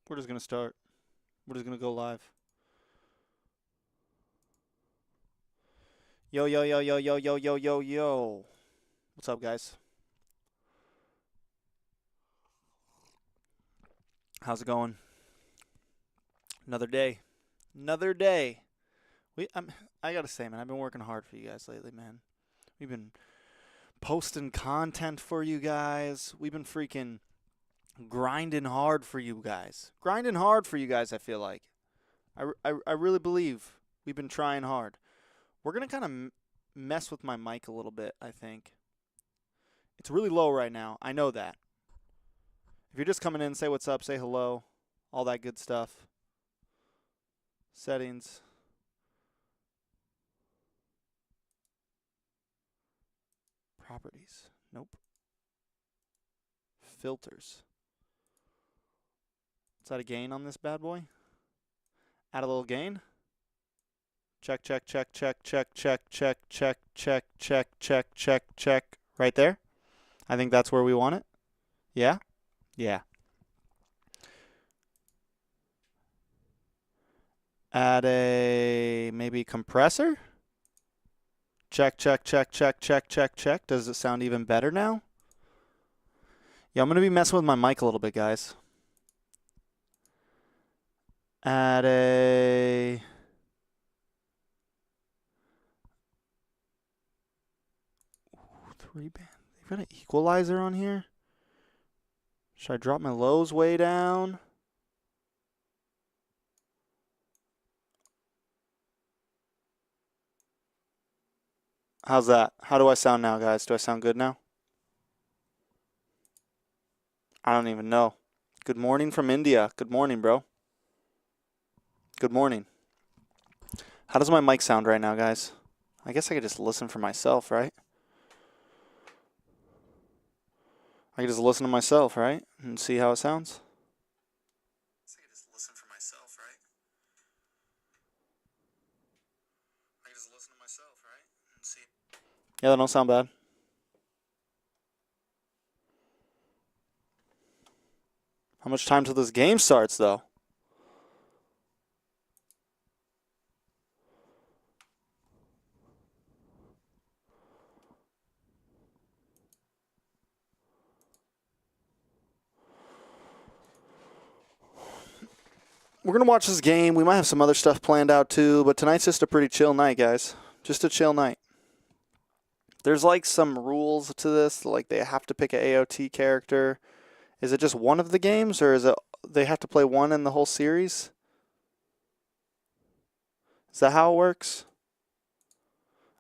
We're just going to start. We're just going to go live. Yo, yo, yo, yo, yo, yo, yo, yo, yo. What's up, guys? How's it going? Another day. Another day. I got to say, man, I've been working hard for you guys lately, man. We've been posting content for you guys. We've been freaking grinding hard for you guys. Grinding hard for you guys, I feel like. I really believe we've been trying hard. We're going to kind of mess with my mic a little bit, I think. It's really low right now. I know that. If you're just coming in, say what's up, say hello, all that good stuff. Settings. Properties. Nope. Filters. Is that a gain on this bad boy? Add a little gain. Check, check, check, check, check, check, check, check, check, check, check, check, check. Right there. I think that's where we want it. Yeah? Yeah. Add a maybe compressor. Check, check, check, check, check, check, check. Does it sound even better now? Yeah, I'm going to be messing with my mic a little bit, guys. Add a... Three band. They've got an equalizer on here. Should I drop my lows way down? How's that? How do I sound now, guys? Do I sound good now? I don't even know. Good morning from India. Good morning, bro. Good morning. How does my mic sound right now, guys? I guess I could just listen for myself, right? I could just listen to myself, right? And see how it sounds. I could just listen for myself, right? I could just listen to myself, right? And see. Yeah, that don't sound bad. How much time till this game starts, though? We're going to watch this game. We might have some other stuff planned out too, but tonight's just a pretty chill night, guys. Just a chill night. There's like some rules to this, like they have to pick an AOT character. Is it just one of the games, or is it they have to play one in the whole series? Is that how it works?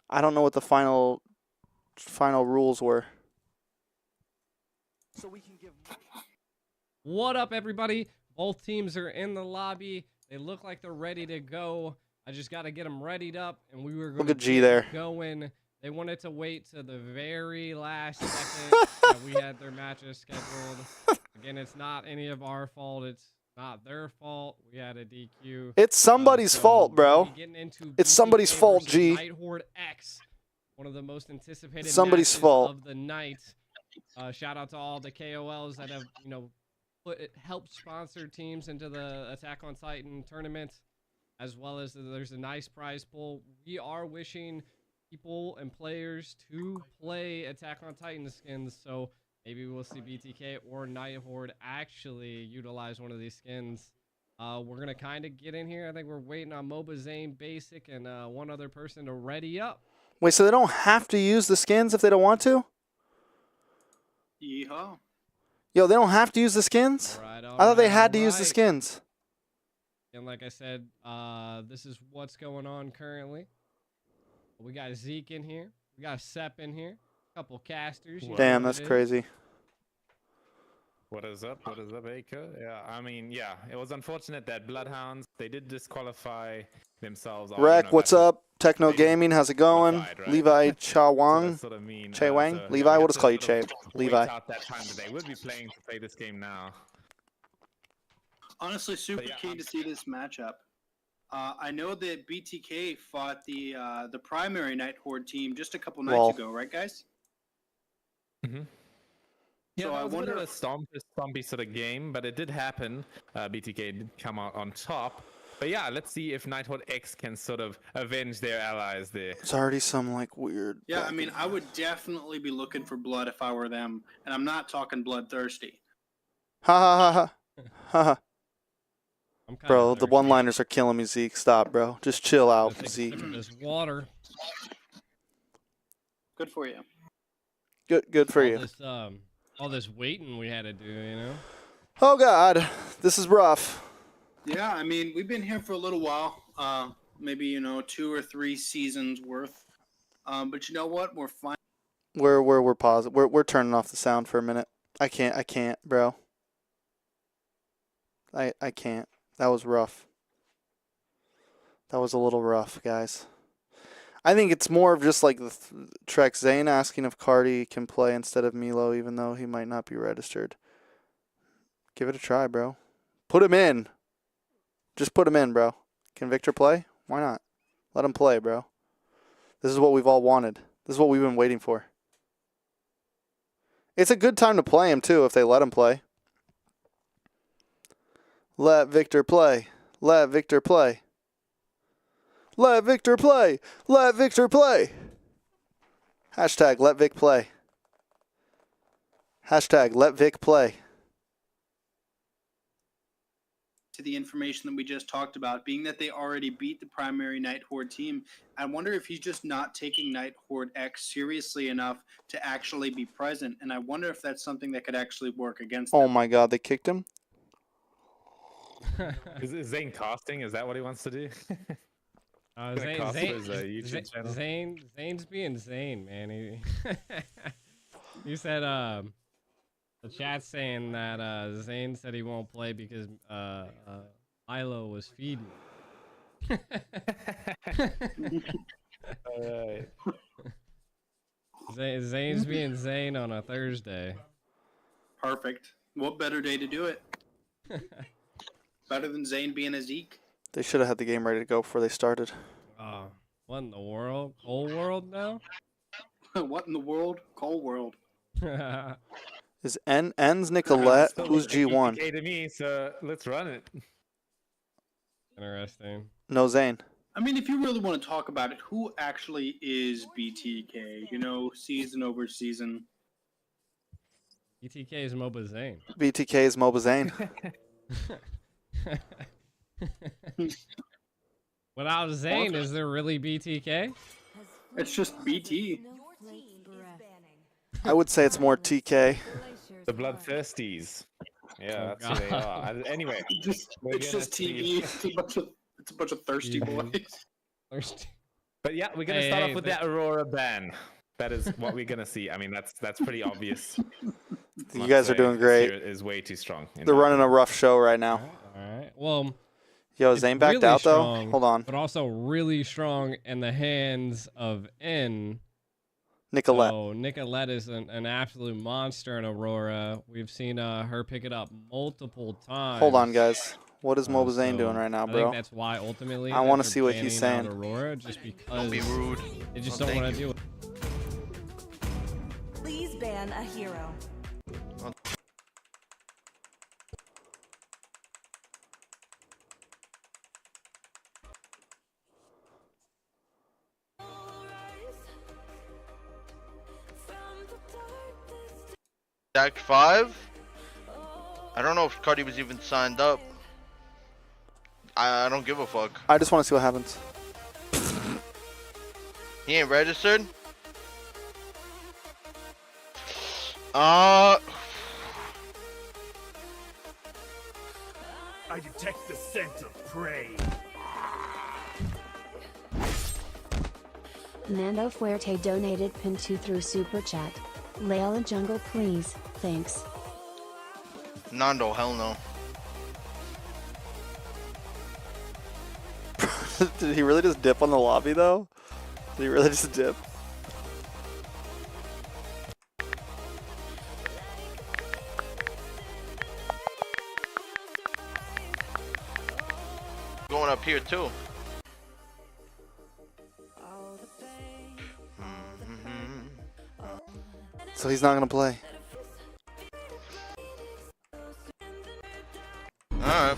I don't know what the final rules were. So we can give. What up, everybody? Both teams are in the lobby. They look like they're ready to go. I just got to get them readied up, and we were going to get going. They wanted to wait to the very last second that we had their matches scheduled. Again, it's not any of our fault. It's not their fault. We had a DQ. It's somebody's fault, bro. It's somebody's fault, G. Night Horde X, one of the most anticipated somebody's fault of the night. Shout out to all the KOLs that have, helped sponsor teams into the Attack on Titan tournament, as well as there's a nice prize pool. We are wishing people and players to play Attack on Titan skins, so maybe we'll see BTK or Night Horde actually utilize one of these skins. We're gonna kind of get in here. I think we're waiting on Mlbb, Basic, and one other person to ready up. Wait, so they don't have to use the skins if they don't want to? Yeehaw. Yo, they don't have to use the skins? All right, I thought they had to use the skins. And like I said, this is what's going on currently. We got Zeke in here. We got Sep in here. A couple casters. Damn, that's crazy. What is up? What is up, Aker? Yeah, I mean, yeah, it was unfortunate that Bloodhounds, they did disqualify themselves. Rec, what's up? Techno Gaming, how's it going? Right? Levi Chawang. Sort of mean, Che Wang? Levi, we'll just call you Che. Levi. That time that they would be playing to play this game now. Honestly, super keen to see this matchup. I know that BTK fought the primary Night Horde team just a couple nights ago, right, guys? Mm-hmm. Yeah, So that I was a bit wonder of a stompy sort of game, but it did happen. BTK did come out on top. But yeah, let's see if Nighthawk X can sort of avenge their allies there. It's already some like weird. Yeah, I back mean, and- I would definitely be looking for blood if I were them, and I'm not talking bloodthirsty. Ha ha ha ha. Ha ha. I'm kinda Bro, the thirsty. one-liners are killing me, Zeke. Stop, bro. Just chill Gotta out, take a Zeke. sip of this water. Good for you. Good for all you. This, all this waiting we had to do, you know? Oh God, this is rough. Yeah, I mean, we've been here for a little while. Maybe 2 or 3 seasons worth. But you know what? We're fine. We're pausing. We're turning off the sound for a minute. I can't, bro. I can't. That was rough. That was a little rough, guys. I think it's more of just like the TREX Zane asking if Cardi can play instead of Milo, even though he might not be registered. Give it a try, bro. Put him in. Just put him in, bro. Can Victor play? Why not? Let him play, bro. This is what we've all wanted. This is what we've been waiting for. It's a good time to play him, too, if they let him play. Let Victor play. Let Victor play. Let Victor play. Let Victor play. Hashtag let Vic play. Hashtag let Vic play. To the information that we just talked about, being that they already beat the primary Night Horde team, I wonder if he's just not taking Night Horde X seriously enough to actually be present, and I wonder if that's something that could actually work against Oh them. my God, they kicked him? Is Zane casting? Is that what he wants to do? Gonna cast his YouTube channel. Zane's being Zane, man. He said, the chat's saying that Zane said he won't play because Milo was feeding. Alright. Zane's being Zane on a Thursday. Perfect. What better day to do it? Better than Zane being a Zeke? They should have had the game ready to go before they started. What in the world? Whole world now? What in the world? Cold world. Is N's Nicolette? Still Who's looks like G1? BTK to me, so let's run it. Interesting. No Zane. I mean, if you really want to talk about it, who actually is BTK? Season over season. BTK is MOBA Zane. BTK is Moba Zane. Without Zane, is there really BTK? It's just BT. I would say it's more TK. The bloodthirsties. Yeah, Oh, that's who they God. are. Anyway, It's We're just gonna see. TV. It's a bunch of thirsty TV. boys. but yeah, we're gonna Hey, start hey, off with that Aurora ban. That is what we're gonna see. I mean, that's pretty obvious. You guys are doing great. Is way too strong. They're running a rough show right now. All right. Well, Yo, it's Zane backed really out though. strong, Hold on. but also really strong in the hands of N. Nicolette. So Nicolette is an absolute monster in Aurora. We've seen her pick it up multiple times. Hold on, guys. What is Moba Zane doing So right now, I bro? think that's why ultimately I wanna they're see what he's banning out saying. Aurora, just because Don't be rude. they just Oh, don't want thank to you. deal with. Please ban a hero. Act 5? I don't know if Cardi was even signed up. I don't give a fuck. I just want to see what happens. He ain't registered? I detect the scent of prey. Nando Fuerte donated pin 2 through Super Chat. Layla Jungle please, thanks. Nando, hell no. Did he really just dip on the lobby though? Did he really just dip? Going up here too. So he's not gonna play. Alright.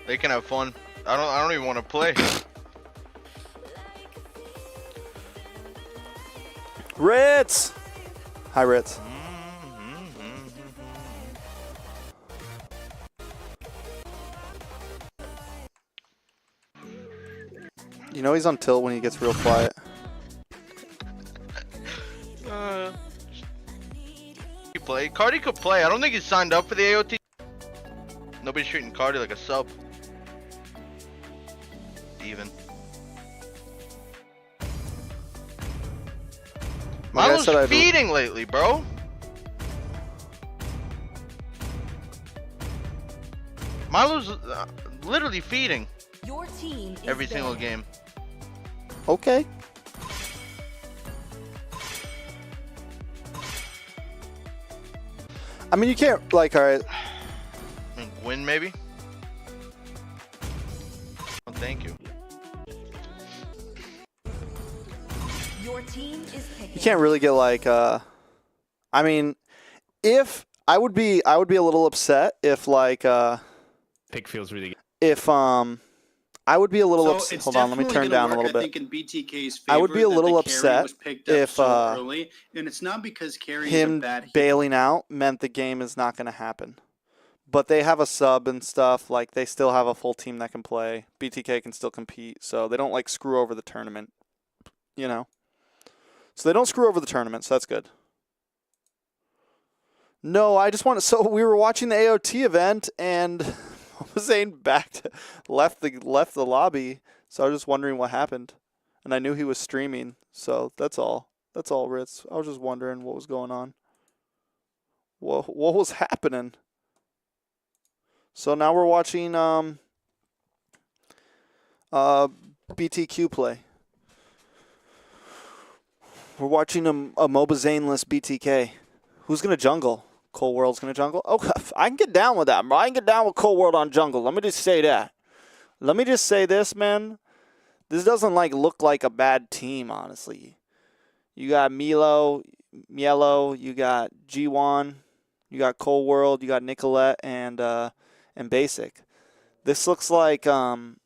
They can have fun. I don't even want to play. Ritz! Hi, Ritz. You know he's on tilt when he gets real quiet. He play. Cardi could play. I don't think he's signed up for the AOT. Nobody's treating Cardi like a sub. Even. Like I Milo's said, feeding lately, bro. Milo's literally feeding Your team is every single banned. game. Okay. I mean, you can't, like, alright. I mean, win maybe? Oh, thank you. Your team is picking. You can't really get, like, I mean, if, I would be a little upset if, like, Pick feels really good. if, I would be a little So upset. it's Hold on, let me definitely turn gonna down a work, little I bit. think in BTK's I would be a favor that little the carry upset was picked up if, so early, and it's not because carry is a Him bad hero. bailing out meant the game is not going to happen. But they have a sub and stuff. Like, they still have a full team that can play. BTK can still compete, so they don't, like, screw over the tournament, you know? So they don't screw over the tournament, so that's good. No, I just want to... So we were watching the AOT event, and Zane left the lobby, so I was just wondering what happened. And I knew he was streaming, so that's all. That's all, Ritz. I was just wondering what was going on. What was happening? So now we're watching BTQ play. We're watching a MOBA Zaneless BTK. Who's going to jungle? Cold World's going to jungle? Oh, I can get down with that, bro. I can get down with Cold World on jungle. Let me just say that. Let me just say this, man. This doesn't look like a bad team, honestly. You got Mielo, you got G1, you got Cold World, you got Nicolette, and Basic. This looks like the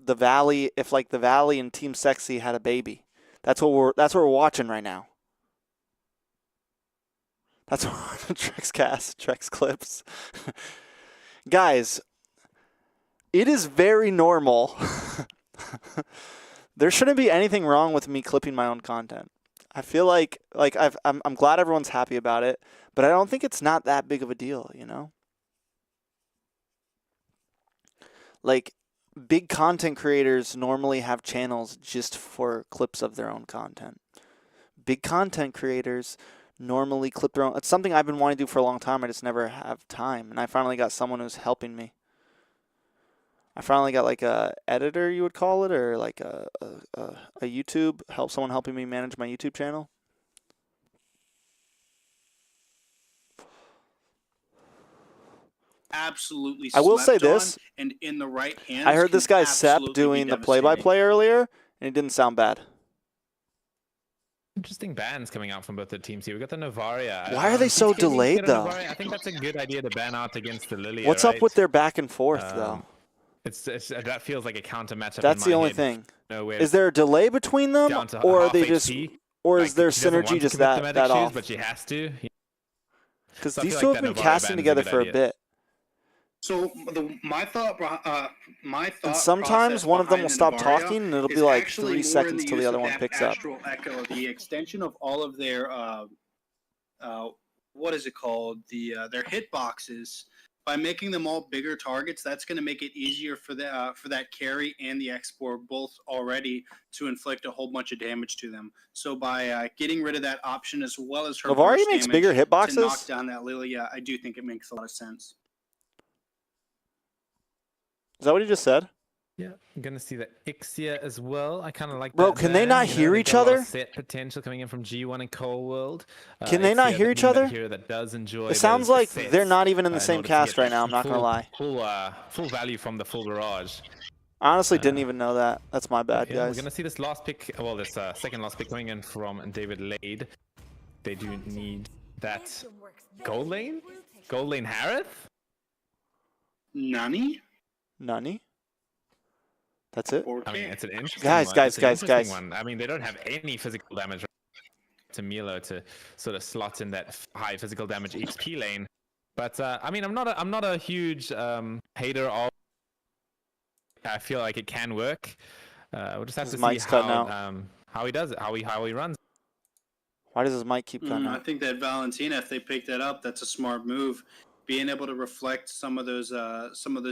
Valley, if like the Valley and Team Sexy had a baby. That's what we're watching right now. That's what TREX clips. Guys, it is very normal. There shouldn't be anything wrong with me clipping my own content. I feel like I'm glad everyone's happy about it, but I don't think it's not that big of a deal, you know? Like, big content creators normally have channels just for clips of their own content. Big content creators normally clip their own. It's something I've been wanting to do for a long time. I just never have time. And I finally got someone who's helping me. I finally got like a editor, you would call it, or like a YouTube, someone helping me manage my YouTube channel. Absolutely. I will say slept on, this. and in the right hands. I heard this can guy Sepp absolutely be doing the devastating. play-by-play earlier, and it didn't sound bad. Interesting bans coming out from both the teams here. We got the Novaria. Why are they so BTK needs to delayed, get a though? Novaria. I think that's a good idea to ban out against the Lilia. What's up with their back and forth, though? It's that feels like a counter matchup. That's in the my only head. thing. No way. Is there a delay between them, Down to or are half they just, HP. or Like, is their she doesn't want synergy to just commit the that medic off? shoes, but she has to. Because So I these feel two like have that been Novaria casting ban is a together good for a idea. bit. So my thought And sometimes process one of them behind will the stop Novaria talking, and it'll is be like actually 3 more in seconds the till the use other of one that picks up. Astral Echo, the extension of all of their what is it called? Their hit boxes. By making them all bigger targets, that's going to make it easier for that carry and the export both already to inflict a whole bunch of damage to them. So by getting rid of that option as well as her Novaria burst makes damage bigger to knock hitboxes? down that Lilia, I do think it makes a lot of sense. Is that what he just said? Yeah, I'm gonna see the Ixia as well. I kind of like. Bro, that can they ban. not You know, hear they've each got a lot of other? Set potential coming in from G1 and Cold World. Can they not Ixia, hear that each being that other? hero that does enjoy It sounds those like sets, they're not even in the in same order to cast get right now, I'm not going to lie. Full value from the full barrage. Honestly, didn't even know that. That's my bad, Yeah, we're guys. gonna see this last pick. Well, this second last pick coming in from David Lade. They do need that gold lane. Gold lane Harith. Nani? Nani? That's it? I mean, it's an interesting Guys, one. guys, It's an guys, interesting guys. one. I mean, they don't have any physical damage to Milo to sort of slot in that high physical damage XP lane. But I mean, I'm not a huge hater of. I feel like it can work. We'll just have His to see mic's cutting how he does it, how he runs. Why does his mic keep cutting I out? think that Valentina, if they pick that up, that's a smart move. Being able to reflect some of those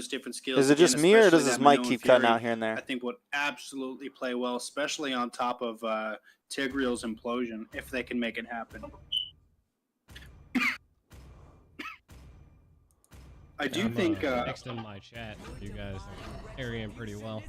different skills. Is it just again, me, or especially does his that mic Minoan keep cutting Fury, out here and I there? think would absolutely play well, especially on top of Tigreal's implosion, if they can make it happen. I do think next in my chat, you guys are carrying pretty well.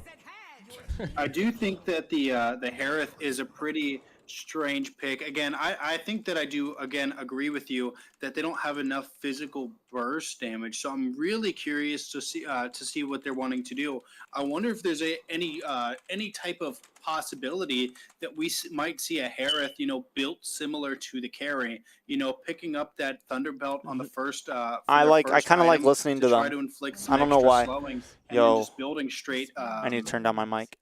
I do think that the Harith is a pretty strange pick. Again, I think that I do again agree with you that they don't have enough physical burst damage. So I'm really curious to see what they're wanting to do. I wonder if there's any type of possibility that we might see a Harith, built similar to the carry, picking up that Thunderbelt on the first. I kind of like listening to try them. to inflict I some don't know extra why. slowing, and Yo, then just building straight. I need to turn down my mic.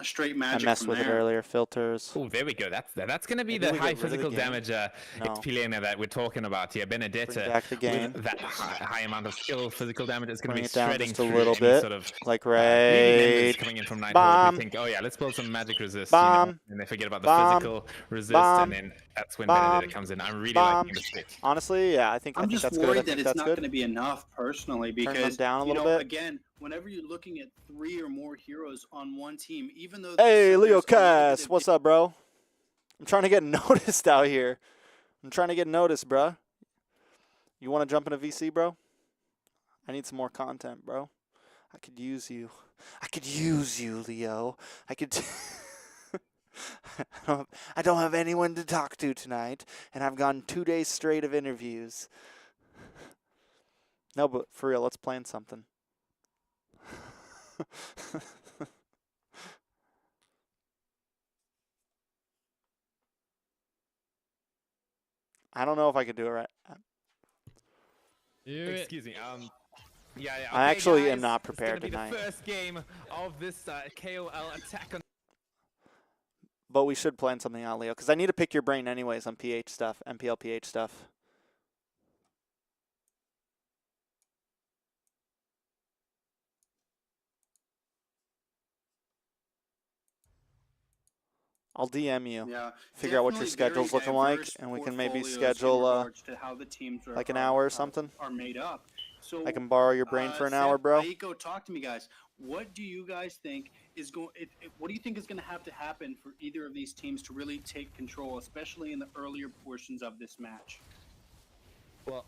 Straight I magic. messed from with it there. earlier. Filters. Oh, there we go. That's going to be Maybe the we high get rid of the physical game? damage No. XP laner that we're talking about here. Benedetta, Bring back the game. with that high amount of skill, physical damage is going to Bring be it down shredding just a through little any bit. sort of Like greedy raid. members coming in from Nighthawk. Bomb. We think, oh yeah, let's build some magic resist, Bomb. and they forget about the Bomb. physical resist, Bomb. and then that's when Bomb. Benedetta comes in. I'm really Bomb. liking this pick. Honestly, yeah, I think I'm just that's good. I worried that think it's that's not good. going to be enough personally them because down a little bit. again, whenever you're looking at 3 or more heroes on one team, even though Hey, there's Leo a Cass, limited- what's up, bro? I'm trying to get noticed out here. I'm trying to get noticed, bro. You want to jump into VC, bro? I need some more content, bro. I could use you. I could use you, Leo. I could. I don't have anyone to talk to tonight, and I've gone 2 days straight of interviews. No, but for real, let's plan something. I don't know if I could do it right. Do it. Excuse me. Yeah. I actually am guys, not prepared it's gonna tonight. be the first game of this KOL attack on. But we should plan something out, Leo, because I need to pick your brain anyways on PH stuff, MPL PH stuff. I'll DM you. Yeah, Figure out what your definitely schedule's very looking like, diverse and we can maybe portfolios in schedule regards to how the teams like an hour or something. are made up. So I can borrow your brain for an hour, Seth, bro. Aiko, talk to me, guys. What do you guys think is going? What do you think is going to have to happen for either of these teams to really take control, especially in the earlier portions of this match? Well,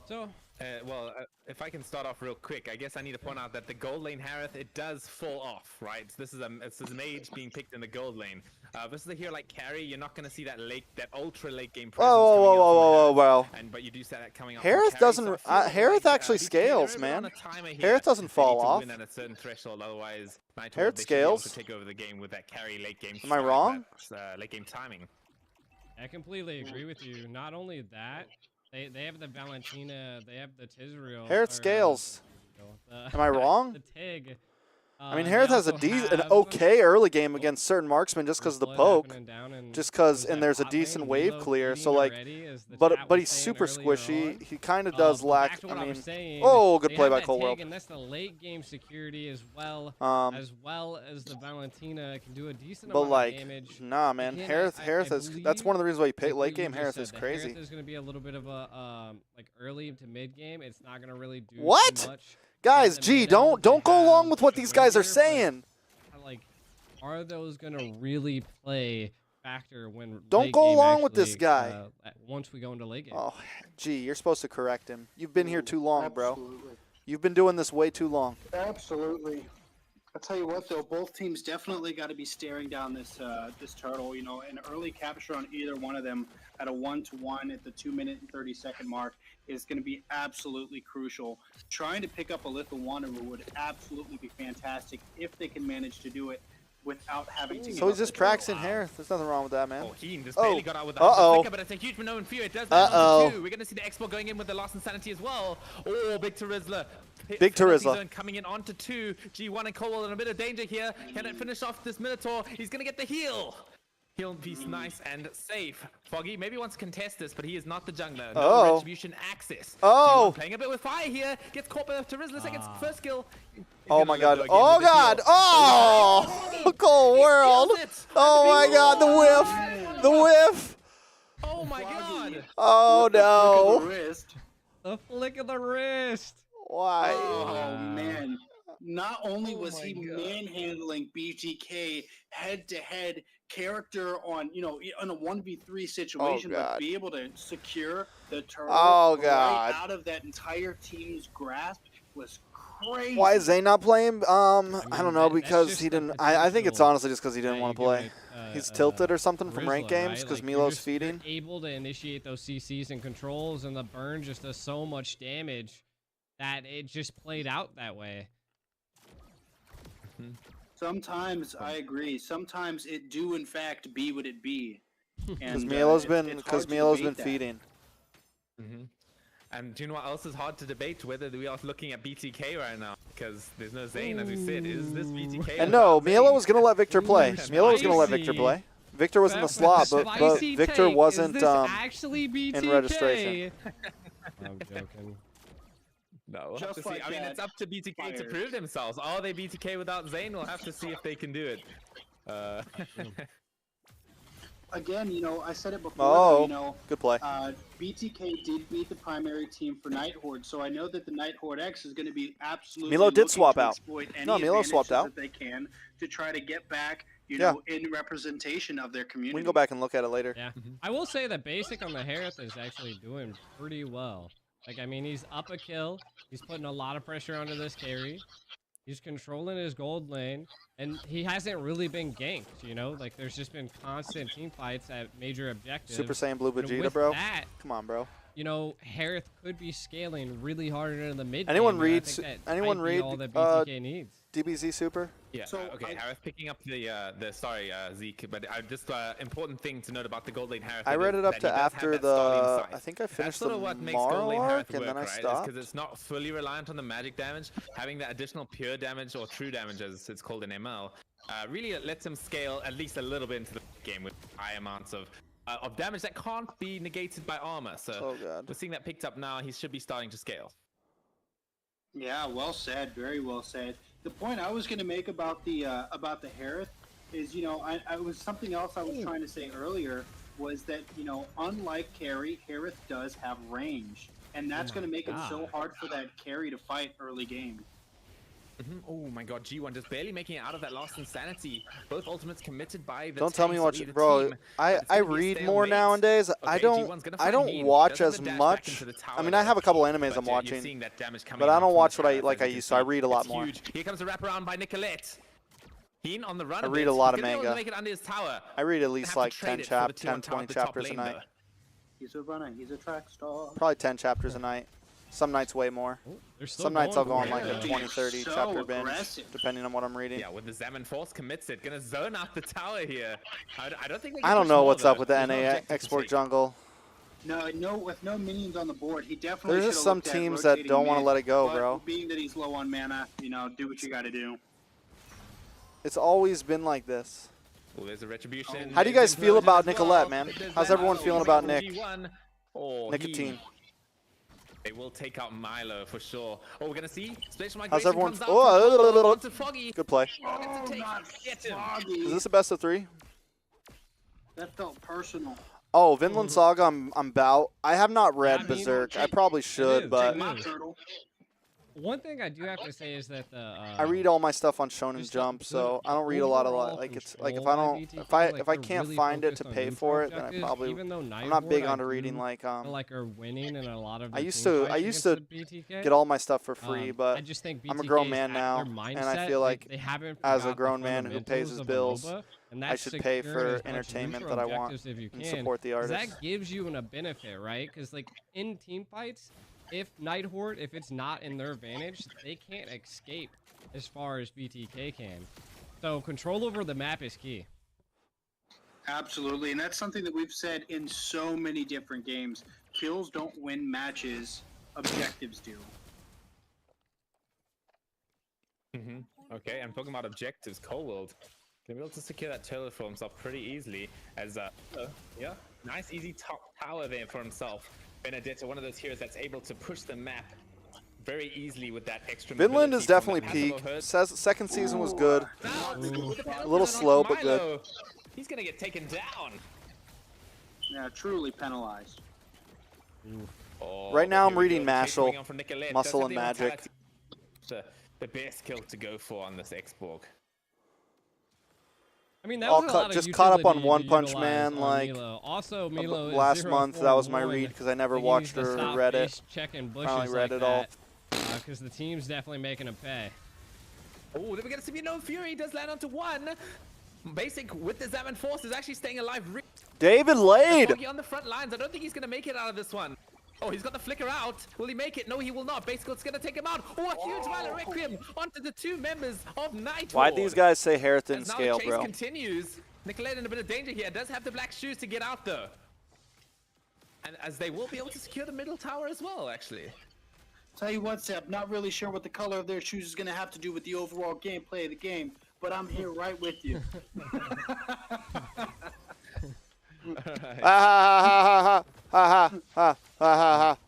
if I can start off real quick, I guess I need to point out that the gold lane Harith, it does fall off, right? This is a mage being picked in the gold lane. Versus a hero like carry, you're not going to see that ultra late game presence. Whoa. But you do see that coming up. Harith doesn't. Harith actually scales, man. Harith doesn't fall off. Win at a certain threshold, otherwise Harith scales. to take over the game with that carry late game. Am I wrong? Late game timing. I completely agree with you. Not only that, they have the Valentina, they have the Tisreal. Harith scales. Am I wrong? The Tig. I mean, Harith has an okay early game against certain marksmen just because of the poke, just because, and there's a decent wave clear. So like, but he's super squishy. He kind of does lack. I mean, oh, good play by Cold World. And that's the late game security as well as the Valentina can do a decent But amount like, of damage. nah, man, Harith is. That's one of the reasons why you pick late game. Harith is crazy. Harith is going to be a little bit of a like early to mid game. It's not going to really do What? too much. Guys, gee, don't go along with what these guys are saying. Like, are those gonna really play factor when? Don't go along with this guy. Once we go into late game. Oh, gee, you're supposed to correct him. You've been here too long, bro. You've been doing this way too long. Absolutely. I'll tell you what, though, both teams definitely got to be staring down this this turtle. You know, an early capture on either one of them at a 1-to-1 at the 2-minute and 30-second mark is going to be absolutely crucial. Trying to pick up a Little Wanderer would absolutely be fantastic if they can manage to do it without having to. So give he's up just the turtle. practicing Harith. There's nothing wrong with that, man. Oh, Heen just Oh. barely got out with the Uh-oh. flicker, but it's a huge maneuver for you. It does land on 2. We're going to see the Expo going in with the Lost Insanity as well. Oh, big Terizla. Big Penalty Terizla. zone coming in onto 2. G1 and Cole in a bit of danger here. Can it finish off this Minotaur? He's going to get the heal. Heal piece nice and safe. Foggy maybe wants to contest this, but he is not the jungler. No Oh. retribution access. Oh. G1 playing a bit with fire here. Gets caught by Terizla. Second first kill. He's Oh gonna my let god. go again Oh with the god. heal. Oh! Cold world. He steals it. Oh my god. The whiff. The whiff. Oh my god. Oh Look at no. the wrist. The flick of the wrist. Why? Oh man! Not only Oh was my he God. manhandling BTK head-to-head character on on a 1v3 situation, but God. be able to secure the turtle Oh, right God. out of that entire team's grasp was crazy. Why is Zay not playing? I mean, don't know, that's because just he the didn't. I think it's potential honestly just because he didn't that want to you play. give it, He's tilted or something from ranked Rizzler, games right? because Like, you're Milo's just- feeding. You're able to initiate those CCs and controls, and the burn just does so much damage that it just played out that way. Sometimes I agree. Sometimes it do in fact be what it be. Because And, Milo's it's been hard because to Milo's debate been that. feeding. And do you know what else is hard to debate? Whether we are looking at BTK right now, because there's no Zane, as we said. Is this BTK? And no, without Milo Zane? was gonna let Victor play. Ooh, Milo was gonna let Victor spicy. play. Victor was in the That slot, but spicy Victor take. wasn't Is this actually BTK? registration. I'm joking. No, we'll have Just to see. like I mean, that, it's up to BTK to fired. prove themselves. Are they BTK without Zane? We'll have to see if they can do it. Again, I said it before. Oh, though, good play. BTK did beat the primary team for Night Horde, so I know that the Night Horde X is going to be absolutely. Milo did looking swap to out. exploit any No, Milo swapped advantages out. that they can to try to get back, Yeah. in representation of their community. We can go back and look at it later. Yeah, I will say that basic on the Harith is actually doing pretty well. Like, I mean, he's up a kill. He's putting a lot of pressure onto this carry. He's controlling his gold lane, and he hasn't really been ganked, Like, there's just been constant team fights at major objectives. Super Saiyan Blue And Vegeta, with bro. that, Come on, bro. Harith could be scaling really hard into the mid. Anyone game, and I read think that anyone might be read all that BTK needs. DBZ Super? Yeah. So okay. I- I was picking up the sorry Zeke, but just important thing to note about the gold lane Harith. I read it up to after the. I think I That's finished sort the of what makes gold lane Mara arc, Harith and work, then I right? stopped. Because it's not fully reliant on the magic damage. Having that additional pure damage or true damage, as it's called in ML, really it lets him scale at least a little bit into the game with high amounts of damage that can't be negated by armor. So Oh god. we're seeing that picked up now. He should be starting to scale. Yeah, well said. Very well said. The point I was going to make about the Harith is, I was something else I was trying to say earlier was that, unlike carry, Harith does have range, and that's going to make it so hard for that carry to fight early game. Oh my god, G1 just barely making it out of that Lost Insanity. Both ultimates committed by the Don't tell me tanks of what either bro. team. I It's gonna be a read more stalemate. nowadays. I Okay, don't G1's gonna I find don't Heen. watch Doesn't as have the dash back much. into the tower I mean, I though. have a couple animes But, I'm you're watching, seeing that damage coming but I out don't from watch the what I Harith, like. as I you can used to. I see. read a lot It's more. huge. Here comes the wraparound by Nicolette. Heen on the run. I a read bit. a lot of He's gonna be able to manga. make it under his tower. I read at Have least to like trade 10 it for the two 10, on top 20 of the top chapters a lane, night. though. He's a runner. He's a track star. Probably 10 chapters a night. Some nights way more. Oh, they're still Some nights I'll go going on for like it, a though. 20, 30 So chapter binge, aggressive. depending on what I'm reading. Yeah, with the Zaman Force commits it, gonna zone out the tower here. I don't think they I can don't push know more, what's up though. with the There's no NA objective to export take. jungle. No, with no minions on the board, he definitely. There's just should've some looked at teams that rotating don't want to mid, let it go, but bro. Being that he's low on mana, do what you got to do. It's always been like this. Oh, there's a retribution. How do you There's guys feel implosion about as well. Nicolette, man? There's How's that everyone also feeling coming about from Nick? G1. Oh, Nicotine. They will take out Milo for sure. Oh, we're gonna see Spatial How's Migration everyone? comes out. Oh, Onto Foggy. good play. Oh, take- not get him. Foggy. Is this a best of 3? That felt personal. Oh, Vinland Saga, I'm about. I have not read I mean, Berserk. I probably should, is, but it My is. turtle. One thing I do have to say is that the I read all my stuff on Shonen just Jump, the so I don't read a lot of overall like it's like if control I by don't BTK, if I like, if I they're can't really find it to focused on pay neutral for it, then I objectives, probably even though I'm not Nighthorn, big I onto reading do like feel like are winning in a lot of I their used team to fights I used against to the BTK. get all my stuff for free, I but just think I'm a BTK grown is man at now, their and mindset, I feel like they haven't as a forgot the grown man who pays his fundamentals of a bills, MOBA, and I that's should pay securing for as much entertainment neutral that I want objectives if you and can, support the 'cause artists. that gives you a benefit, right? Because like in team fights, if Nighthorn, if it's not in their advantage, they can't escape as far as BTK can. So control over the map is key. Absolutely, and that's something that we've said in so many different games. Kills don't win matches, objectives do. Okay, I'm talking about objectives. Cold can be able to secure that turtle for himself pretty easily. As yeah, nice easy top tower there for himself. Benedetta, one of those heroes that's able to push the map very easily with that extra Vinland mobility is from definitely that passive peak. overhead. Says second season was good. Now, with the penalty A little on slow, but good. Milo, he's gonna get taken down. Yeah, truly penalized. Oh, Right now here I'm we reading go. Chase Mashal, going on from Nicolette. Muscle Does and have the Magic. immortality. The best kill to go for on this X-Borg. I mean, that All was a lot of just caught up on utility One to Punch utilize Man, on like, Milo. Also, Milo is last month. That was my 0-4-1. read because I never Think he watched needs to or stop read it. face checking bushes Finally read like it all. because the team's definitely making a pay. Oh, then we get to see no Fury. Does land onto one. Basic with the Zaman Force is actually staying alive. David Lade. Foggy on the front lines. I don't think he's gonna make it out of this one. Oh, he's got the flicker out. Will he make it? No, he will not. Basic is gonna take him out. Oh, a huge Violet Requiem onto the two members of Night. Why'd these guys say hair thin As now scale, the chase bro? continues. Nicolette in a bit of danger here. Does have the black shoes to get out though. And as they will be able to secure the middle tower as well, actually. Tell you what, Seb, not really sure what the color of their shoes is going to have to do with the overall gameplay of the game, but I'm here right with you.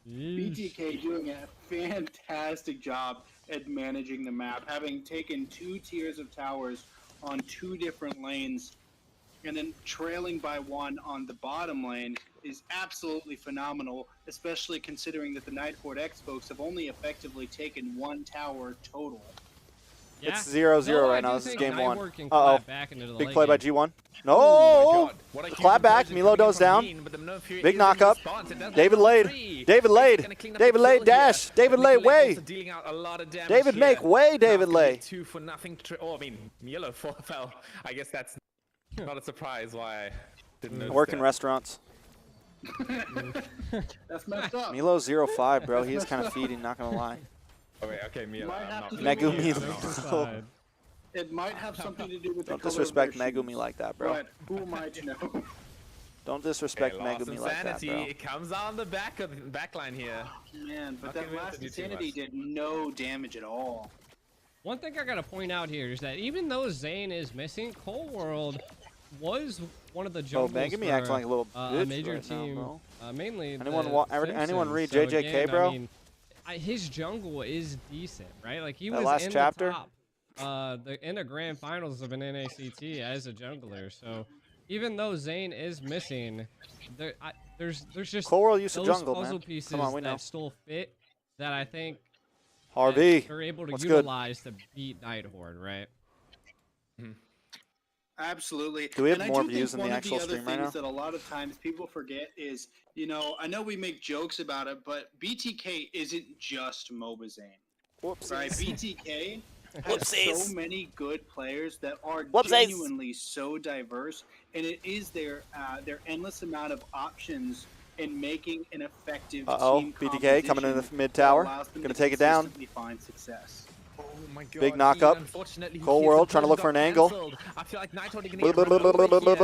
BTK doing a fantastic job at managing the map, having taken 2 tiers of towers on 2 different lanes, and then trailing by 1 on the bottom lane is absolutely phenomenal, especially considering that the Nighthorn X folks have only effectively taken 1 tower total. Yeah. It's 0-0 No, I right now. do This is think game 1. Nighthorn can Uh-oh. clap back into the Big late play by game. G1. Oh No! my God. What a huge Clap back. conversion Milo coming in goes from down. Heen, but the no Fury Big is in knock-up. response. It does David knock Lade. out three. David Basic's Lade. gonna clean up David the Lade kill dash. here. David But Lade Nicolette way. also dealing out a lot of damage David here. make way, Now David it's gonna be Lay. 2 for nothing. Oh, I mean, Milo fell. I guess that's not a surprise why I didn't know. I work in restaurants. That's messed up. Milo's 0-5, bro. He is kind of feeding, not gonna lie. Oh, wait, okay, Milo. Might I'm have not to do Megumi. Side. It might have something to do with the Don't color disrespect of their Megumi shoes, like that, bro. But who am I to know? Don't disrespect Okay, lost Megumi some like that, sanity. bro. It comes on the back line here. Man, but Not that gonna be able to last do too insanity much. did no damage at all. One thing I gotta point out here is that even though Zane is missing, Cold World was one of the Oh, jungles Megumi for acting like a little a bitch major right now, team, bro. mainly Anyone the anyone read Simpsons. So JJK, again, bro? I mean, his jungle is decent, right? Like he That was last in chapter? the top, in the grand finals of an NACT as a jungler. So even though Zane is missing, there's just Cold World used to those jungle, puzzle man. pieces Come on, we that know. still fit that I think Harvey. they're able to what's good? utilize to beat Nighthorn, right? Absolutely. Do we have and more I do views think than the one actual of the other stream right things now? that a lot of times people forget is, you know, I know we make jokes about it, but BTK isn't just MOBA Zane. Whoops. Right? BTK has Whoopsies. so many good players that are Whoopsies. genuinely so diverse, and it is their endless amount of options in making an effective team BTK coming in the composition mid that tower. allows them Gonna to take it down. consistently find success. Oh my God. Big knock-up. Unfortunately, he Cold sees World the trying to look push for an got angle. cancelled. I feel like Nighthorn are gonna get run over here.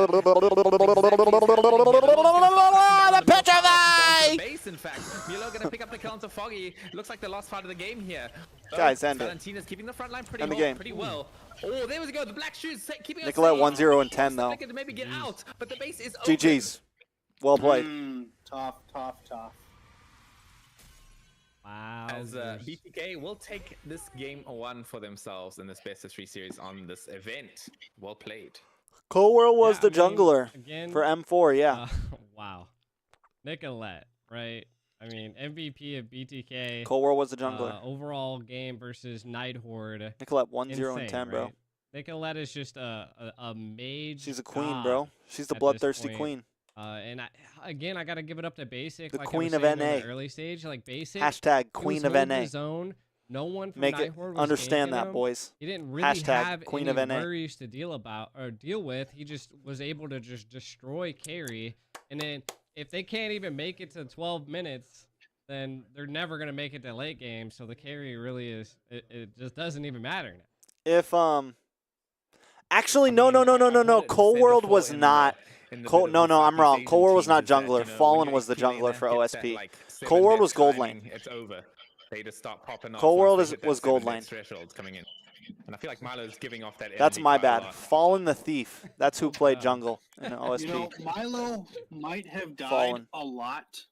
The petrify! Base, in fact. Milo gonna pick up the kill onto Foggy. Looks like the last part of the game here. Guys, end it. Valentina's keeping the front line pretty End the well. game. Pretty well. Oh, there we go. The black shoes keeping us Nicolette safe. 1-0 and 10 though. Looking to maybe get out, but the base is open. GG's. Well played. Tough. Wow. As BTK will take this game 1 for themselves in this best of 3 series on this event. Well played. Cold World was Yeah, the I mean, jungler again, for M4, yeah. wow. Nicolette, right? I mean, MVP of BTK. Cold World was the jungler. Overall game versus Night Horde. Nicolette 1-0 and Insane, 10, bro. right? Nicolette is just a mage. She's a queen, god bro. She's the at this bloodthirsty point. queen. And I gotta give it up to Basic. The like queen I was of saying in NA. the early stage, like Basic. Hashtag he queen was of holding NA. his own. No one from Make Night it Horde was understand ganking that, him. boys. He didn't really Hashtag have queen any of NA. worries to deal with. He just was able to just destroy carry. And then if they can't even make it to 12 minutes, then they're never gonna make it to late game. So the carry really is. It just doesn't even matter now. If actually no. Cold World was not. Cold, no, I'm wrong. Cold World was not jungler. Fallen was the jungler for OSP. Cold World was gold lane. It's over. They just start popping off. Cold World once they hit that was gold 7 lane. thresholds coming in. And I feel like Milo's giving off that That's energy my quite a bad. lot. Fallen the Thief. That's who played jungle in OSP. You know, Milo might have died Fallen. a lot.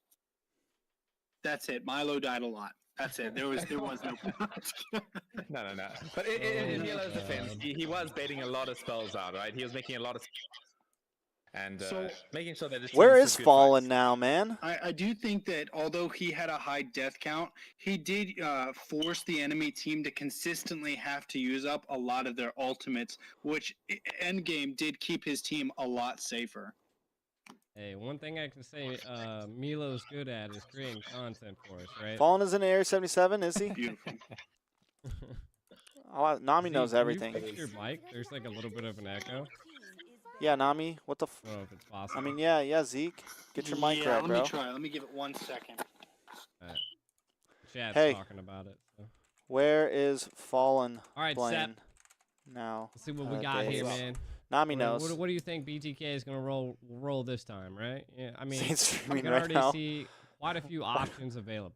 That's it. Milo died a lot. That's it. There was no. No. But in Milo's defense, he was baiting a lot of spells out, right? He was making a lot of and making sure that his team Where took is good Fallen fights. now, man? I do think that although he had a high death count, he did force the enemy team to consistently have to use up a lot of their ultimates, which endgame did keep his team a lot safer. Hey, one thing I can say Milo's good at is creating content for us, right? Fallen is in Area 77, is he? Beautiful. Oh, Nami Zeke, knows can you everything. fix your mic? There's like a little bit of an echo. Yeah, Nami. What the? I don't know if it's possible. I mean, yeah, Zeke. Get your mic right, let bro. me try. Let me give it 1 second. Chat's Hey. talking about it. So. Where is Fallen All right, playing Seth. now? Let's see what we got here, nowadays? man. Nami knows. What do you think BTK is gonna roll this time, right? Yeah, I mean, Zane's I streaming can right already now. see quite a few options available.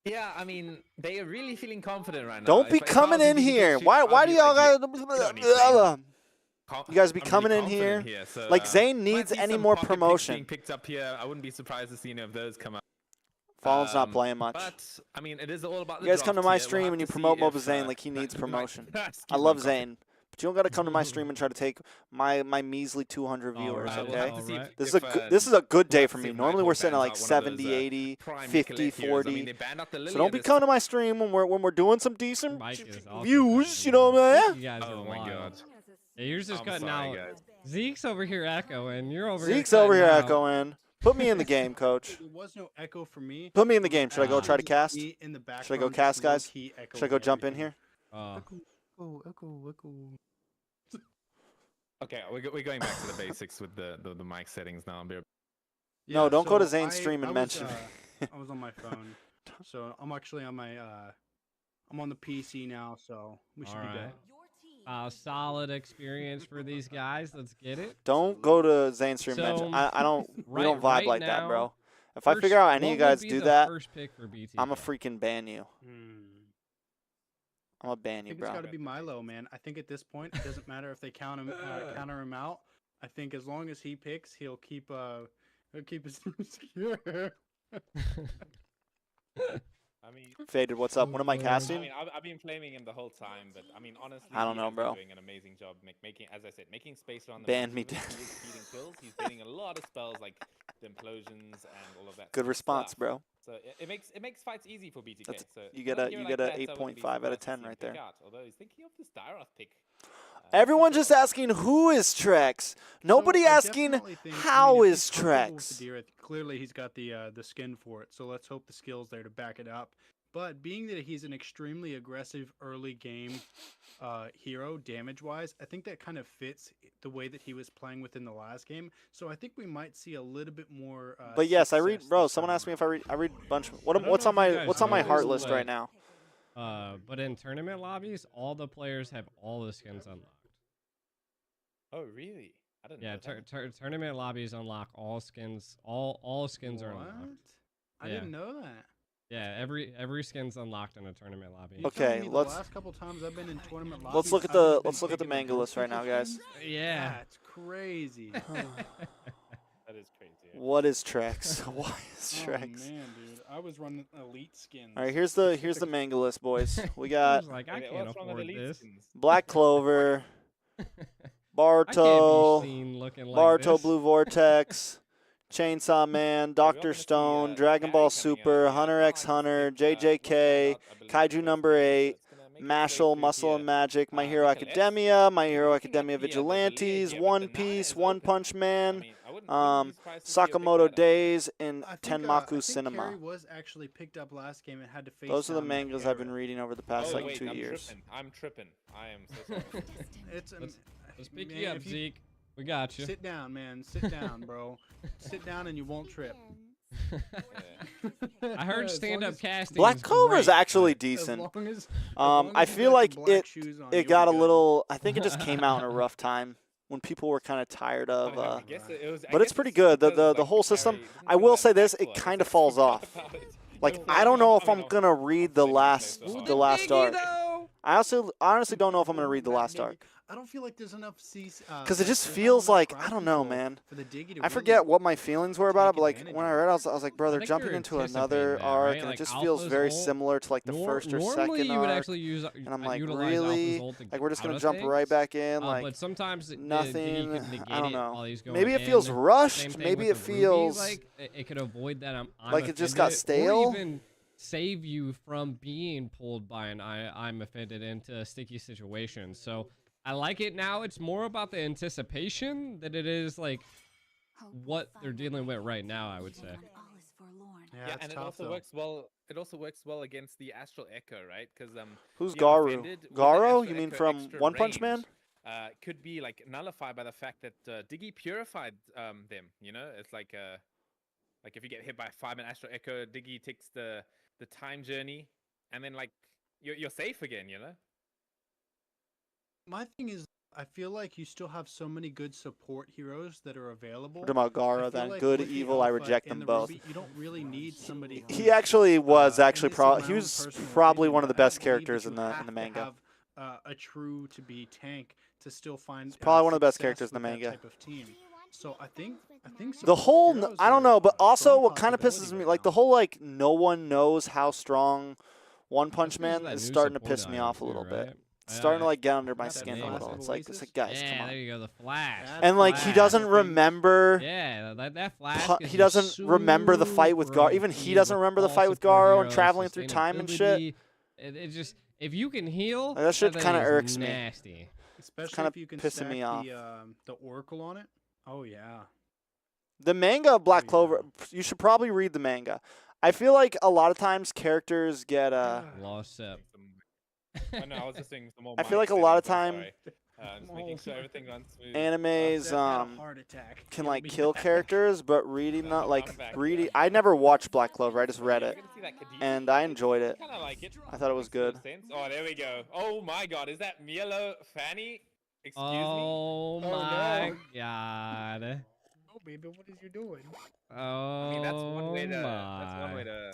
Yeah, I mean, they are really feeling confident right now. Don't be If I coming was in BTK here. shoot, Why I'd do be y'all like, guys? You guys be I'm really coming in confident here. so, Like Zane might needs see any some more pocket picks promotion. being picked up here. I wouldn't be surprised to see any of those come up. Fallen's not playing much. But I mean, it is all about the You guys come to draft my here. We'll stream have and you to promote see Moba if, Zane like he that- needs like- promotion. I Excuse love me, Zane, but you don't gotta come to my stream and try to take my measly 200 All viewers. right, We'll Okay. have to see Alright. This is if, this is a good day we'll have for to me. see if Normally Night we're Horde sitting at bans like out one of 70, those, 80, prime 50, Nicolette heroes. I 40. mean, they banned out the So Lily don't at be this coming to my stream when we're doing some decent Mic is also views. cutting You know out. what I'm You guys are Oh my wild. god. Yeah, yours is I'm cutting sorry, out. guys. Zeke's over here echoing. You're over Zeke's here. over here cutting out. echoing. Put me in the game, coach. There was no echo for me. Put me in the game. Should I go try to cast? Me in the Should I go background, cast, just guys? low-key echoing Should I go jump in everything. here? Echo. Okay, we're going back to the basics with the mic settings now. No, don't go to so Zane's stream and I mention was, I was on my phone, so I'm actually on my I'm on the PC now, so we should be Alright. good. Solid experience for these guys. Let's get it. Don't go to Zane's stream and So, mention. I don't. We don't vibe right like that, now, bro. If I First- figure out any what of you guys would be do the that, first pick for BTK? I'm a freaking ban you. I'm a ban I you, think it's bro. got to be Milo, man. I think at this point it doesn't matter if they counter him out. I think as long as he picks, he'll keep his secure. I mean, Faded, what's up? When am I I I casting? mean, I've been flaming him the whole time, but I mean, honestly, I don't he know, has been bro. doing an amazing job making, as I said, making space around the Ban map. me Even if down. he is feeding kills. He's getting a lot of spells like the implosions and all of that. Good sort of response, stuff. bro. So it makes fights easy for BTK. That's- So you get when I a- hear you it get like a that, I wouldn't be 8.5 out of surprised to 10 see him right pick there. out, although he's thinking of this Dyroth pick. Everyone just asking who is Trex. Nobody So I asking definitely think- I mean, how if is he's comfortable with Trex. the Deerth, clearly he's got the skin for it. So let's hope the skill's there to back it up. But being that he's an extremely aggressive early game hero, damage-wise, I think that kind of fits the way that he was playing within the last game. So I think we might see a little bit more. But yes, I read, success bro. this Someone time asked me around. if I read a bunch. I What's don't on know if you my guys what's on my noticed, heart list but- right now? But in tournament lobbies, all the players have all the skins unlocked. Oh, really? I didn't Yeah, know that. tournament lobbies unlock all skins. All skins are What? unlocked. I Yeah. didn't know that. Yeah, every skin's unlocked in a tournament lobby. You Okay, telling me let's- the last couple times I've been in tournament lobbies, Let's look at I haven't the been let's look at the taking manga list right now, guys. Yeah. That's crazy. That is crazy. yeah. What is Trex? Why is Oh Trex? man, dude, I was running elite skins. All right, here's the manga list, boys. We got I was like, I Wait, can't what's wrong with afford elite this. skins? Black Clover, I can't be Barto, seen looking like Barto this. Blue Vortex, Chainsaw Man, Dr. Stone, Dragon Ball Super, Hunter x Hunter, JJK, Kaiju number 8, Mashal, Muscle and Magic, My Hero Academia, My Hero Academia Vigilantes, One Piece, One Punch Man, Sakamoto Days, and Tenmaku Cinema. Carrie was actually picked up last game and had to face. Those are the down mangas I've been reading over the past like 2 I'm years. Tripping. I'm tripping. I am so sorry. It's Let's pick man, you up, if Zeke. We got you. Sit down, man. Sit down, bro. Sit down and you won't trip. I heard As long stand-up as- casting. Black is Clover is great, actually but- decent. As I long as you feel got like your black it shoes on, it you'll got be a good. little. I think it just came out in a rough time when people were kind of tired of. I guess it was, But it's pretty good. The whole system. I will say this: it kind of falls off. Like I don't know if I'm gonna read the last Ooh, the last Diggy, arc. though. I also honestly don't know if I'm gonna read the last arc. I don't feel like there's enough Because it just feels like, I don't know, man. I forget what my feelings were about it, but like when I read it, I was like, bro, they're think jumping you're into anticipating another that, arc, right? and Like, it just feels Alpha's very ult- similar to like the first or Normally, second you would arc. actually use. And I'm like, utilize really? Alpha's ult to Like get we're just out gonna of jump things. right back in, But like sometimes Diggy nothing. could negate I don't it know. while he's going Maybe it feels in. rushed. Same thing Maybe with it the Ruby, feels like it could avoid that. I'm like it just got offended, stale. Or even save you from being pulled by an I'm offended into sticky situations. So I like it now. It's more about the anticipation than it is like what they're dealing with right now, I would say. Yeah, and it also works well. It also works well against the Astral Echo, right? Because Who's the Garu? Offended with the Garo? Astral You mean Echo from extra One Punch Man? range, could be like nullified by the fact that Diggy purified them. You know, it's like if you get hit by a 5-man Astral Echo, Diggy takes the time journey, and then like you're safe again. You know. My thing is, I feel like you still have so many good support heroes that are available. We're talking about I Garo, feel then like good, with the evil. I Alpha reject and them the both. Ruby, you don't really need somebody. He who's, actually was in actually this is he my own was personal probably opinion, one of the but I best don't believe that characters in you the have to manga. have a true to be tank to still find. Probably one of the best success characters in the with that manga. type of team. So I think The whole heroes I don't are know, but a also strong what kind of possibility pisses me right like now. the whole like no one knows how strong One Punch That's 'cause of Man that is new starting to support piss me item off a too, little bit. right? It's starting to like get under my That skin a Flash little. of It's like Oasis? guys, Yeah, come on. there you go, the Flash. That's the And like he Flash. doesn't thing. remember. Yeah, that Flash. He gets you doesn't remember the fight with Garo. super Even he OP doesn't with remember the all fight with support Garo and heroes, traveling through time and shit. sustainability. It just if you can heal, Like, that shit thing kinda is irks me. nasty. Especially kinda if you can pissing stack me off. the Oracle on it. Oh yeah. The manga of Black Oh, yeah. Clover, you should probably read the manga. I feel like a lot of times characters get Lost Sep. I know. I was just doing some more. I feel mic like a lot of settings, I'm time sorry. Just making sure everything runs smooth. animes Seth had a heart attack. can He'll like be kill back. characters, but reading No, not I'm like back. reading. I never watched Black Clover. I just read You're it, gonna see that Khadija and I enjoyed it. Kind of like it. I thought it was Makes no good. sense. Oh, there we go. Oh my God, is that Mielo Fanny? Excuse me. Oh no. my god. Oh baby, what is you doing? Oh I mean, that's one way to. my. That's one way to.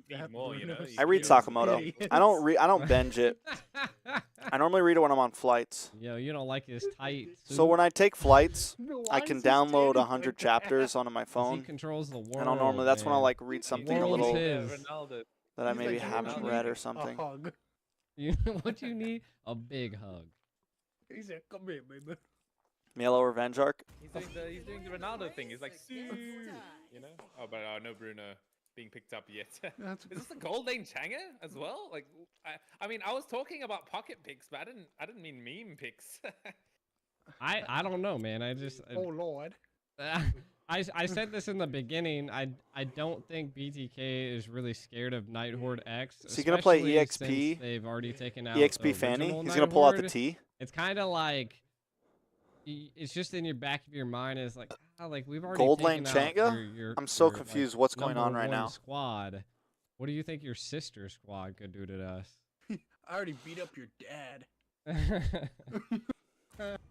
Feed That more, you know? Bruno's I read still Sakamoto. hideous. I don't binge it. I normally read it when I'm on flights. Yo, you don't like his tight. So when I take flights, No, I why can is he download standing 100 like that? chapters onto my he phone, controls the world. and I'll normally that's when I'll man. like read something a world's little his. Ronaldo. that I He's maybe like, haven't "You read or need something. A hug. You know what you need? A big hug. He said, "Come here, baby." Mielo Revenge arc. He's doing the Ronaldo thing. He's like, "Sue," you know. Oh, but no Bruno being picked up yet. That's Is this a Gold Lane Changa as well? Like, I mean, I was talking about pocket picks, but I didn't mean meme picks. I don't know, man. I just oh Lord. I said this in the beginning. I don't think BTK is really scared of Nighthorde X. Is he gonna play especially EXP? since they've already taken out EXP the Fanny. original He's gonna pull out the Nighthorde. T. It's kind of like it's just in your back of your mind. It's like like we've already Gold taken Lane out Changa? your, I'm so your, confused. Like, What's going on number right one now? Squad. What do you think your sister squad could do to us? I already beat up your dad.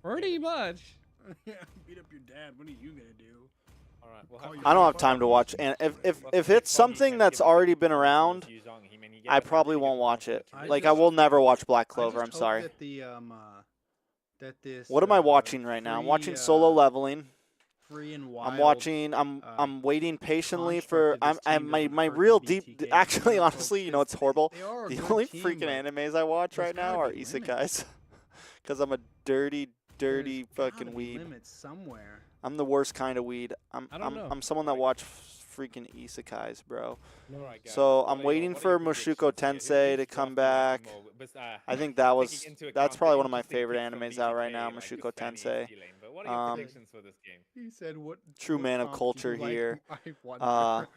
Pretty much. Yeah, beat up your dad. What are you gonna do? All right. Well, Call your I don't have time to watch. And if it's something that's already been around, I probably won't watch it. I Like I just- will never watch Black I Clover. just I'm hope sorry. That the that this. What am I watching right now? I'm watching Solo Leveling. Free and wild. I'm watching. I'm waiting patiently for. construct that this team my doesn't my hurt real the deep. BTK. Actually, You know, honestly, you know it's horrible. They are a The good only team, freaking but animes I watch there's right now gotta are be isekais, limits. because I'm a dirty dirty There's gotta fucking be weed. limits somewhere. I'm the worst kind of weed. I don't know. I'm someone that watch freaking isekais, bro. Alright, guys, So what I'm are your- waiting what are for your Mushoku predictions here? Tensei to Who's come drafted back. more? I think that was taking into that's account probably the one of my interesting favorite picks from animes out right BTK, now, like Mushoku the Fanny Tensei. XP lane. But what are your predictions for this game? He said, "What True what man of comp do culture you like? here. I wonder."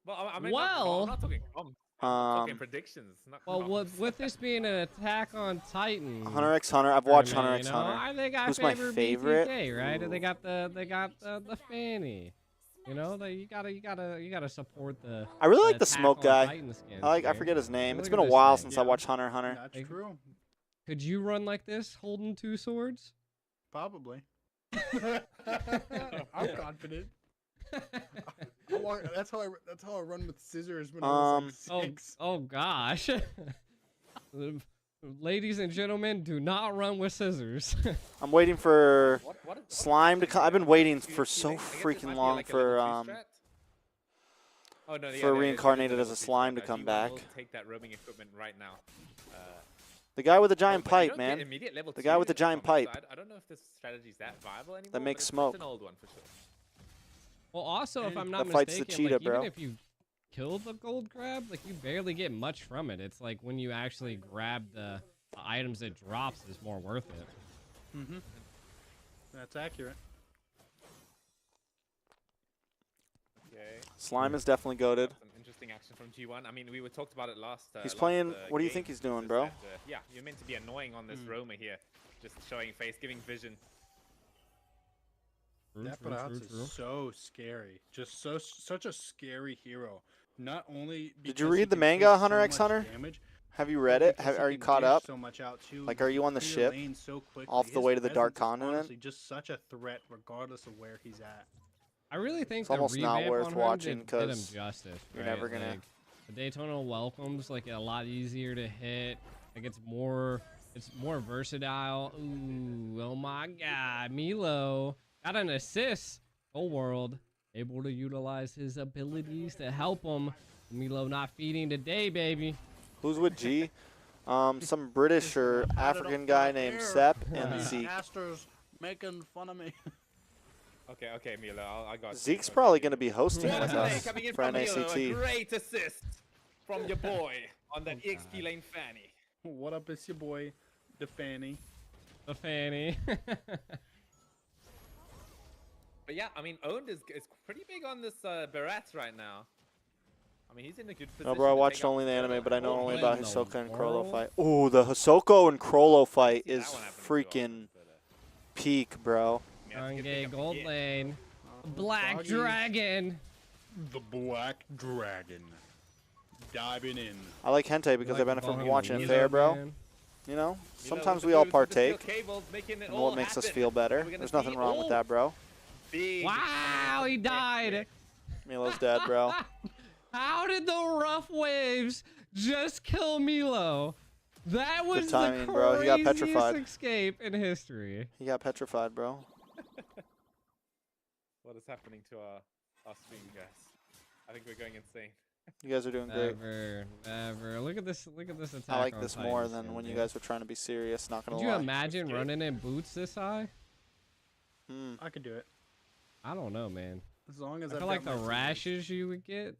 Well, I mean, Well- I'm not talking. I'm talking Um, predictions. Not Well, comps. with this being an Attack on Titan. Hunter x Hunter. I've watched Hunter tournament, x you know, Hunter. They got Who's my favorite favorite? BTK, right? And they Ooh. got the Fanny. You know, you gotta support the. I really like the Attack smoke on guy. Titan skins, I man. forget his name. Look It's at been a this while thing. since I watched Hunter x Hunter. That's Hey. true. Could you run like this, holding 2 swords? Probably. I'm confident. That's how I run with scissors when I was like 6. Oh gosh. Ladies and gentlemen, do not run with scissors. I'm waiting for What Slime to come. I've been waiting for so I guess this might freaking be long like a for level 2 strat. Oh, no, yeah, for there is reincarnated a as a level 2 slime to strat. come G1 back. will take that roaming equipment right now. The guy with the giant But you pipe, don't get man. immediate level The guy with 2 the giant from it, so pipe. I don't know if this strategy is that viable anymore. That makes but smoke. It's an old one for sure. Well, also, if I'm not That fights the mistaken, cheetah, like, even bro. if you kill the gold crab, like, you barely get much from it. It's like when you actually grab the items it drops is more worth it. Mm-hmm. That's accurate. Okay. Slime is definitely goaded. Some interesting action from G1. I mean, we were talked about it last. He's last, playing. What do you game. think he's doing, Just bro? that, yeah, you're meant to be annoying on this roamer here, just showing face, giving vision. That Bratz is so scary. Just such a scary hero. Not only Did you because he read the can manga, take Hunter so x much Hunter? damage, Have you but read it? because he Are you can caught dish up? so much out too. Like, are you on the Clear ship? lanes so quickly. Off the His way to the Dark presence is Continent? honestly just such a threat, regardless of where he's at. I really think It's the almost not revamp worth on him watching did him 'cause justice. you're right? never gonna- Like, the Daytona welcomes like a lot easier to hit. Like it's more versatile. Ooh, oh my God, Milo got an assist. Whole world able to utilize his abilities to help him. Milo not feeding today, baby. Who's with G? Some British or African guy named Sep and Zeke. Caster's making fun of me. Okay, Milo, I got you. Zeke's probably going to be hosting What with a play us coming in for from Milo, a NACT. great assist from your boy on that EXP lane Fanny. What up, it's your boy, the Fanny. The Fanny. But yeah, I mean, Owned is pretty big on this Bratz right now. I mean, he's in a good position. No, bro, I to watched take out only the Milo. anime, but I know Oh, only what about in the Hisoka and Krollo world? fight. Ooh, the Hisoko and Krollo fight See is that one happening too freaking often, but, peak, bro. yeah, it's a good Gay pick up gold again. lane. Black Doggies. Dragon. The Black Dragon. Diving in. I like hentai because I Like benefit from fucking watching it Milo, fair, bro. man. You know, Milo sometimes with we the all moves, with the steel partake cables, making it in all what makes us happen. feel better. We're gonna There's nothing see- wrong with oh, that, bro. big Wow, he died. Milo's dead, bro. How did the rough waves just kill Milo? That was timing, the bro. He got craziest petrified. escape in history. He got petrified, bro. What is happening to our stream, guys? I think we're going insane. You guys are doing great. Never. Look at this attack. I like on this Titan more skin, than when you dude. guys were trying to be serious. Not gonna Could you lie. imagine good. running in boots this high? Hmm. I could do it. I don't know, man. As long as I I've feel got like my the scissors. rashes you would get.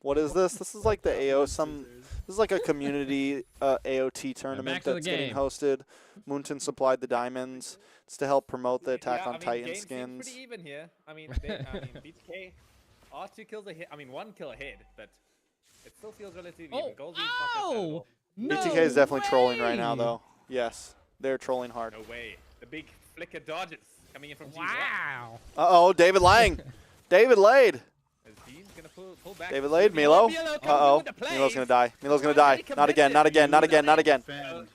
What is this? This is like the AO. This Scissors. is like a community AOT tournament back to the that's getting game. hosted. Moonton supplied the diamonds. It's to help promote the Attack Yeah, on I mean, Titan game seems skins. pretty even here. I mean, BTK are 2 kills ahead. I mean, 1 kill ahead, but it still feels relatively even. Goldie's not that bad at Oh! all. No BTK is definitely trolling right now, way! though. Yes, they're trolling hard. No way. The big flicker dodges coming in from G1. Wow. Uh-oh, David Lang. David Lade. As Dean's gonna pull back. David Lade, Milo. Uh-oh. Milo's gonna die. Milo's gonna die. Not again, not again, not again, not again. Defend.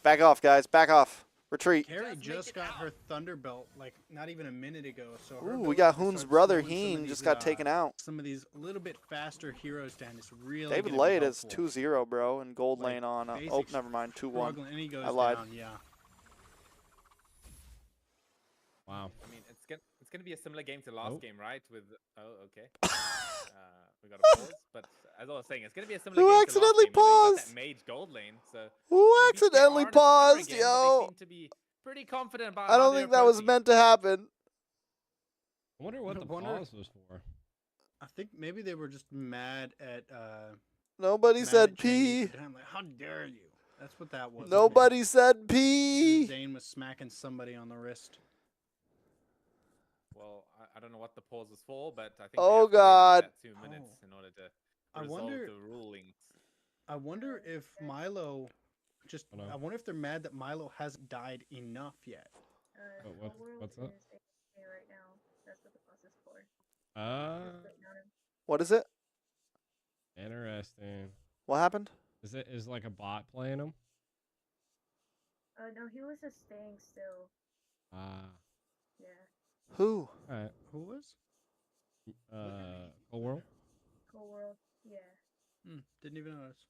Back off, guys. Back off. Retreat. Carrie just got her Thunderbelt like not even a minute ago. So her Ooh, we ability got to Hoon's start brother, slowing some of Heen, these, just got taken out. Some of these little bit faster heroes down is really. David gonna be Lade is helpful. 2-0, bro, in gold Like, lane on. Oh, basic never mind. 2-1. Struggling, and he goes I lied. down, yeah. Wow. I mean, it's gonna be a similar game to last Oh. game, right? With okay. we got a pause. But as I was saying, it's gonna be a similar Who game to accidentally last game. You know, you got paused? that mage gold lane, so Who BTK aren't accidentally a super paused, again, but yo? They seem to be pretty confident about I how don't they're think that was approaching it. meant to happen. I wonder what I the wonder- pause was for. I think maybe they were just mad at. Nobody mad said at Chinese P. for time, like, how dare you? That's what that was. Nobody said P. Zane was smacking somebody on the wrist. Well, I don't know what the pause was for, but I think Oh, we have to wait God. that 2 minutes in order to I resolve wonder- the rulings. I wonder if Milo just. Oh, no. I wonder if they're mad that Milo hasn't died enough yet. What's up? Right now. That's what the bus is for. What is it? Interesting. What happened? Is like a bot playing him? No, he was just staying still. Yeah. Who? Alright. Who was? Cold World? Cool world. Yeah. Didn't even notice.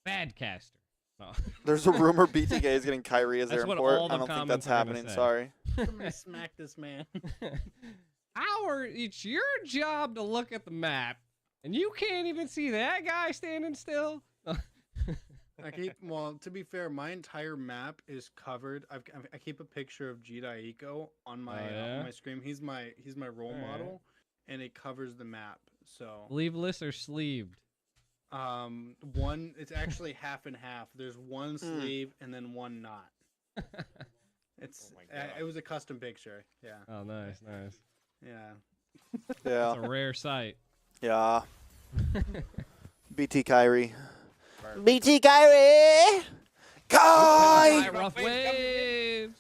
Bad caster. No. There's a rumor BTK is getting Kyrie as their That's what import. all the I don't think comments that's are gonna happening. say. Sorry. Somebody smack this man. It's your job to look at the map, and you can't even see that guy standing still. Well, to be fair, my entire map is covered. I keep a picture of Jidaiko on my on my screen. He's my role model, and it covers the map. So Sleeveless or sleeved? one it's actually half and half. There's one sleeve and then one not. It's Oh my God. it was a custom picture. Yeah. Oh, nice. Yeah. Yeah. It's a rare sight. Yeah. BT Kyrie. BT Kyrie! Kai! Rough waves.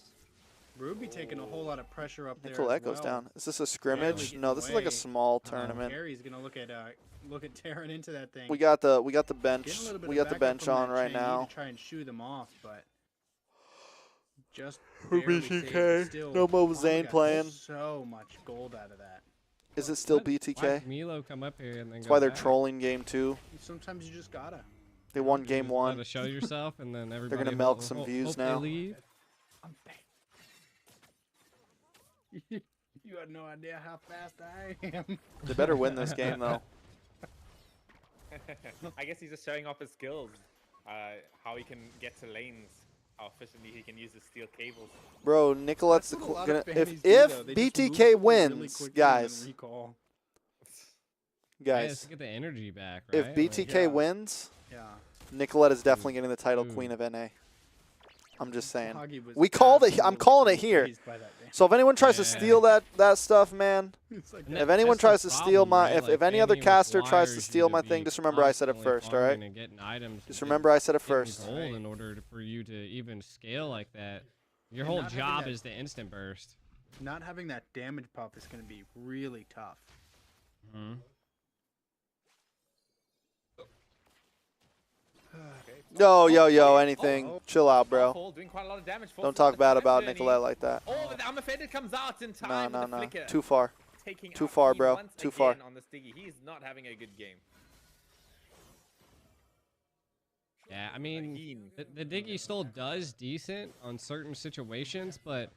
Ruby taking a whole lot of pressure up there. Nicolette as goes well. down. Is this a scrimmage? getting No, this is like a away. small tournament. Harry's gonna look at tearing into that thing. We got the Getting bench. a little bit We of got the backup bench from on that right Chinese now. to try and shoo them off, but just For barely BTK, saved. Still, no Mo Mom Zane got playing. So much gold out of that. Is it still Why BTK? did Milo come up here and then That's go why they're back? trolling game 2. Sometimes you just gotta. They won You game just 1. gotta show yourself, and then everybody. gonna milk will- some hope views they now. leave. I'm back. You had no idea how fast I am. They better win this game though. I guess he's just showing off his skills, how he can get to lanes, how efficiently he can use the steel cables. Bro, Nicolette's the That's what a lot gonna of if fannies do, though. They just move BTK forward really wins, quickly and then guys. recall. Yeah, Guys, just get the energy back, if right? BTK yeah. wins, Yeah. Nicolette is definitely getting the title Ooh. Queen of NA. I'm just saying. Hoggy was We called it. I'm absolutely calling it here. confused by that day. So if anyone tries to Yeah. steal that stuff, man, It's like And if that- anyone that's the tries to steal problem, my, right? if Like, any other Fanny caster tries to requires you steal my be thing, just remember I said it constantly first, all right? farming and getting items Just and remember I said it getting first. gold Right. in order for you to even scale like that. Your And whole not having job that- is to instant burst. Not having that damage puff is going to be really tough. Mm-hmm. Yo, anything. Oh. Chill out, bro. Fall, doing quite a lot of damage. Don't talk bad about Journey. Nicolette like that. Oh, but the Armageddon comes out in No, time. no, with the no. flicker. Too far. Taking Too out far, Keen bro. once Too far. again on the Stiggy. He's not having a good game. Yeah, I mean, Keen. the Diggy still does decent on certain situations, but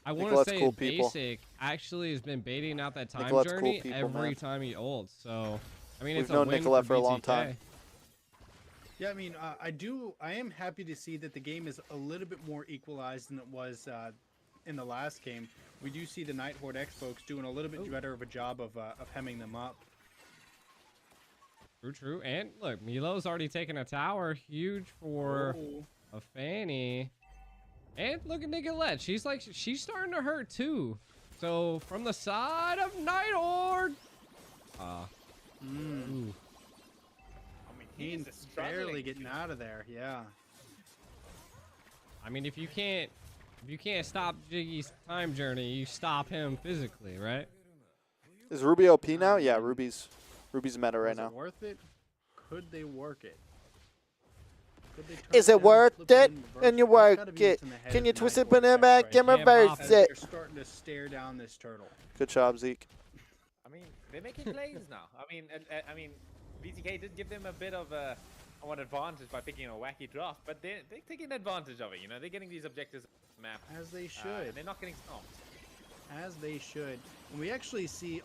I want to Nicolette's say cool people. Basic actually has been baiting out that time Nicolette's cool journey people, every man. time he ults. So, I mean, We've it's a known win Nicolette for a BTK. long time. Yeah, I mean, I am happy to see that the game is a little bit more equalized than it was in the last game. We do see the Night Horde X folks doing a little bit better of a job of hemming them up. True. And look, Milo's already taken a tower, huge for Oh. a Fanny. And look at Nicolette. She's starting to hurt too. So from the side of Night Horde. Ooh. I mean, He's he's barely struggling. getting out of there. Yeah. I mean, if you can't stop Jiggy's time journey, you stop him physically, right? Is Ruby OP now? Yeah, Ruby's meta right Was now. it worth it? Could they work it? Could they turn Is it down, worth flip it? in reverse? Can you There's work gotta be it? in the head Can of you twist Night it, put Horde it back, X and right Yeah, reverse Bob. as it? they're starting to stare down this turtle. Good job, Zeke. I mean, they're making plays now. I mean, BTK did give them a bit of a one advantage by picking a wacky draft, but they're taking advantage of it. You know, they're getting these objectives on the map. As they And should. they're not getting stomped. as they should. And we actually see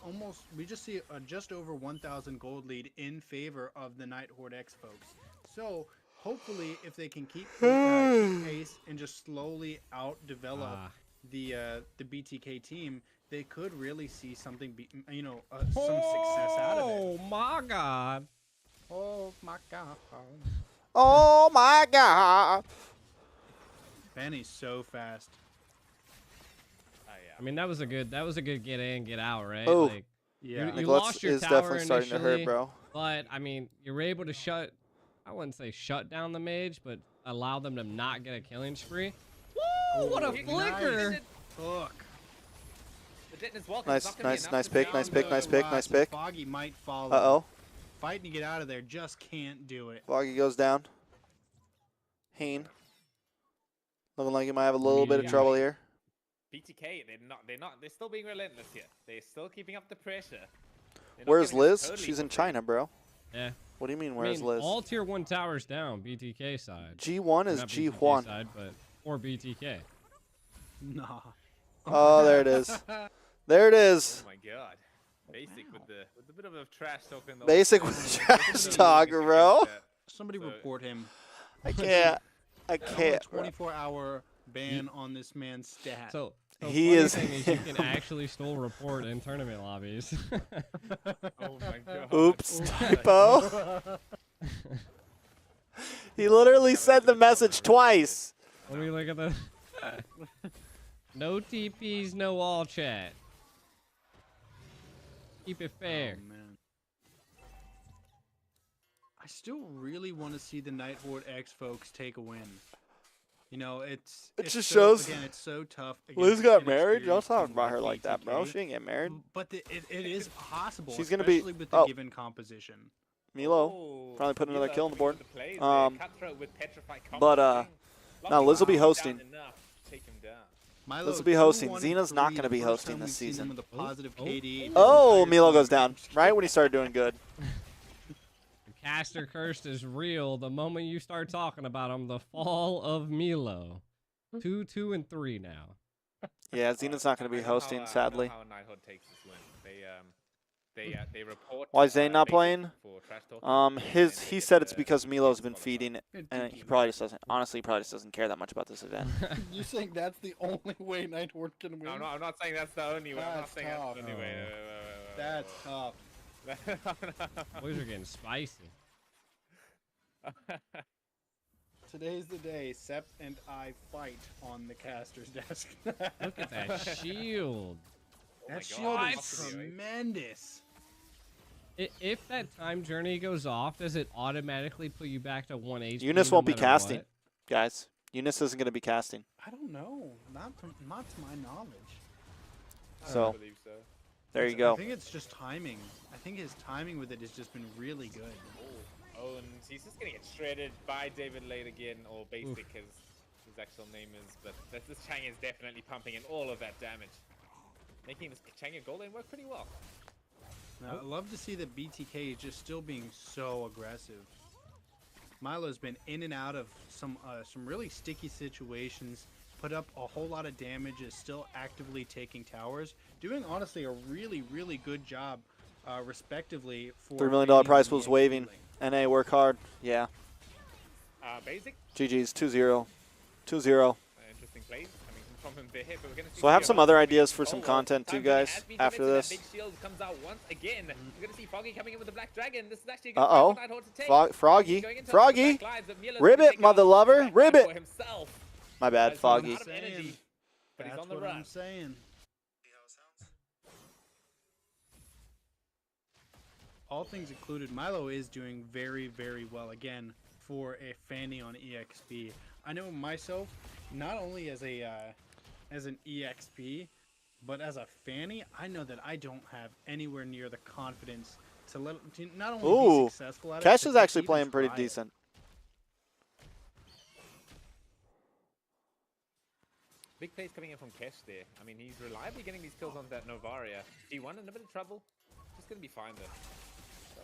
we just see a just over 1,000 gold lead in favor of the Night Horde X folks. So hopefully, if they can keep pace and just slowly out-develop the BTK team, they could really see something, some success out of it. Oh my god. Oh my god. Oh my god. Fanny's so fast. I mean, that was a good get in, get out, right? Oh. Like, Yeah. you Nicholas lost your is tower definitely starting to initially, hurt, bro. but I mean, you were able to I wouldn't say shut down the mage, but allow them to not get a killing spree. Woo! What a Nice. flicker! Look. Nice pick, nice pick. Foggy might follow. Uh-oh. Fighting to get out of there, just can't do it. Foggy goes down. Hane. Looking like he might have a little bit of trouble here. BTK, they're still being relentless here. They're still keeping up the pressure. Where's Liz? She's in China, bro. Yeah. What do you mean, I where's mean, Liz? all tier 1 towers down, BTK side. G1 is Not BTK G1. side, or BTK. Nah. Oh, there it is. There it is. Oh my god. Basic with the bit of a trash talk in the Basic with trash talk, bro. Somebody report him. I can't. I A can't. 24-hour ban on this man's stat. So He funny is- thing is you can actually still report in tournament lobbies. Oh my god. Oops, typo. He literally said the message twice. Let me look at the. No TPs, no all chat. Keep it fair. Oh, man. I still really want to see the Night Horde X folks take a win. You know, It it's just so, shows again, it's so tough. Liz against got married. Don't inexperienced talk teams about like her like that, bro. BTK. She ain't get married. But it is possible. She's gonna be- especially with the oh. given composition. Milo probably put another kill on the board. Now no, Liz will be hosting. Milo, Liz will be hosting. 2-1-3, Xena's not the gonna be first hosting time this we've seen them season. with a positive KD. Oh, Milo goes down right when he started doing good. Caster cursed is real. The moment you start talking about him, the fall of Milo. 2, 2, and 3 now. Yeah, Xena's not going to be hosting, sadly. How Nighthawk takes this win. They report. Why is Zane not Basic playing? for trash talking, He said it's because Milo's been feeding it, and he probably just doesn't. Honestly, he probably just doesn't care that much about this event. You think that's the only way Night Horde can win? No, I'm not saying that's the only way. I'm not That's saying that's tough. the only way. That's tough. Boys are getting spicy. Today's the day Sept and I fight on the caster's desk. Look at that shield. That shield God. is tremendous. If that time journey goes off, does it automatically put you back to 1 HP? Eunice no won't be matter casting, what? guys. Eunice isn't going to be casting. I don't know. Not to my knowledge. So, I believe so. there you I go. think it's just timing. I think his timing with it has just been really good. Oh, and he's just gonna get shredded by David Late again, or Basic as his actual name is. But this Chang is definitely pumping in all of that damage, making this Chang gold lane work pretty well. Now, I love to see that BTK is just still being so aggressive. Milo's been in and out of some really sticky situations, put up a whole lot of damage, is still actively taking towers, doing honestly a really, really good job, respectively. For $3 million being prize in pool's the waving. lane. NA, work hard. Yeah. Basic, GG's 2-0. 2-0. interesting plays coming from him there, but we're gonna see So I have some other Foggy ideas for coming some in. content too, Time Journey guys, has been after committed. this. That big shield comes out once again. We're gonna see Foggy coming in with the Black Dragon. This is actually a good Uh-oh. fight for Nighthawk to take. Froggy. Going into Froggy. the back lines, but Milo's Ribbit, gonna take mother out lover. Black Dragon Ribbit. for himself. My bad, As he's Foggy. out of energy, but he's That's on the what run. I'm saying. All things included, Milo is doing very, very well again for a Fanny on EXP. I know myself, not only as a as an EXP, but as a Fanny, I know that I don't have anywhere near the confidence to not only Ooh, be successful at Kesh it, is but actually even playing pretty try it. decent. Big plays coming in from Kesh there. I mean, he's reliably getting these kills on that Novaria. G1 in a bit of trouble. Just gonna be fine though.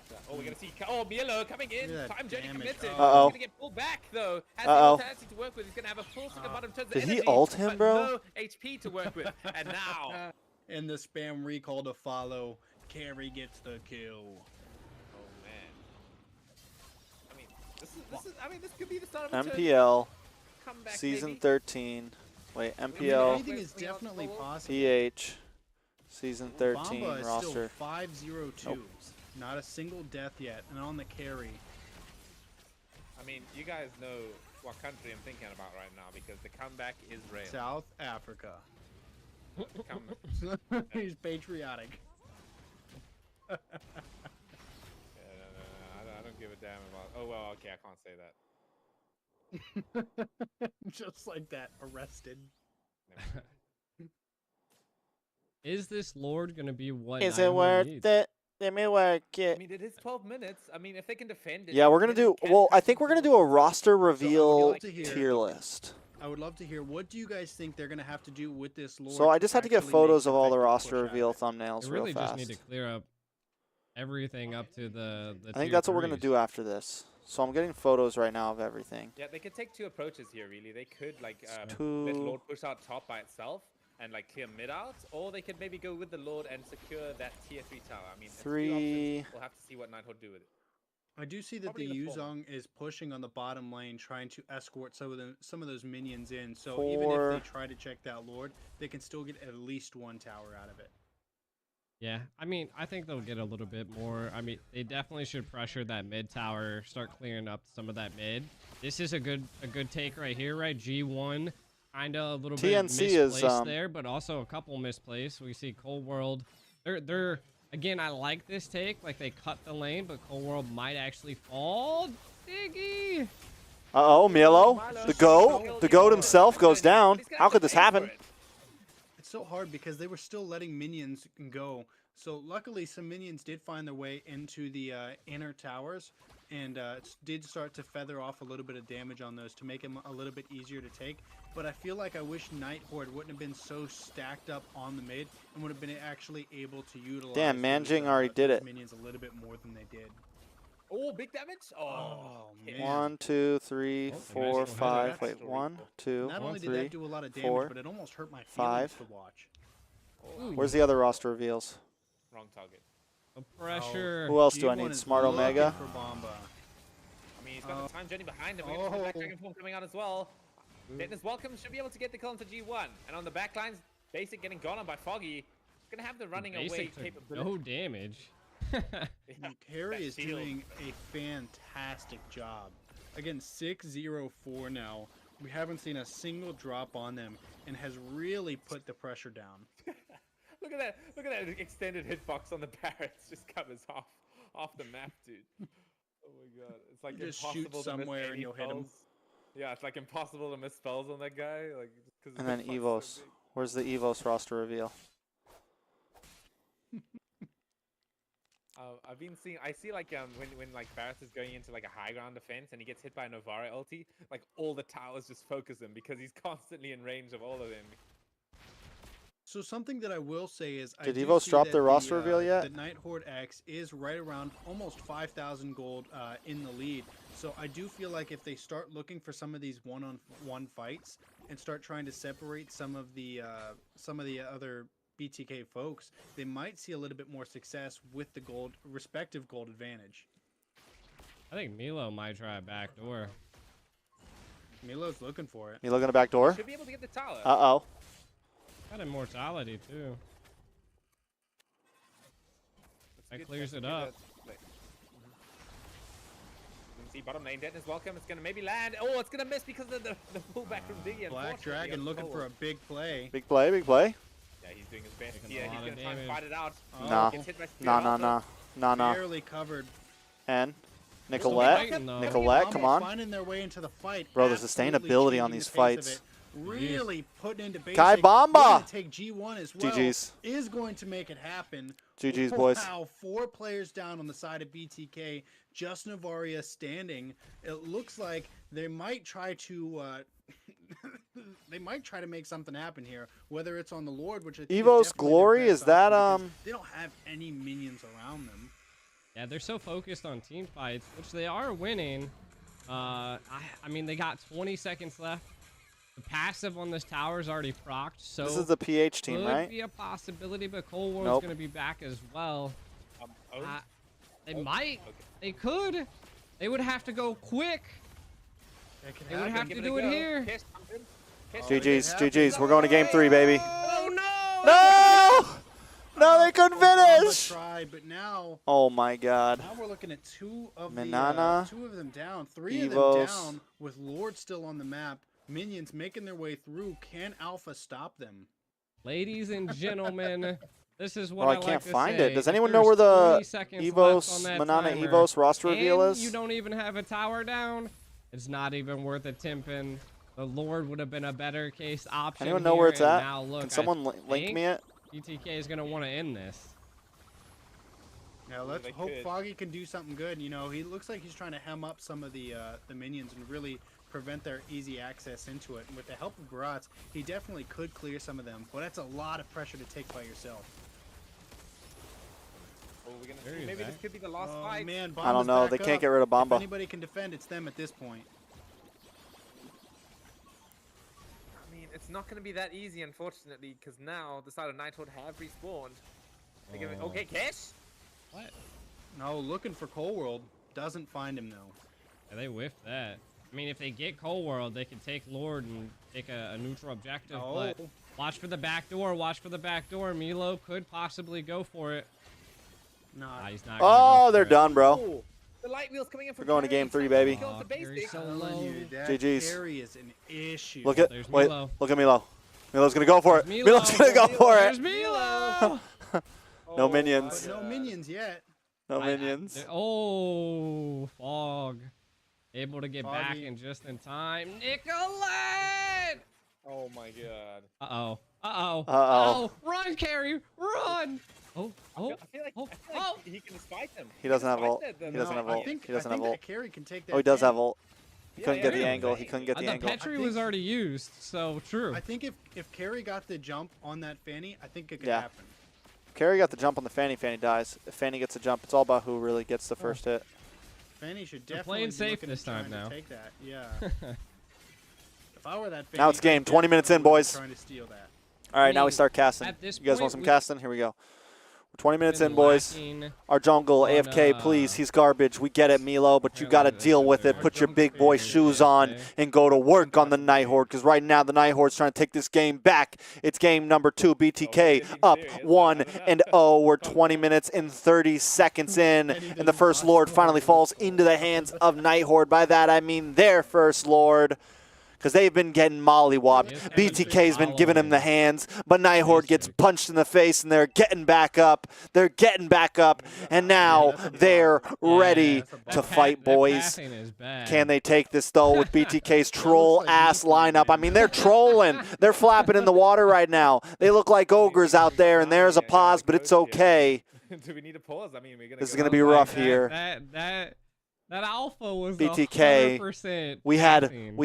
But, we're gonna see. Oh, Milo coming in. Look at that Time journey damage. committed. Uh-oh. He's gonna get pulled back though. Has the Uh-oh. alternative to work with. He's gonna have a full second bottom turns Did of he energy, ult him, but bro? No HP to work with. And now And the spam recall to follow. Carry gets the kill. Oh man. I mean, this could be the start of a MPL comeback, season maybe. 13. Wait, I mean, MPL anything is definitely possible. PH season 13 Bomba is roster. still 502. Nope. Not a single death yet, and on the carry. I mean, you guys know what country I'm thinking about right now because the comeback is real. South Africa. Come- He's patriotic. Yeah, no, I don't give a damn about. Oh well, okay, I can't say that. Just like that, arrested. Never mind. Is this Lord gonna be what? Is it Nighthawk worth needs? it? Let me work I it. mean, it is 12 minutes. I mean, if they can defend it. Yeah, we're gonna then do. it can Well, I come think we're gonna to do a roster reveal like to hear- tier list. I would love to hear, what do you guys think they're going to have to do with this lore? So I just had to get actually photos make of all the effective roster push out of reveal it? thumbnails They real really just fast. need to clear up everything up to the I think that's what we're gonna do after this. So I'm getting photos right now of everything. Yeah, they could take two approaches here, really. They could, like, let Two. Lord push out top by itself and, like, clear mid out, or they could maybe go with the Lord and secure that tier 3 tower. I mean, it's two options. Three. We'll have to see what Nighthawk do with it. I do see that Probably the the former. Yuzong is pushing on the bottom lane, trying to escort some of those minions in. So Four. even if they try to check that Lord, they can still get at least one tower out of it. Yeah, I mean, I think they'll get a little bit more. I mean, they definitely should pressure that mid tower, start clearing up some of that mid. This is a good take right here, right? G1, kinda a little bit TNC is, misplaced there, but also a couple misplaced. We see Cold World. They're again, I like this take. Like they cut the lane, but Cold World might actually fall. Diggy. Uh-oh, Milo, the goat himself goes down. How could this happen? It's so hard because they were still letting minions go. So luckily, some minions did find their way into the inner towers and did start to feather off a little bit of damage on those to make them a little bit easier to take. But I feel like I wish Night Horde wouldn't have been so stacked up on the mid and would have been actually able to utilize Damn, those, Manjing already did those it. minions a little bit more than they did. Oh, big damage? Oh, man. 1, 2, 3, Oh, 4, imagine 5. that. Wait, 1, 2, Not only did 3. that do a lot of damage, 4, but it almost hurt my feelings 5. to watch. Where's the other roster reveals? Wrong target. The pressure. Who else do I G1 need? is Smart looking Omega? for Bomba. I mean, he's got the time journey behind him. We got the Black Dragon form coming out as well. Dennis Welcome should be able to get the kill into G1. And on the back lines, Basic getting gone on by Foggy. Gonna have the running away Basic took capability. no damage. Harry That is shield. doing a fantastic job. Again, 6-0-4 now. We haven't seen a single drop on them and has really put the pressure down. Look at that! Look at that extended hitbox on the Barretts. Just covers off the map, dude. Oh my god, it's like You just impossible shoot to miss somewhere and any you'll hit him. spells. Yeah, it's like impossible to miss spells on that guy. Like, just 'cause his And then hitbox is Evos. so big. Where's the Evos roster reveal? I've been seeing. I see like when like Barretts is going into like a high ground defense and he gets hit by a Novara ulti, like all the towers just focus him because he's constantly in range of all of them. So something that I will say is, Did I do Evos see drop that their roster reveal yet? The Night Horde X is right around almost 5,000 gold in the lead. So I do feel like if they start looking for some of these one-on-one fights and start trying to separate some of the other BTK folks, they might see a little bit more success with the respective gold advantage. I think Milo might try a backdoor. Milo's looking for it. You looking at back door? Should be able to get the tower. Uh-oh. Got immortality too. That's That good. clears That's it good. up. That's like- You can see bottom lane. Dennis welcome. It's gonna maybe land. Oh, it's gonna miss because of the pullback from Diggy. Black Dragon looking for a big play. Big play, big play. Yeah, he's doing his best. Taking a Yeah, he's lot gonna of try and damage. fight it out. Nah. Gets hit by Spear Nah, nah, also. nah. Nah, nah. Barely covered. And Fighting, Nicolette? though. Nicolette, come on. Finding their way into the fight. Bro, the absolutely sustainability on changing these the pace of fights. it, really putting into basic. Kai Bamba! We're gonna take G1 as well. GG's. Is going to make it happen. GG's, boys. Wow, 4 players down on the side of BTK. Just Navaria standing. It looks like they might try to. They might try to make something happen here, whether it's on the Lord, which I think Evo's is definitely Glory, their is best that, option because they don't have any minions around them. Yeah, they're so focused on team fights, which they are winning. I mean, they got 20 seconds left. The passive on this tower is already procced, so This is the PH team, could right? be a possibility, but Cold War's Nope. going to be back as well. Owned? They might. Okay. They could. They would have to go quick. That can They would happen. have Give to it a do it go. here. Kiss, I'm good. Kiss, Oh, I'm good. GG's, happens. GG's. We're going to game 3, baby. Oh no! No! No, they couldn't Obama finish. tried, but now Oh my God. we're looking at two of Manana, them down, three of them Evos. down, with Lord still on the map. Minions making their way through. Can Alpha stop them? Ladies and gentlemen, this is what Oh, I like can't to find say. it. Does If anyone know there's where the 20 seconds left on Evos, that Manana timer, Evos roster reveal and is? you don't even have a tower down, it's not even worth attempting. The Lord would have been a better case option. Anyone know where here, it's and at? Now look, Can someone link think me it? BTK is going to want to end this. Now let's they hope could. Foggy can do something good. You know, he looks like he's trying to hem up some of the minions and really prevent their easy access into it. And with the help of Gratz, he definitely could clear some of them. But that's a lot of pressure to take by yourself. Oh, we're gonna There see. he is, Maybe eh? this could be the last Oh fight. man, I don't Bomba's know. back They can't up. get rid of If Bomba. anybody can defend, it's them at this point. I mean, it's not gonna be that easy, unfortunately, because now the side of Nighthawk have respawned. They're gonna, Oh. okay, Cash. What? No, looking for Cold World. Doesn't find him though. Yeah, they whiffed that. I mean, if they get Cold World, they can take Lord and take a neutral objective. Oh. But watch for the back door. Watch for the back door. Milo could possibly go for it. Nah. Nah, he's not. gonna go Oh, for they're it. done, bro. Oh, the light wheel's coming in from We're going to Carry. game 3, He's trying to baby. kill the Oh, base Carry's station. so Telling low. you, that GG's. carry is an issue. Look at, There's wait, Milo. look at Milo. Milo's gonna go for it. There's Milo's Milo. gonna go for There's it. Milo. No Oh, minions. my No God. minions yet. No minions. Oh, Fog. Able to get back Foggy. in just in time. Nicolette! Oh my God. Uh-oh. Uh-oh. Uh-oh. Run, Carrie! Run! Oh, oh, I feel like, oh, I feel like oh. he can spite them. He doesn't have can ult. spite them. He doesn't have I ult. think, He doesn't I have think ult. that carry can take that. Oh, he does Fanny. have ult. He couldn't get the yeah. angle. He couldn't get the The angle. Petri I was think- already used, so true. I think if Carry got the jump on that Fanny, I think it could Yeah. happen. Carry got the jump on the Fanny. Fanny dies. If Fanny gets a jump, it's all about who really gets the first hit. Fanny should They're definitely playing be safe looking this at time trying now. to take that. Yeah. If I were that Fanny, Now it's game. I'd 20 minutes in, definitely be boys. Trying to steal that. All right, now we mean, start casting. at this You guys want point, some we- casting? Here we go. We're 20 minutes Been in, boys. lacking- Our jungle, on, AFK, please. He's garbage. We get it, Milo, but you apparently got to that's deal what with it. they're- Put your Our big jungle boy is shoes on AFK. and go to work on the Nighthorde, because right now the Nighthorde's trying to take this game back. It's game number 2. BTK up 1-0. We're 20 minutes and 30 seconds in, and the first Lord finally falls into the hands of Nighthorde. By that, I mean their first Lord, because they've been getting mollywopped. Yes, BTK's been giving him the following. hands, but Nighthorde gets punched in the face, and they're getting back up. They're getting back up, and now they're ready to fight, boys. Can they take this, though, with BTK's troll-ass lineup? I mean, they're trolling. They're flapping in the water right now. They look like ogres out there, and there's a pause, but it's okay. Do we need a pause? I mean, we're gonna. This is go going to be out. rough here. That alpha was BTK, 100% We had passing.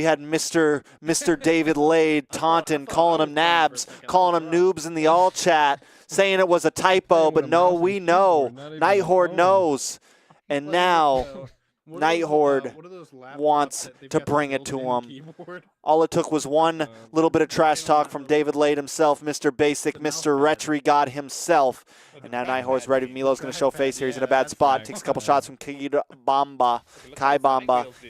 Mr. David Lade taunting, calling him nabs, calling him noobs in the all chat, saying it was a typo, but no, we know. Nighthorde knows. And now Nighthorde wants to bring it to him. All it took was one little bit of trash talk from David Lade himself, Mr. Basic, Mr. Retry God himself. And now Nighthorde's ready. Milo's going to show face here. He's in a bad spot. Takes a couple shots from Kai Bomba,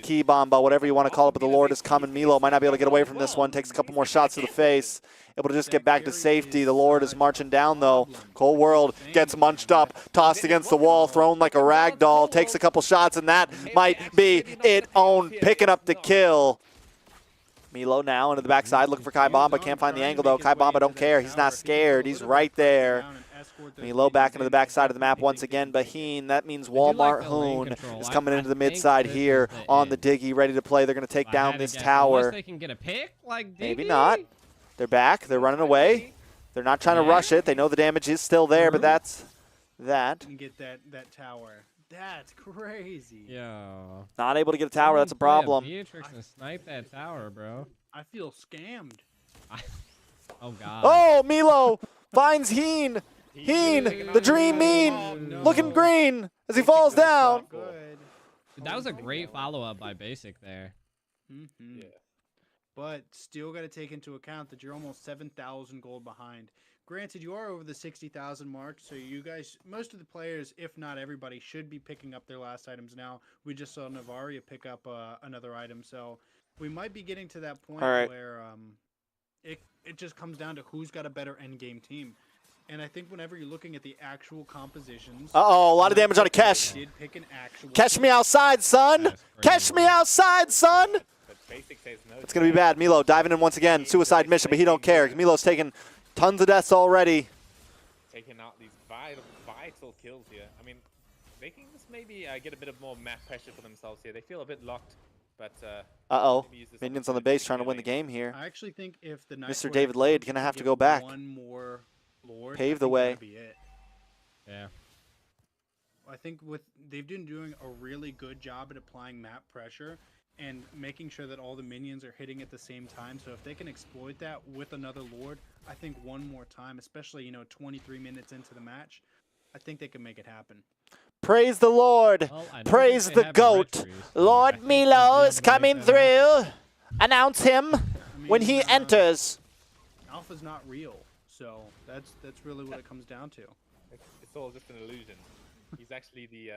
Key Bomba, whatever you want to call it, but the Lord is coming. Milo might not be able to get away from this one. Takes a couple more shots to the face. Able to just get back to safety. The Lord is marching down, though. Cold World gets munched up, tossed against the wall, thrown like a rag doll. Takes a couple shots, and that might be it. Own picking up the kill. Milo now into the backside, looking for Kai Bomba. Can't find the angle, though. Kai Bomba don't care. He's not scared. He's right there. Milo back into the backside of the map once again. Baheen, that means Walmart Hoon is coming into the mid side here on the Diggy, ready to play. They're going to take down this tower. Unless they can get a pick, like Maybe Diggy? not. They're back. They're running away. They're not trying to rush it. They know the damage is still there, but that's that. And get that tower. That's crazy. Yeah. Not able to get a tower. That's a problem. Beatrix and snipe that tower, bro. I feel scammed. Oh, God. Oh, Milo finds Heen. Heen, the dream mean, looking green as he falls down. Good. That was a great follow-up by Basic there. Mm-hmm. Yeah. but still got to take into account that you're almost 7,000 gold behind. Granted, you are over the 60,000 mark, so you guys, most of the players, if not everybody, should be picking up their last items now. We just saw Navaria pick up another item, so we might be getting to that point where it just comes down to who's got a better endgame team. And I think whenever you're looking at the actual compositions... Uh-oh, a lot of damage on a Kesh. Catch me outside, son! Catch me outside, son! It's going to be bad. Milo diving in once again. Suicide mission, but he don't care. Milo's taking tons of deaths already. Taking out these vital kills here. I mean, they can just maybe get a bit of more map pressure for themselves here. They feel a bit locked, but... Uh-oh. Minions on the base trying to win the game here. I actually think if the Mr. David Lade going to have to go back. One more Lord, pave the way. Yeah. I think they've been doing a really good job at applying map pressure and making sure that all the minions are hitting at the same time. So if they can exploit that with another Lord, I think one more time, especially 23 minutes into the match, I think they can make it happen. Praise the Lord. Well, praise the GOAT. Lord Milo is coming through. Announce him when he enters. Alpha's not real, so that's really what it comes down to. It's all just an illusion. He's actually the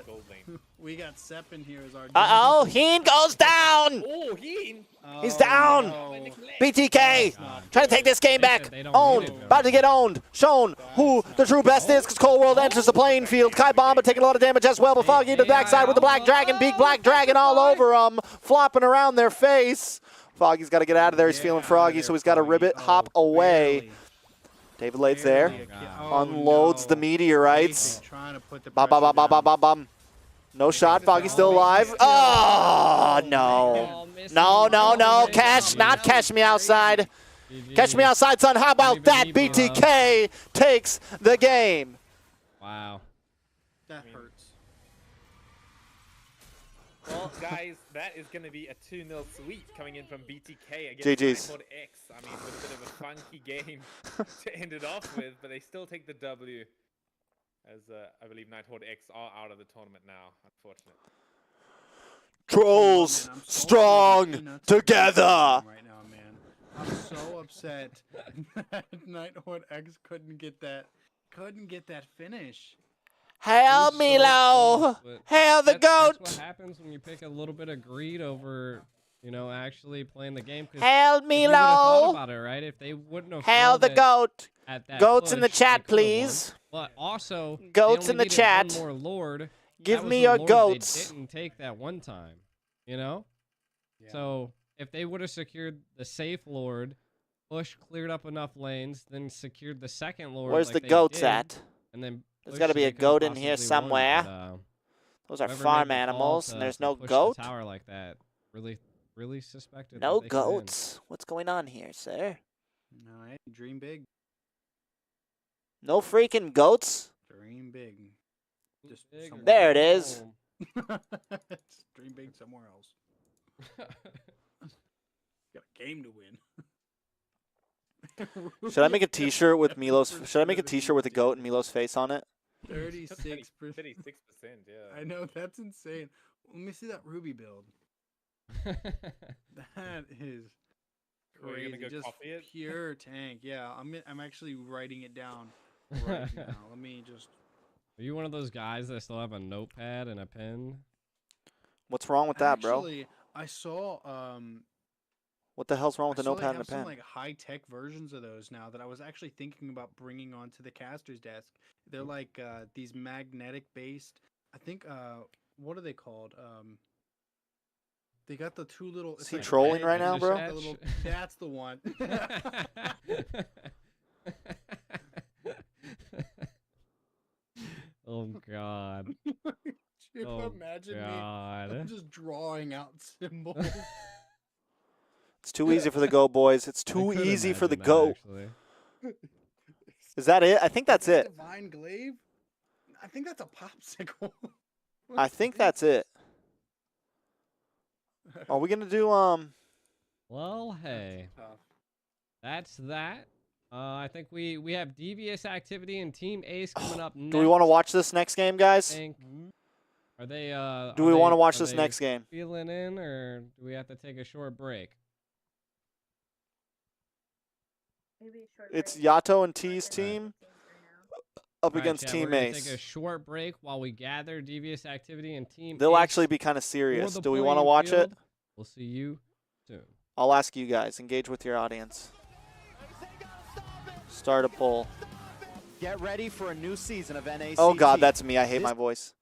gold lane. We got Sepp in here as our... Uh-oh, Heen goes down! Oh, Heen! He's down! No. BTK! Trying to take this game back. Owned. About to get owned. Shown who the true best is because Cold World enters the playing field. Kai Bomba taking a lot of damage as well, but Foggy to the backside with the Black Dragon. Big Black Dragon all over them, flopping around their face. Foggy's got to get out of there. He's feeling froggy, so he's got to ribbit hop away. Barely. David Lade's there. Unloads the meteorites. Bum, bum, bum, bum, bum, bum, bum. No shot. Foggy's still alive. Oh, no. No. Cash. Not catch me outside. Catch me outside, son. How about that? BTK takes the game. Wow. That hurts. Well, guys, that is going to be a 2-0 sweep coming in from BTK against GG's. X. I mean, with a bit of a funky game to end it off with, but they still take the W. As I believe Nighthawk X are out of the tournament now, unfortunately. Trolls strong together. Right now, man. I'm so upset that Nighthawk X couldn't get that finish. Hail Milo! Hail the GOAT! That's what happens when you pick a little bit of greed over, actually playing the game. Hail Milo! Thought about it, right? If they wouldn't have Hail the GOAT! At that Goats in the push, chat, they could've please. won. But also, Goats they in the only needed chat. One more Lord. Give That was me the your Lord goats. They didn't take that one time, Yeah. So if they would have secured the safe Lord, cleared up enough lanes, then secured the second Lord. Where's like the they goats did, at? And then There's got to be a Push, they goat could've in here possibly won, somewhere. but, Those are whoever farm made the call animals, to- and there's to no push goat. The tower like that really suspected. No that they could win. goats. What's going on here, sir? No, hey, dream big. No freaking goats? Dream big. Just Big or somewhere There it else. is. Dream big somewhere else. Got a game to win. Should I make a T-shirt with Milo's? Should I make a T-shirt with a goat and Milo's face on it? 36%. 36%, yeah. I know, that's insane. Let me see that Ruby build. That is Well, you're crazy. gonna go Just copy it? pure tank. Yeah, I'm actually writing it down right now. Let me just... Are you one of those guys that still have a notepad and a pen? What's wrong with that, bro? Actually, I saw What the hell's wrong with I a saw notepad they and a have pen? some like high-tech versions of those now that I was actually thinking about bringing onto the caster's desk. They're like these magnetic-based. I think what are they called? They got the two little. Is it's he like trolling red right now, and bro? the little- that's the one. Oh God. You Oh, imagine God. me just drawing out symbols. It's too easy for the go, boys. It's I too could easy for the imagine that, go. actually. Is that it? I think that's it. Divine glaive. I think that's a popsicle. I think that's it. Are we gonna do Well, hey, that's that. I think we have devious activity in Team Ace coming up next. Do we want to watch this next game, I guys? think. Are they? Do we want to watch are this they next game? Feeling in, or do we have to take a short break? maybe a short It's break Yato and before T's the team teams right now. up All right, against chat, Team we're gonna take a Ace. short break while we gather devious activity and Team They'll Ace actually be kind of for serious. the Do we want to playing watch it? field. We'll see you soon. I'll ask you guys. Engage with your audience. Start a poll. Get ready for a new season of NACT. Oh God, that's me. I hate my voice.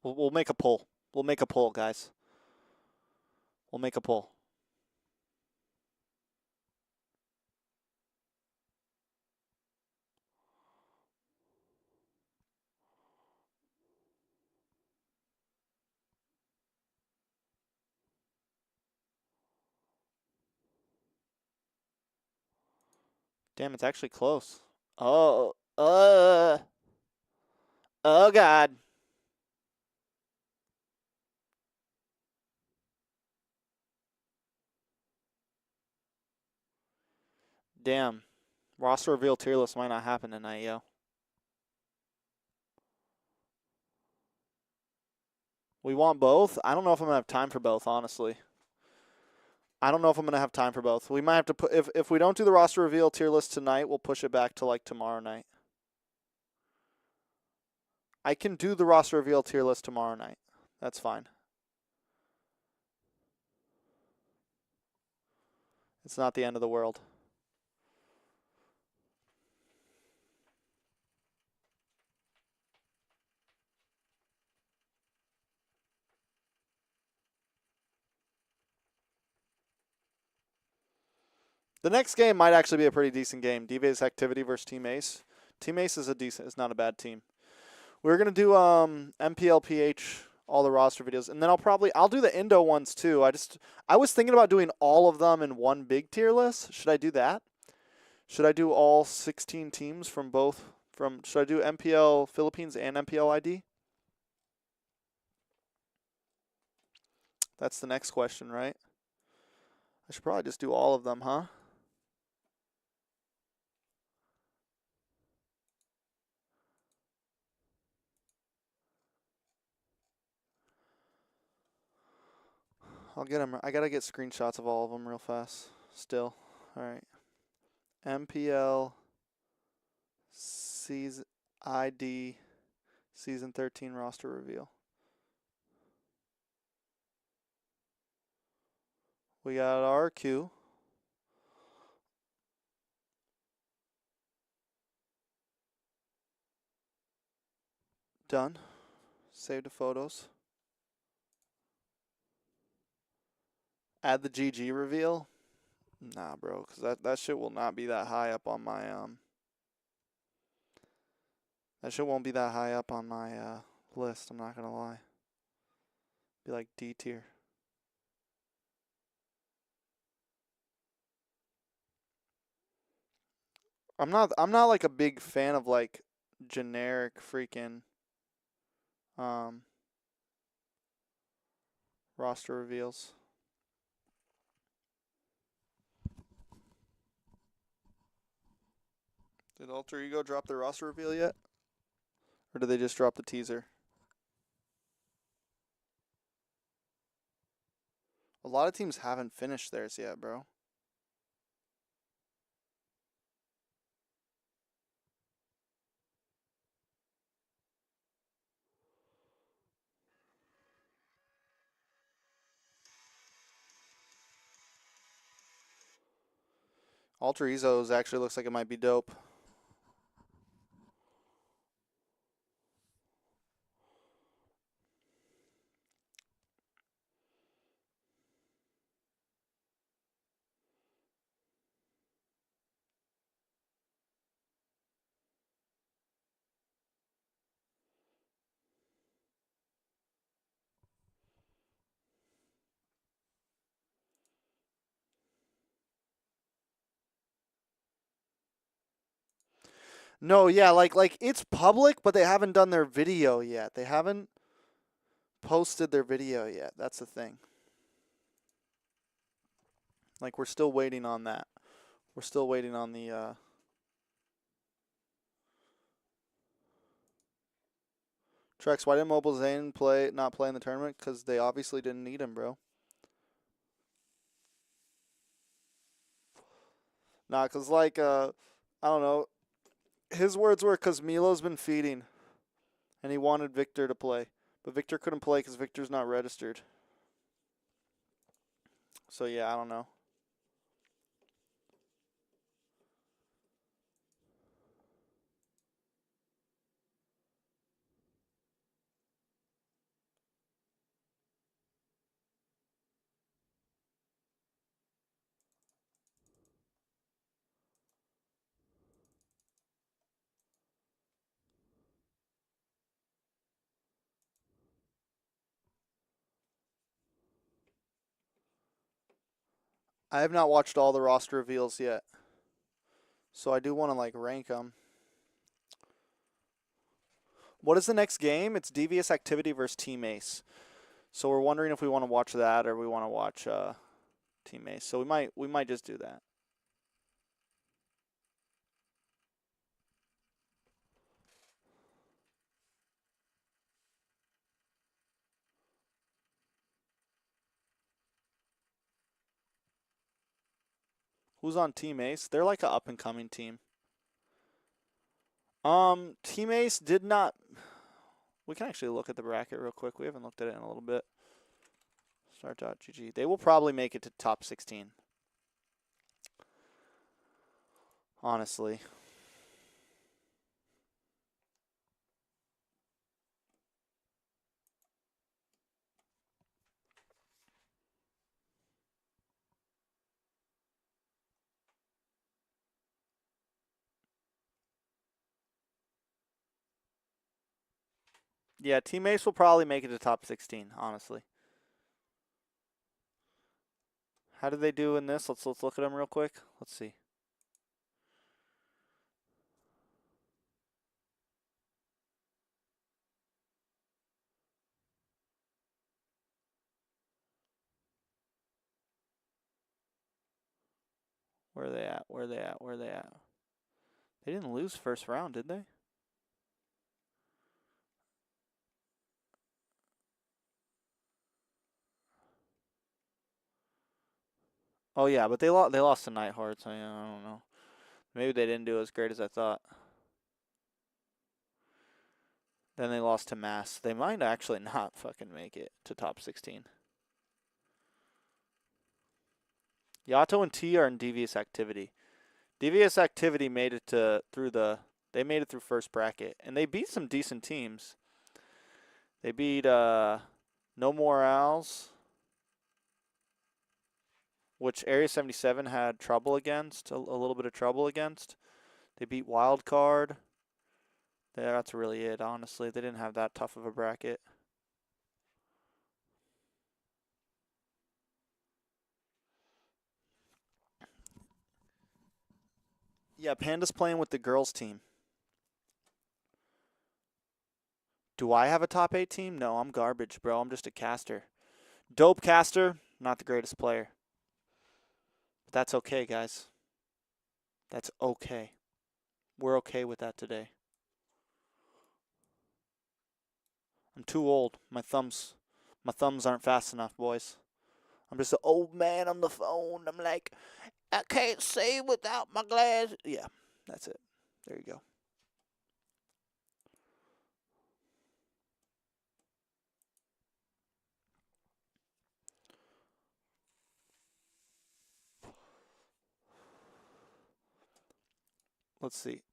We'll make a poll. We'll make a poll, guys. We'll make a poll. Damn, it's actually close. Oh, oh God. Damn. Roster reveal tier list might not happen tonight, yo. We want both? I don't know if I'm going to have time for both, honestly. I don't know if I'm going to have time for both. We might have to put, if we don't do the roster reveal tier list tonight, we'll push it back to like tomorrow night. I can do the roster reveal tier list tomorrow night. That's fine. It's not the end of the world. The next game might actually be a pretty decent game. Devious Activity versus Team Ace. Team Ace is it's not a bad team. We're gonna do MPLPH, all the roster videos, and then I'll do the Indo ones too. I was thinking about doing all of them in one big tier list. Should I do that? Should I do all 16 teams from both? Should I do MPL Philippines and MPL ID? That's the next question, right? I should probably just do all of them, huh? I'll get them. I gotta get screenshots of all of them real fast. Still, all right. MPL season ID season 13 roster reveal. We got RQ. Done. Save the photos. Add the GG reveal. Nah, bro, because that shit will not be that high up on my that shit won't be that high up on my list. I'm not gonna lie. Be like D tier. I'm not like a big fan of like generic freaking roster reveals. Did Alter Ego drop their roster reveal yet? Or did they just drop the teaser? A lot of teams haven't finished theirs yet, bro. Alter Ezo's actually looks like it might be dope. No, yeah, like it's public, but they haven't done their video yet. They haven't posted their video yet. That's the thing. Like we're still waiting on that. We're still waiting on the TREX. Why didn't Mobile Zane not play in the tournament? Because they obviously didn't need him, bro. Nah, because like I don't know. His words were because Milo's been feeding, and he wanted Victor to play, but Victor couldn't play because Victor's not registered. So yeah, I don't know. I have not watched all the roster reveals yet, so I do want to like rank them. What is the next game? It's Devious Activity versus Team Ace. So we're wondering if we want to watch that or we want to watch Team Ace. So we might just do that. Who's on Team Ace? They're like an up and coming team. Team Ace did not. We can actually look at the bracket real quick. We haven't looked at it in a little bit. Start.gg. They will probably make it to top 16. Honestly. Yeah, Team Ace will probably make it to top 16, honestly. How did they do in this? Let's look at them real quick. Let's see. Where are they at? Where are they at? Where are they at? They didn't lose first round, did they? Oh yeah, but they lost to Nightheart, so yeah, I don't know. Maybe they didn't do as great as I thought. Then they lost to Mass. They might actually not fucking make it to top 16. Yato and T are in Devious Activity. Devious Activity made it they made it through first bracket, and they beat some decent teams. They beat No More Owls, which Area 77 had trouble against, a little bit of trouble against. They beat Wildcard. That's really it, honestly. They didn't have that tough of a bracket. Yeah, Panda's playing with the girls' team. Do I have a top 8 team? No, I'm garbage, bro. I'm just a caster. Dope caster, not the greatest player. But that's okay, guys. That's okay. We're okay with that today. I'm too old. My thumbs aren't fast enough, boys. I'm just an old man on the phone. I'm like, I can't see without my glasses. Yeah, that's it. There you go. Let's see.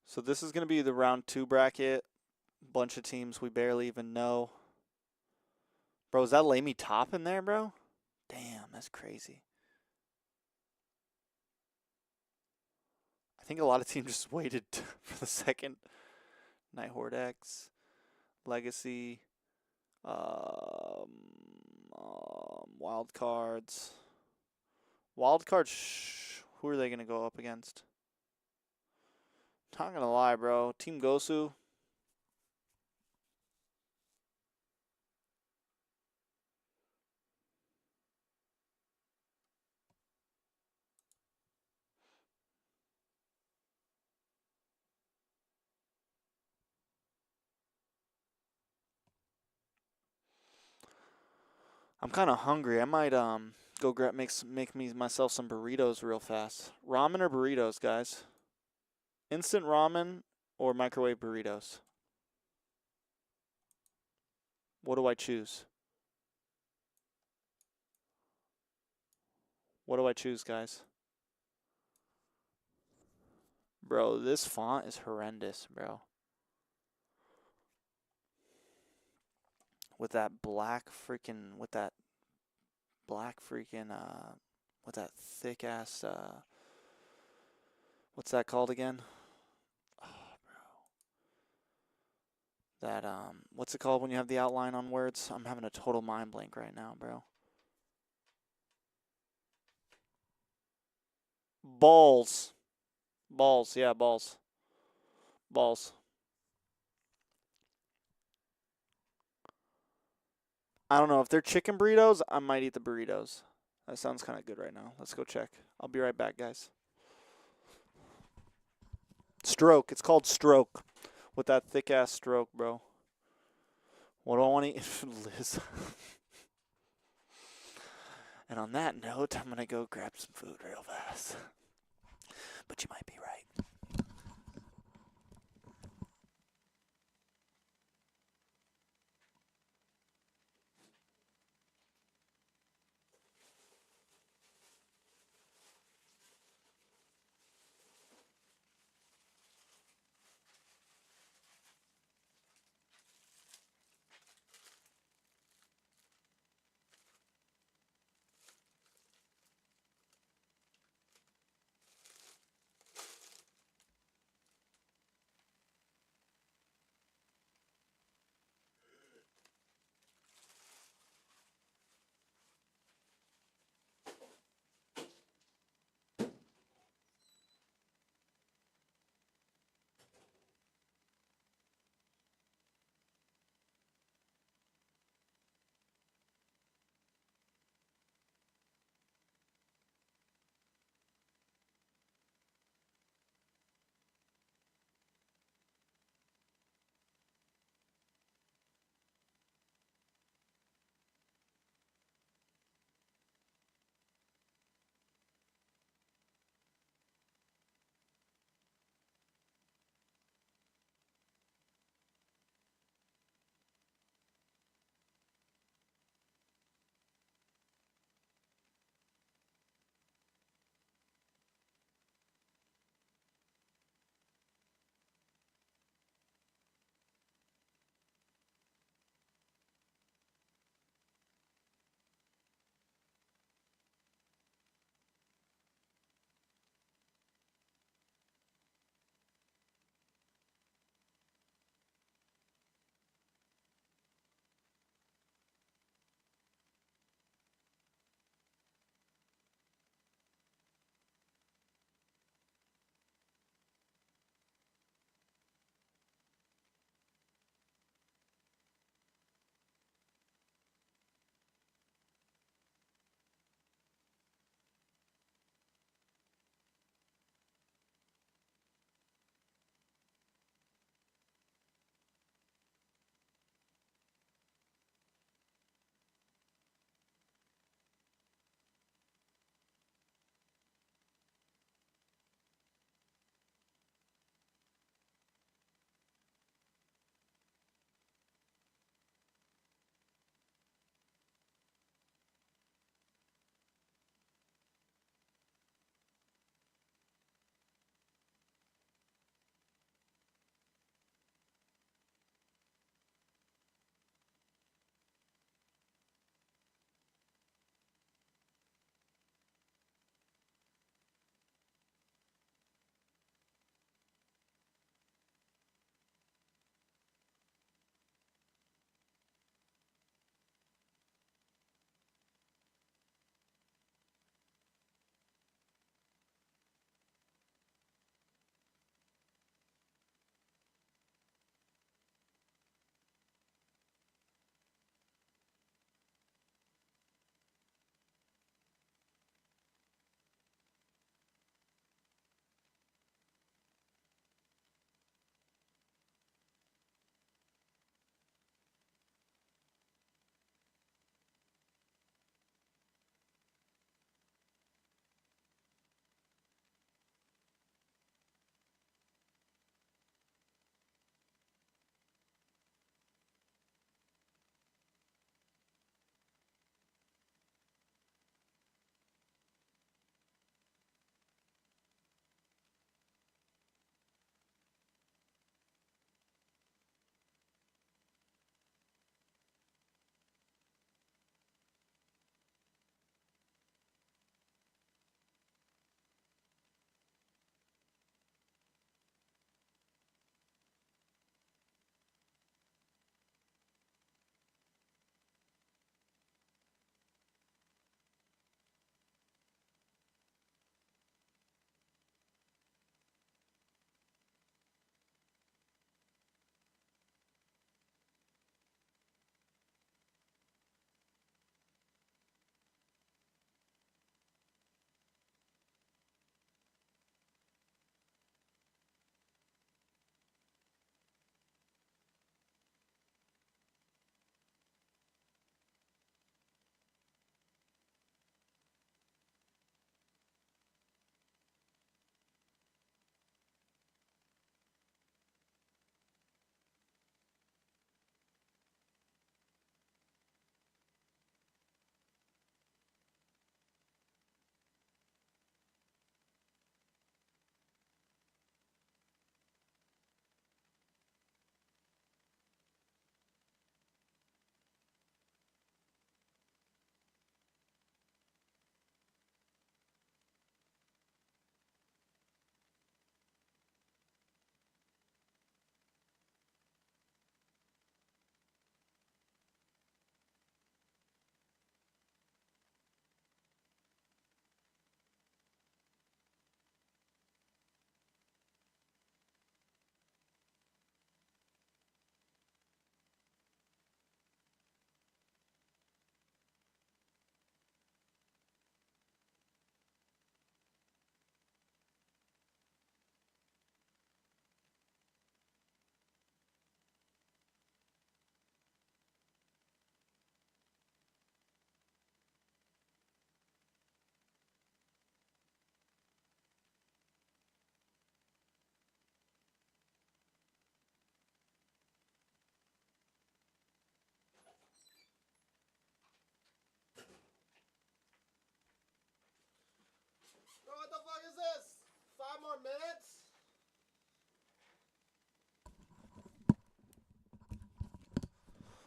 So this is going to be the round 2 bracket. Bunch of teams we barely even know. Bro, is that lay me top in there, bro? Damn, that's crazy. I think a lot of teams just waited for the second. Nighthorde X, Legacy, wild cards. Wild cards. Who are they going to go up against? Not going to lie, bro. Team Gosu. I'm kind of hungry. I might go grab make me myself some burritos real fast. Ramen or burritos, guys? Instant ramen or microwave burritos? What do I choose? What do I choose, guys? Bro, this font is horrendous, bro. With that black freaking, with that thick ass, what's that called again? Oh, bro. That, what's it called when you have the outline on words? I'm having a total mind blank right now, bro. Balls. Balls, yeah, balls. Balls. I don't know. If they're chicken burritos, I might eat the burritos. That sounds kind of good right now. Let's go check. I'll be right back, guys. Stroke. It's called stroke. With that thick ass stroke, bro. What do I want to eat? Liz. And on that note, I'm going to go grab some food real fast. But you might be right. is this? 5 more minutes?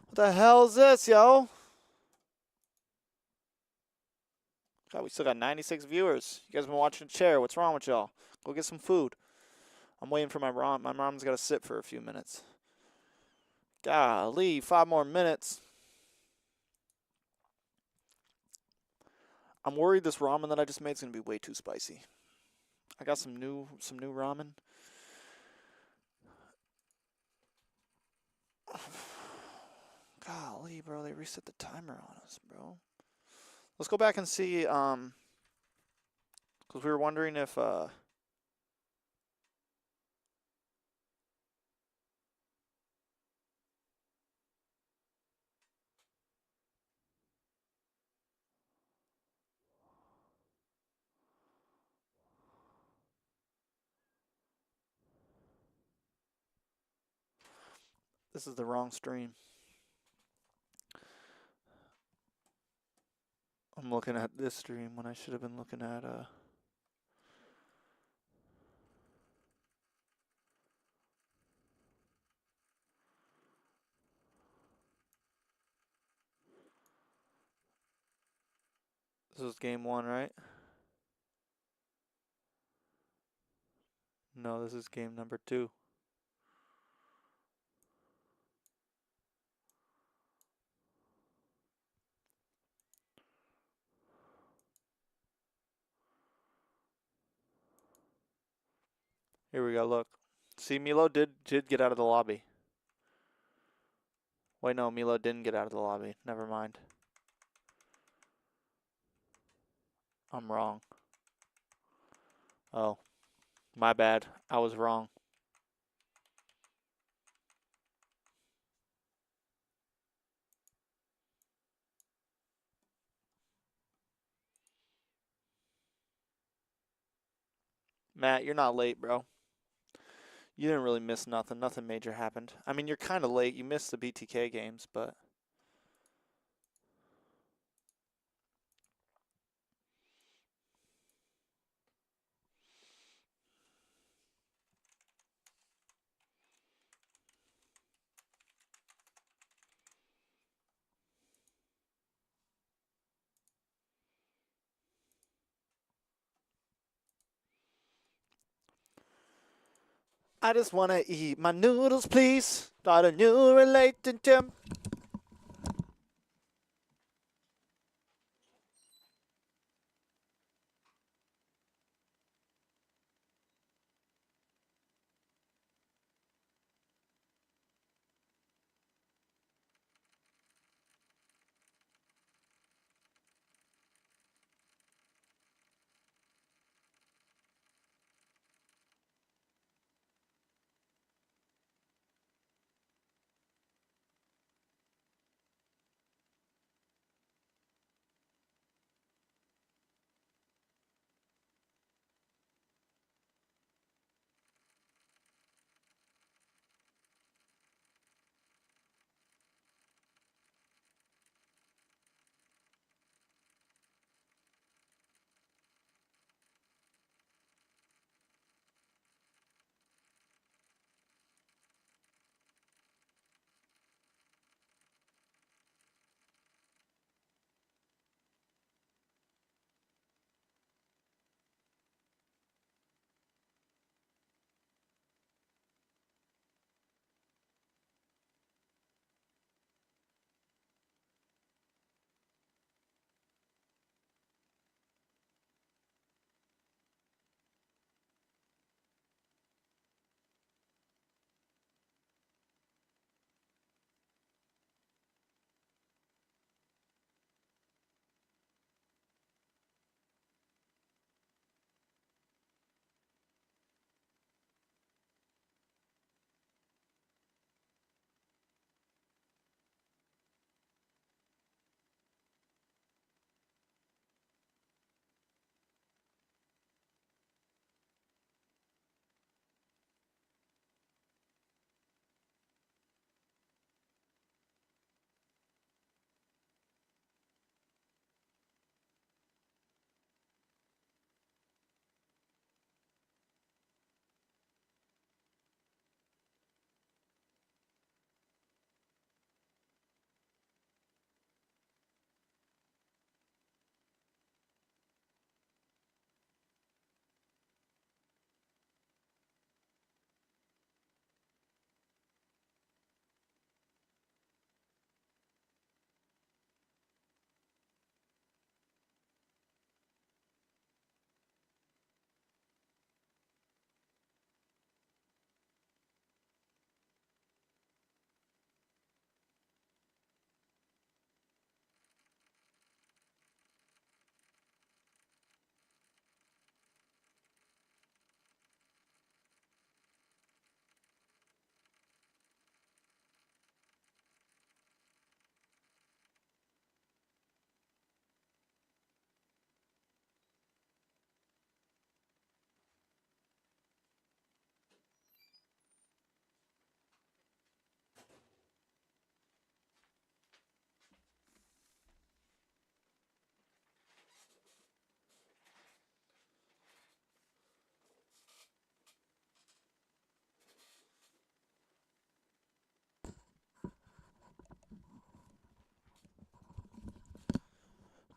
What the hell is this, yo? God, we still got 96 viewers. You guys been watching the chair. What's wrong with y'all? Go get some food. I'm waiting for my mom. My mom's got to sit for a few minutes. Golly, 5 more minutes. I'm worried this ramen that I just made is going to be way too spicy. I got some new ramen. Golly, bro, they reset the timer on us, bro. Let's go back and see, because we were wondering if, this is the wrong stream. I'm looking at this stream when I should have been looking at, this is game 1, right? No, this is game number 2. Here we go, look. See, Milo did get out of the lobby. Wait, no, Milo didn't get out of the lobby. Never mind. I'm wrong. Oh, my bad. I was wrong. Matt, you're not late, bro. You didn't really miss nothing. Nothing major happened. I mean, you're kind of late. You missed the BTK games, but... I just want to eat my noodles, please. Got a new relationship.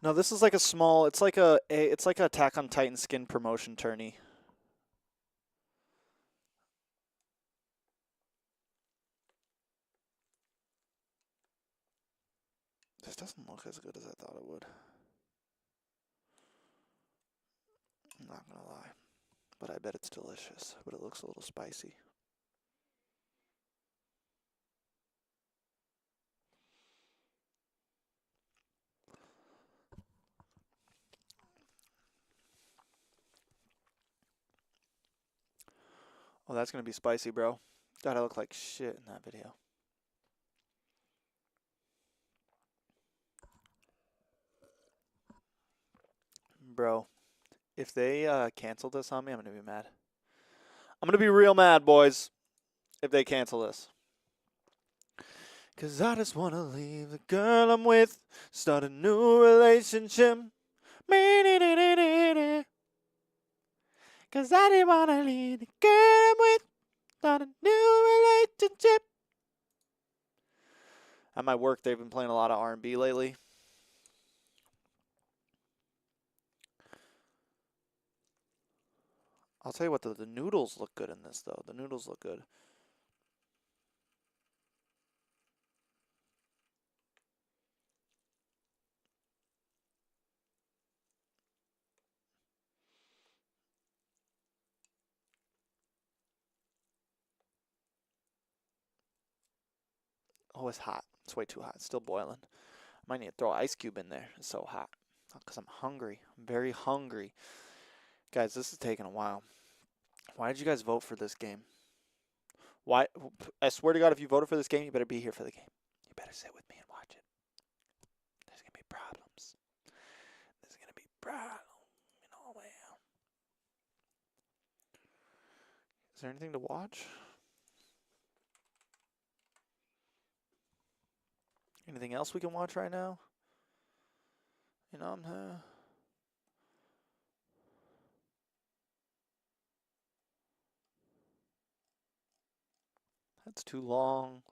No, this is like a small. It's like it's like a Attack on Titan skin promotion tourney. This doesn't look as good as I thought it would. I'm not gonna lie, but I bet it's delicious. But it looks a little spicy. Oh, that's gonna be spicy, bro. God, I look like shit in that video. Bro, if they cancel this on me, I'm gonna be mad. I'm gonna be real mad, boys, if they cancel this. Cause I just wanna leave the girl I'm with, start a new relationship. Cause I didn't wanna leave the girl I'm with, start a new relationship. At my work, they've been playing a lot of R&B lately. I'll tell you what, the noodles look good in this, though. The noodles look good. Oh, it's hot. It's way too hot. It's still boiling. I might need to throw an ice cube in there. It's so hot. Because I'm hungry. I'm very hungry. Guys, this is taking a while. Why did you guys vote for this game? Why? I swear to God, if you voted for this game, you better be here for the game. You better sit with me and watch it. There's going to be problems. There's going to be problems. You know, man. Is there anything to watch? Anything else we can watch right now? You know, that's too long.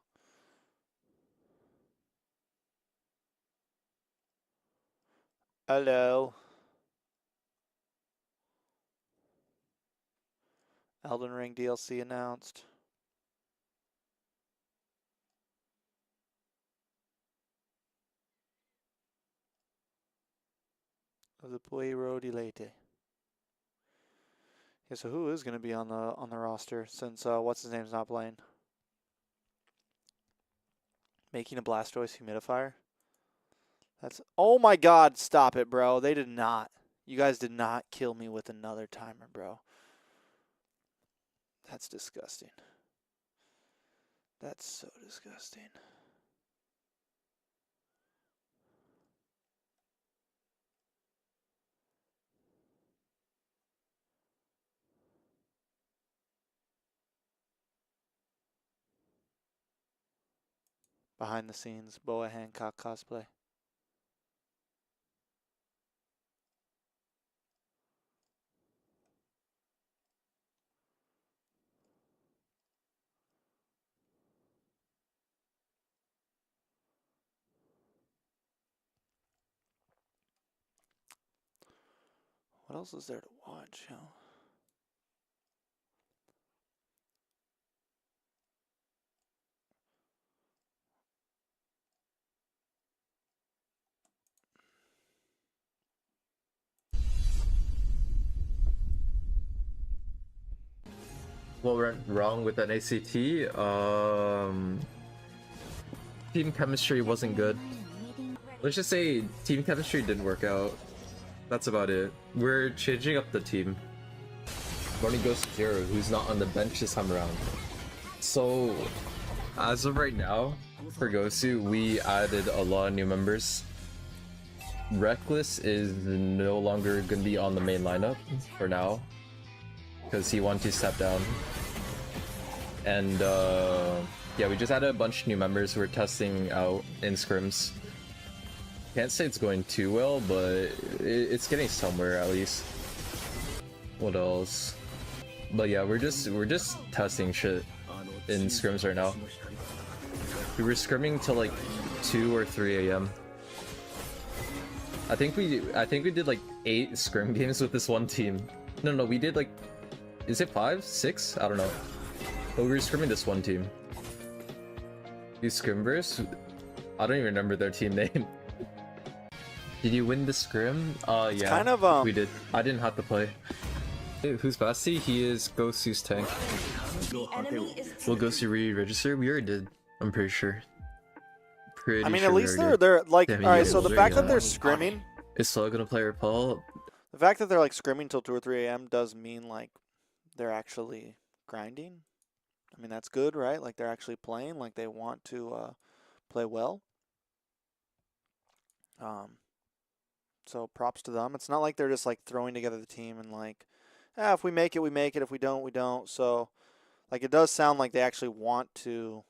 Hello. Elden Ring DLC announced. The Puero de Leite. Yeah, so who is going to be on the roster since what's his name's not playing? Making a Blastoise humidifier. That's oh my God! Stop it, bro. They did not. You guys did not kill me with another timer, bro. That's disgusting. That's so disgusting. Behind the scenes, Boa Hancock cosplay. What else is there to watch, yo? What went wrong with NACT? Team chemistry wasn't good. Let's just say team chemistry didn't work out. That's about it. We're changing up the team. Money goes to Zero, who's not on the bench this time around. So, as of right now, for Gosu, we added a lot of new members. Reckless is no longer going to be on the main lineup for now, because he wanted to step down. And yeah, we just added a bunch of new members we're testing out in scrims. Can't say it's going too well, but it's getting somewhere at least. What else? But yeah, we're just testing shit in scrims right now. We were scrimming till like 2 or 3 a.m. I think we did like 8 scrim games with this one team. No, we did like, is it 5, 6? I don't know. But we were scrimming this one team. These scrimmers, I don't even remember their team name. Did you win the scrim? Yeah. Kind of we did. I didn't have to play. Hey, who's Basti? He is Gosu's tank. Will Gosu re-register? We already did. I'm pretty sure. I mean, at least they're like, alright, so the fact that they're scrimming, is Slow gonna play Paul? the fact that they're like scrimming till 2 or 3 a.m. does mean like they're actually grinding. I mean, that's good, right? Like they're actually playing, like they want to play well. So props to them. It's not like they're just like throwing together the team and like, if we make it, we make it. If we don't, we don't. So like it does sound like they actually want to,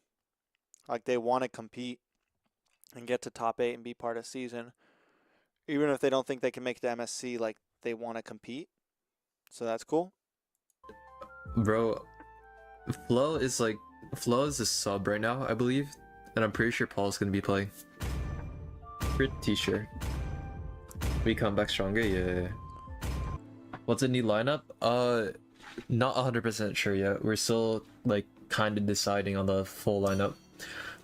like they want to compete and get to top 8 and be part of season. Even if they don't think they can make it to MSC, like they want to compete. So that's cool. Bro, Flo is a sub right now, I believe. And I'm pretty sure Paul's gonna be playing. Pretty sure. We come back stronger, yeah. What's a new lineup? Not 100% sure yet. We're still like kind of deciding on the full lineup.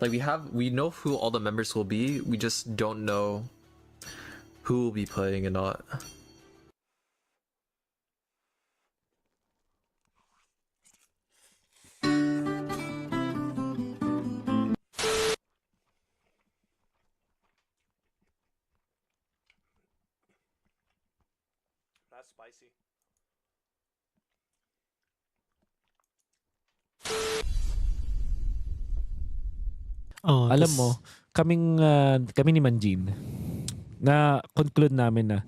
Like we know who all the members will be. We just don't know who will be playing and not. That's spicy. Oh, alam mo, kami ni Manjin na conclude namin na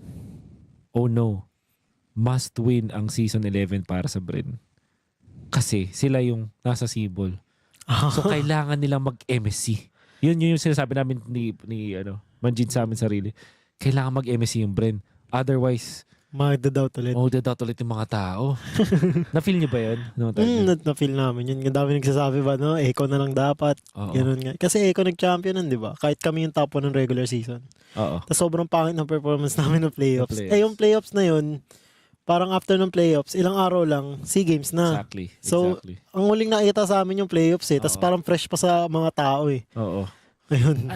oh no, must win ang season 11 para sa Bren. Kasi sila yung nasa Sibol. So kailangan nilang mag-MSC. Yun yung sinasabi namin ni Manjin sa amin sarili. Kailangan mag-MSC yung Bren. Otherwise, magda-doubt ulit. Magda-doubt ulit yung mga tao. Na-feel niyo ba yun? Na-feel namin yun. Ang dami nagsasabi ba, no? Eco na lang dapat. Ganun nga. Kasi Eco nag-champion nun, di ba? Kahit kami yung top 1 ng regular season. Tapos sobrang pangit ng performance namin ng playoffs. Yung playoffs na yun, parang after ng playoffs, ilang araw lang, SEA Games na. Exactly. So, ang huling nakita sa amin yung playoffs eh. Tapos parang fresh pa sa mga tao eh. Oo. Ayun.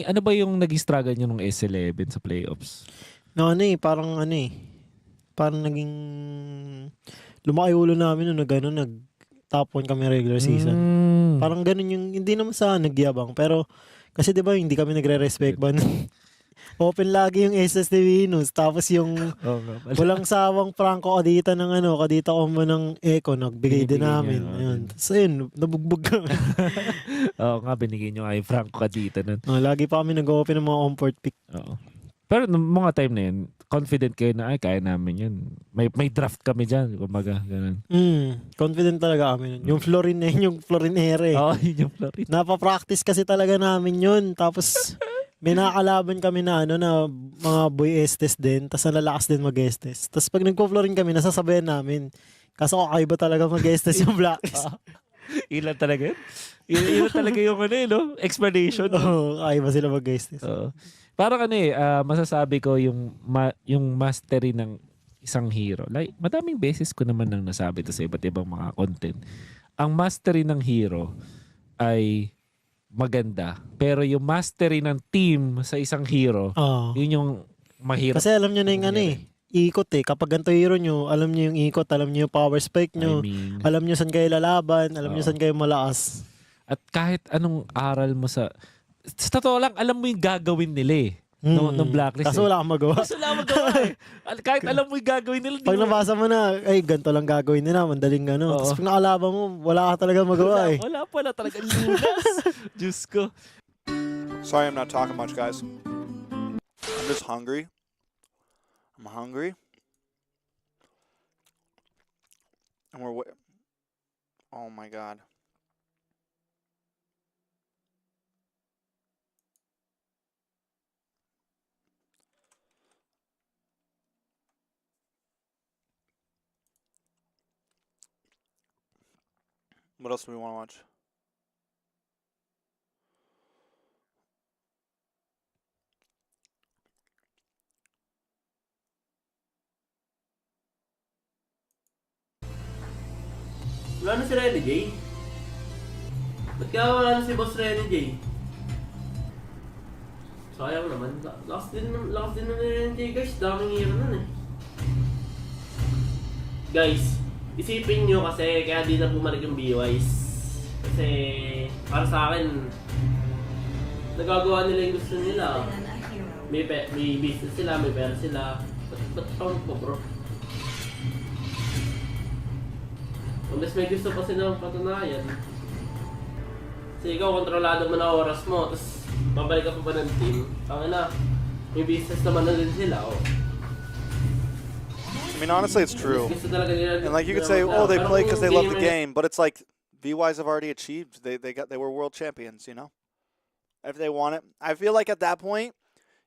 Ano ba yung naging struggle nyo nung S11 sa playoffs? No, parang naging lumaki ulo namin nung nag-top 1 kami regular season. Parang ganun yung, hindi naman sa nagyabang, pero kasi di ba hindi kami nagre-respect ba? Open lagi yung SSD Venus, tapos yung walang sawang Franco kadita ko mo ng Eco, nagbigay din namin. Ayun. So yun, nabugbog kami. Oo nga, binigay nyo nga yung Franco kadita nun. Lagi pa kami nag-open ng mga on-port pick. Oo. Pero nung mga time na yun, confident kayo na kaya namin yun. May draft kami dyan, kumbaga, ganun. Confident talaga kami nun. Yung Florinere. Oo, yun yung Florin. Napapractice kasi talaga namin yun. Tapos may nakakalaban kami na na mga boy estes din. Tapos nalalakas din mag-estes. Tapos pag nagpo-Florin kami, nasasabayan namin. Kaso kakaiba talaga mag-estes yung Blacklist. Ilan talaga yun? Ilan talaga yung explanation. Oo, kakaiba sila mag-estes. Oo. Parang masasabi ko yung mastery ng isang hero. Like, madaming beses ko naman nang nasabi ito sa iba't ibang mga content. Ang mastery ng hero ay maganda. Pero yung mastery ng team sa isang hero, yun yung mahirap. Kasi alam nyo na yung ikot eh. Kapag ganito hero nyo, alam nyo yung ikot, alam nyo yung power spike nyo, alam nyo saan kayo lalaban, alam nyo saan kayo malakas. At kahit anong aral mo sa totoo lang, alam mo yung gagawin nila ng Blacklist. Kaso wala kang magawa. Kahit alam mo yung gagawin nila. Pag nabasa mo na, ganito lang gagawin nila, mandaling Tapos pag nakalaban mo, wala ka talaga magawa eh. Wala talaga lunas. Diyos ko. Sorry I'm not talking much, guys. I'm just hungry. I'm hungry. And oh my God. What else do we want to watch? Wala na si Renny J. Ba't kaya wala na si Boss Renny J? Sayang naman. Lakas din na ni Renny J guys. Daming hero nun eh. Guys, isipin nyo kasi kaya di na bumalik yung BYs. Kasi para sa akin, nagagawa nila yung gusto nila. May business sila, may pera sila. Ba't pang po bro? Unless may gusto pa silang patunayan. Kasi ikaw, kontrolado mo na oras mo, tapos babalik ka pa ba ng team? Tangin na, may business naman na din sila, oh. I mean, honestly, it's true. And like you could say, oh, they play because they love the game, but it's like VYs have already achieved. They were world champions, you know. If they want it, I feel like at that point,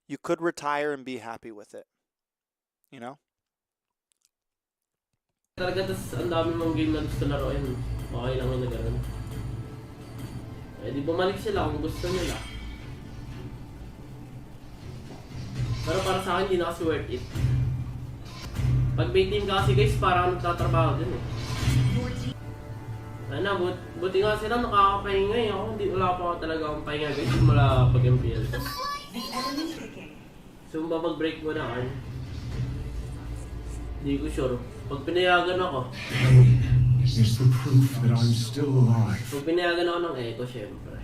you could retire and be happy with it, you know. Talaga, tas ang dami mong game na gusto laruin. Okay lang yun na ganun. Eh di bumalik sila kung gusto nila. Pero para sa akin, hindi na kasi worth it. Pag may team kasi guys, parang nagtatrabaho din eh. Ano, buti nga sila nakakapahinga eh. Ako, wala pa talaga akong pahinga guys, mula pag-MPL. So, mag-break mo na kan. Hindi ko sure. Pag pinayagan ako, is the proof that I'm still alive. Pag pinayagan ako ng echo, syempre.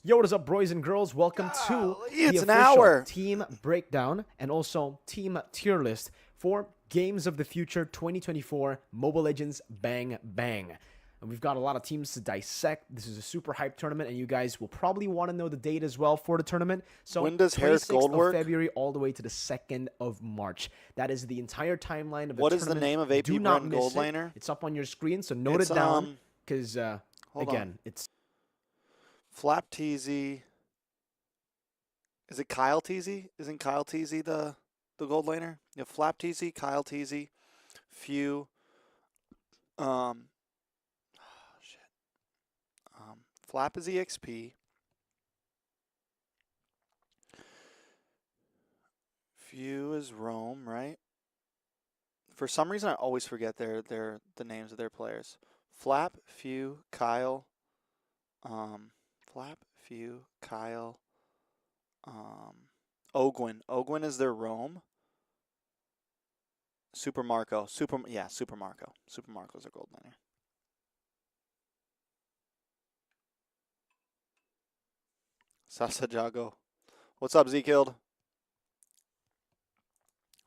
Yo, what is up, boys and girls? Welcome to it's the an official hour. team breakdown and also team tier list for Games of the Future 2024 Mobile Legends Bang Bang. And we've got a lot of teams to dissect. This is a super hype tournament, and you guys will probably want to know the date as well for the tournament. So When does Harris 26th Gold of work? February all the way to the 2nd of March. That is the entire timeline of the What is tournament. the name of AP Do not Bren miss Gold it. Laner? It's up on your screen, so note It's, it down because hold again, on. it's Flap TZ. Is it Kyle TZ? Isn't Kyle TZ the gold laner? You have Flap TZ, Kyle TZ, Few. Flap is EXP. Few is Rome, right? For some reason, I always forget the names of their players. Flap, Few, Kyle. Flap, Few, Kyle. Ogwin. Ogwin is their Rome. Super Marco. Super Marco. Super Marco's their gold laner. Sasa Jago. What's up, Zekild?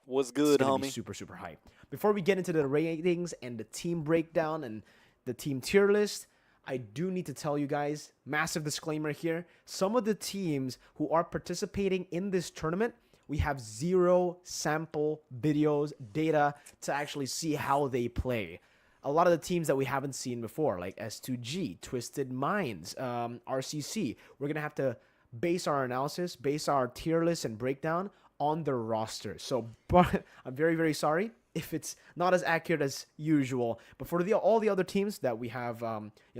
What's good, it's gonna be homie? super, super hype. Before we get into the ratings and the team breakdown and the team tier list, I do need to tell you guys, massive disclaimer here, some of the teams who are participating in this tournament, we have 0 sample videos, data to actually see how they play. A lot of the teams that we haven't seen before, like S2G, Twisted Minds, RCC, we're going to have to base our analysis, base our tier list and breakdown on the roster. So but I'm very, very sorry if it's not as accurate as usual. But for all the other teams that we have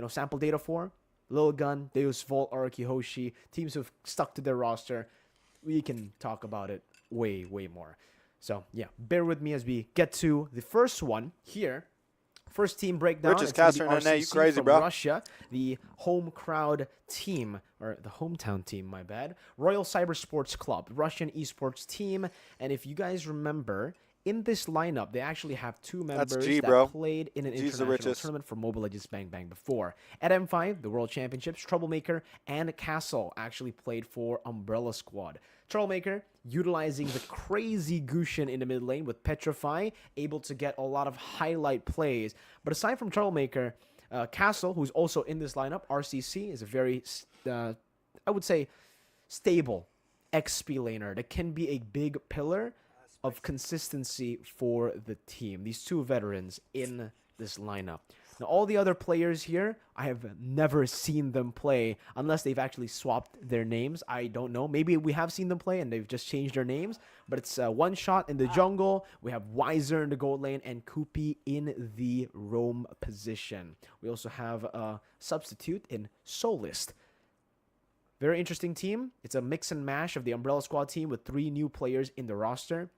sample data for, Lil Gun, Deus Volt, Araki Hoshi, teams who've stuck to their roster, we can talk about it way, way more. So yeah, bear with me as we get to the first one here. First team breakdown. Richest caster in NA, you crazy, from bro. Russia, the home crowd team, or the hometown team, my bad. Royal Cyber Sports Club, Russian esports team. And if you guys remember, in this lineup, they actually have 2 members that played in an international tournament for Mobile Legends Bang Bang before. At M5, the World Championships, Troublemaker and Castle actually played for Umbrella Squad. Troublemaker utilizing the crazy Gushin in the mid lane with Petrify, able to get a lot of highlight plays. But aside from Troublemaker, Castle, who's also in this lineup, RCC, is a very, I would say, stable XP laner that can be a big pillar of consistency for the team. These 2 veterans in this lineup. Now, all the other players here, I have never seen them play unless they've actually swapped their names. I don't know. Maybe we have seen them play and they've just changed their names. But it's One Shot in the jungle. We have Wiser in the gold lane and Kupi in the roam position. We also have a substitute in Solist. Very interesting team. It's a mix and mash of the Umbrella Squad team with 3 new players in the roster.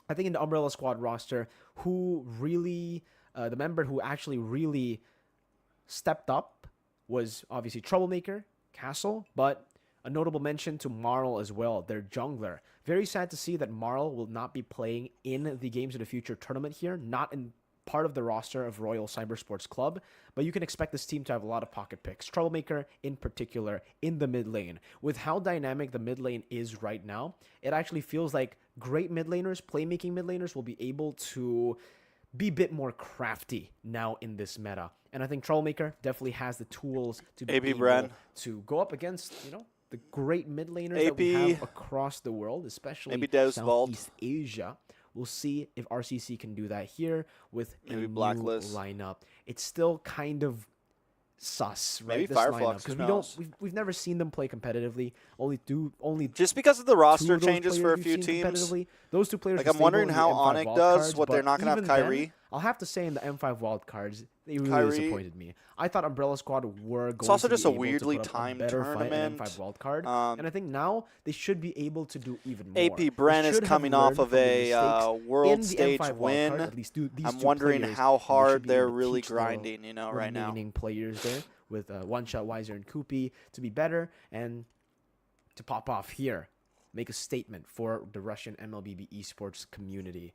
I think in the Umbrella Squad roster, who really, the member who actually really stepped up was obviously Troublemaker, Castle, but a notable mention to Marl as well, their jungler. Very sad to see that Marl will not be playing in the Games of the Future tournament here, not in part of the roster of Royal Cybersports Club, but you can expect this team to have a lot of pocket picks. Troublemaker, in particular, in the mid lane. With how dynamic the mid lane is right now, it actually feels like great mid laners, playmaking mid laners, will be able to be a bit more crafty now in this meta. And I think Troublemaker definitely has the tools to be able Bren. to go up against, the great mid laners that we have across the world, especially Southeast Asia. We'll see if RCC can do that here with a new lineup. It's still kind of sus, right? Maybe this Firefox, because we've never seen them play competitively. Only just because of the roster changes for a few teams. Those two players. Like I'm wondering how Onyx does. What they're not going to have Kyrie. Then, I'll have to say in the M5 wildcards, they really disappointed me. I thought Umbrella Squad were going. It's also to just be a able weirdly to put up timed a better tournament. Fight in M5 wildcard, and I think now they should be able to do even more. AP Bren is coming off of a world stage win. I'm wondering how hard they're really grinding, right now. Remaining players there with One Shot, Wiser, and Koopy to be better and to pop off here, make a statement for the Russian Mlbb esports community.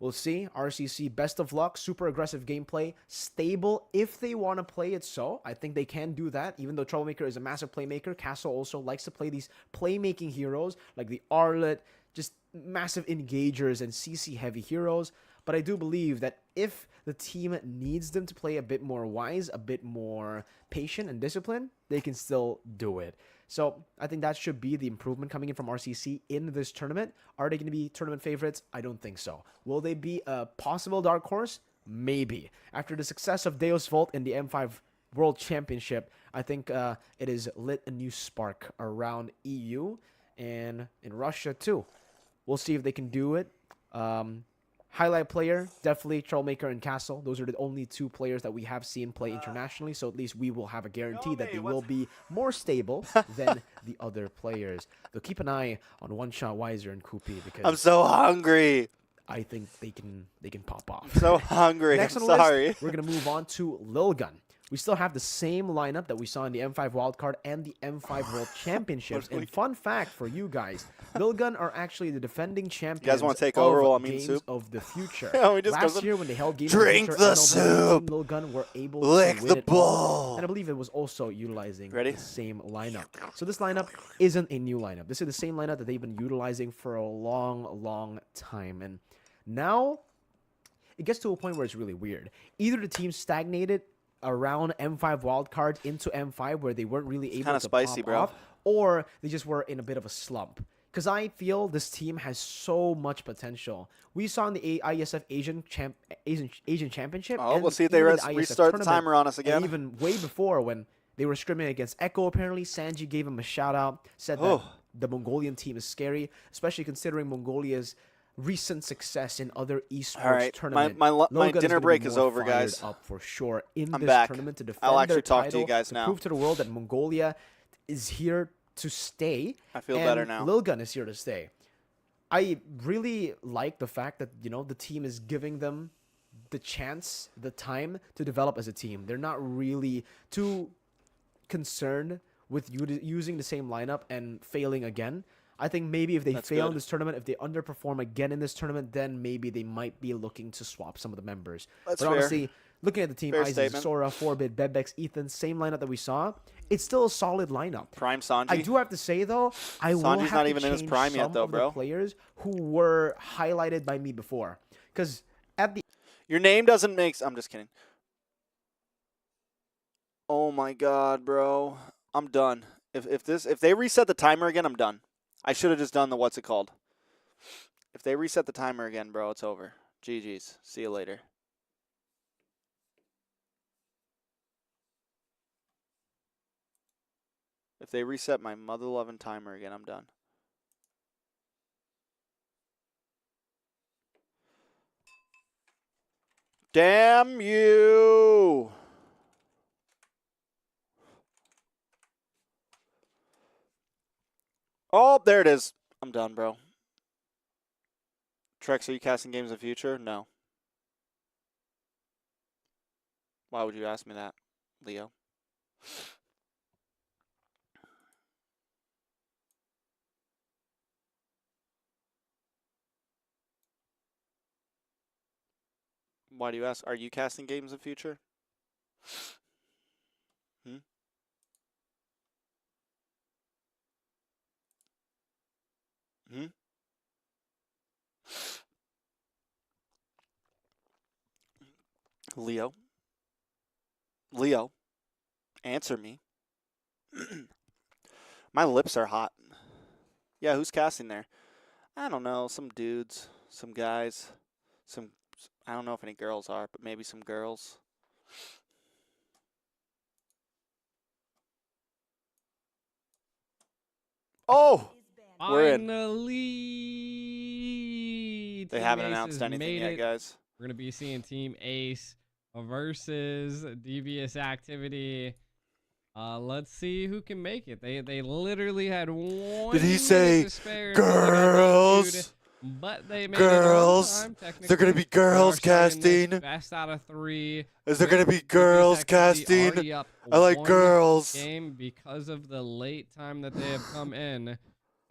We'll see. RCC, best of luck. Super aggressive gameplay. Stable if they want to play it so. I think they can do that, even though Troublemaker is a massive playmaker. Castle also likes to play these playmaking heroes like the Arlet, just massive engagers and CC-heavy heroes. But I do believe that if the team needs them to play a bit more wise, a bit more patient and disciplined, they can still do it. So I think that should be the improvement coming in from RCC in this tournament. Are they going to be tournament favorites? I don't think so. Will they be a possible dark horse? Maybe. After the success of Deus Volt in the M5 World Championship, I think it has lit a new spark around EU and in Russia too. We'll see if they can do it. Highlight player, definitely Troublemaker and Castle. Those are the only two players that we have seen play internationally, so at least we will have a guarantee that they will be more stable than the other players. Though keep an eye on One Shot, Wiser, and Koopy because I'm so hungry. I think they can pop off. I'm so hungry. Next I'm on the sorry. list, we're gonna move on to Lilgun. We still have the same lineup that we saw in the M5 Wildcard and the M5 World Championships. And fun fact for you guys, Lilgun are actually the defending champions. You guys want to take over while I'm eating Games soup? of the Future. Yeah, we just Last year when they held Games Drink of the the Future, MLB soup. Team Lilgun were able Lick to win the it all. ball. And I believe it was also utilizing the same lineup. So this lineup isn't a new lineup. This is the same lineup that they've been utilizing for a long, long time. And now it gets to a point where it's really weird. Either the team stagnated around M5 wildcard into M5 where they weren't really able to spicy, pop bro. off, or they just were in a bit of a slump. Because I feel this team has so much potential. We saw in the ISF Asian Championship. Oh, and we'll see if they even the ISF restart the tournament, timer on us again. And even way before when they were scrimming against Echo, apparently Sanji gave him a shout out, said that the Mongolian team is scary, especially considering Mongolia's recent success in other esports tournaments. My dinner break is over, guys. Up for sure in I'm this back. tournament to defend I'll actually their talk title, to you guys to now. prove to the world that Mongolia is here to stay. I feel and better now. Lilgun is here to stay. I really like the fact that the team is giving them the chance, the time to develop as a team. They're not really too concerned with using the same lineup and failing again. I think maybe if they fail in this tournament, if they underperform again in this tournament, then maybe they might be looking to swap some of the members. That's but fair. honestly, looking at the team, Fair Isaac, statement. Sora, Forbid, Bebex, Ethan, same lineup that we saw, it's still a solid lineup. Prime Sanji. I do have to say, though, I will Sanji's have not to even in his change prime some yet, though, of the bro. players who were highlighted by me before. Because at the... Your name doesn't make... I'm just kidding. Oh, my God, bro. I'm done. If they reset the timer again, I'm done. I should have just done the what's it called. If they reset the timer again, bro, it's over. GG's. See you later. If they reset my mother-loving timer again, I'm done. Damn you! Oh, there it is. I'm done, bro. Trex, are you casting games of the future? No. Why would you ask me that, Leo? Why do you ask? Are you casting games of the future? Hmm? Hmm? Leo? Leo? Answer me. My lips are hot. Yeah, who's casting there? I don't know. Some dudes. Some guys. Some... I don't know if any girls are, but maybe some girls. Oh! We're in. Finally, They Team haven't Ace announced has anything made yet, it. guys. We're gonna be seeing Team Ace versus Devious Activity. Let's see who can make it. They literally had 1 Did he minute say to spare until they got girls? DQ'd, but they made Girls? it on time, Is there gonna be technically. They are girls starting this casting? best out of 3. Is there gonna with be Devious girls Activity already casting? up I like 1 girls. game because of the late time that they have come in.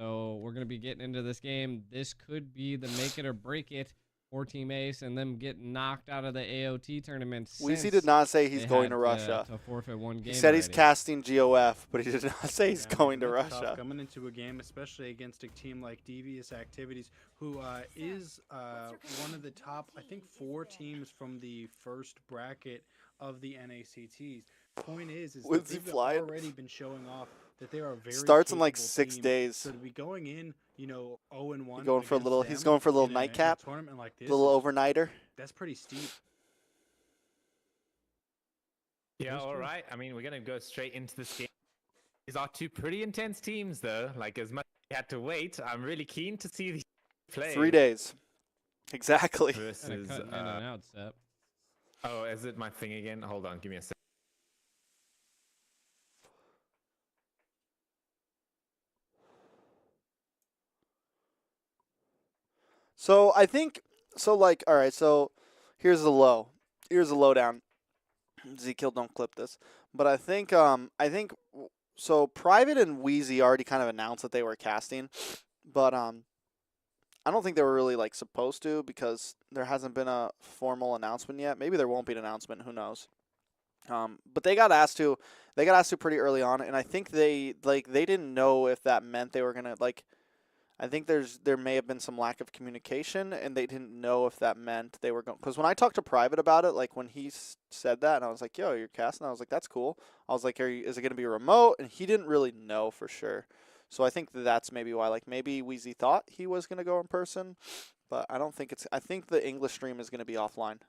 So we're gonna be getting into this game. This could be the make it or break it for Team Ace and them getting knocked out of the AOT tournament. Weezy did not say he's going to had Russia. to forfeit 1 game He said he's already. casting GOF, but he did not say he's Yeah, going to and that's Russia. tough coming into a game, especially against a team like Devious Activities, who is one of the top, I think, 4 teams from the first bracket of the NACTs. Point is that When's he they've flying? already been showing off that they are a very Starts in like capable 6 team. days. So to be going in, 0-1, He's going for a little. He's going for a little nightcap, tournament like this, little overnighter. That's pretty steep. Yeah, all right. I mean, we're gonna go straight into this game. These are 2 pretty intense teams, though. Like, as much as we had to wait, I'm really keen to see these play. 3 days. Exactly. Versus. Cutting in and out, Sep. Oh, is it my thing again? Hold on, give me a sec. So I think like, all right. So here's the low. Here's the lowdown. Ezekiel, don't clip this. But I think so. Private and Wheezy already kind of announced that they were casting, but I don't think they were really like supposed to because there hasn't been a formal announcement yet. Maybe there won't be an announcement. Who knows? But they got asked to. They got asked to pretty early on, and I think they didn't know if that meant they were gonna like. I think there may have been some lack of communication, and they didn't know if that meant they were going. Because when I talked to Private about it, like when he said that, and I was like, "Yo, you're casting," I was like, "That's cool." I was like, "Is it going to be remote?" And he didn't really know for sure. So I think that's maybe why. Like maybe Weezy thought he was going to go in person, but I don't think it's. I think the English stream is going to be offline.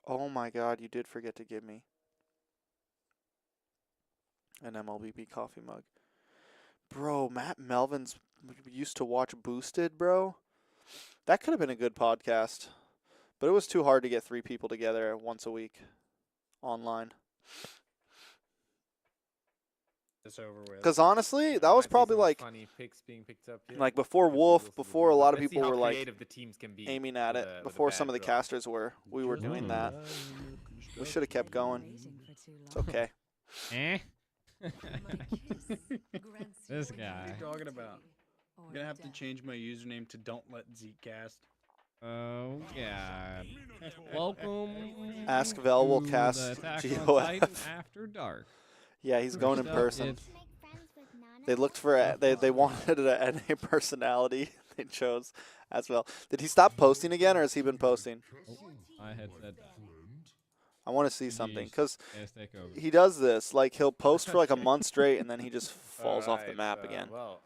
Oh my God, you did forget to give me an Mlbb coffee mug. Bro, Matt Melvin's used to watch Boosted, bro. That could have been a good podcast. But it was too hard to get 3 people together once a week online. It's over with. Because honestly, that was probably like funny picks being picked up here. like before Wolf, before a lot of Let's see people how were like creative the teams can be aiming at with it. the- with the Before bad some of the draw. casters were, we were doing that. We should have kept going. It's okay. Eh? This guy. What are you talking about? I'm gonna have to change my username to Don't Let Zeke Cast. Oh God! Welcome. Ask Vel will to cast the Attack on GOF. Titan After Dark. Yeah, he's going in First up, person. it's- They looked for they wanted an NA personality. They chose as well. Did he stop posting again, or has he been posting? I had said that. I want to see something because Yes, take over. he does this. Like he'll post for like a month straight, and then he just falls off the Alright, map again. Well,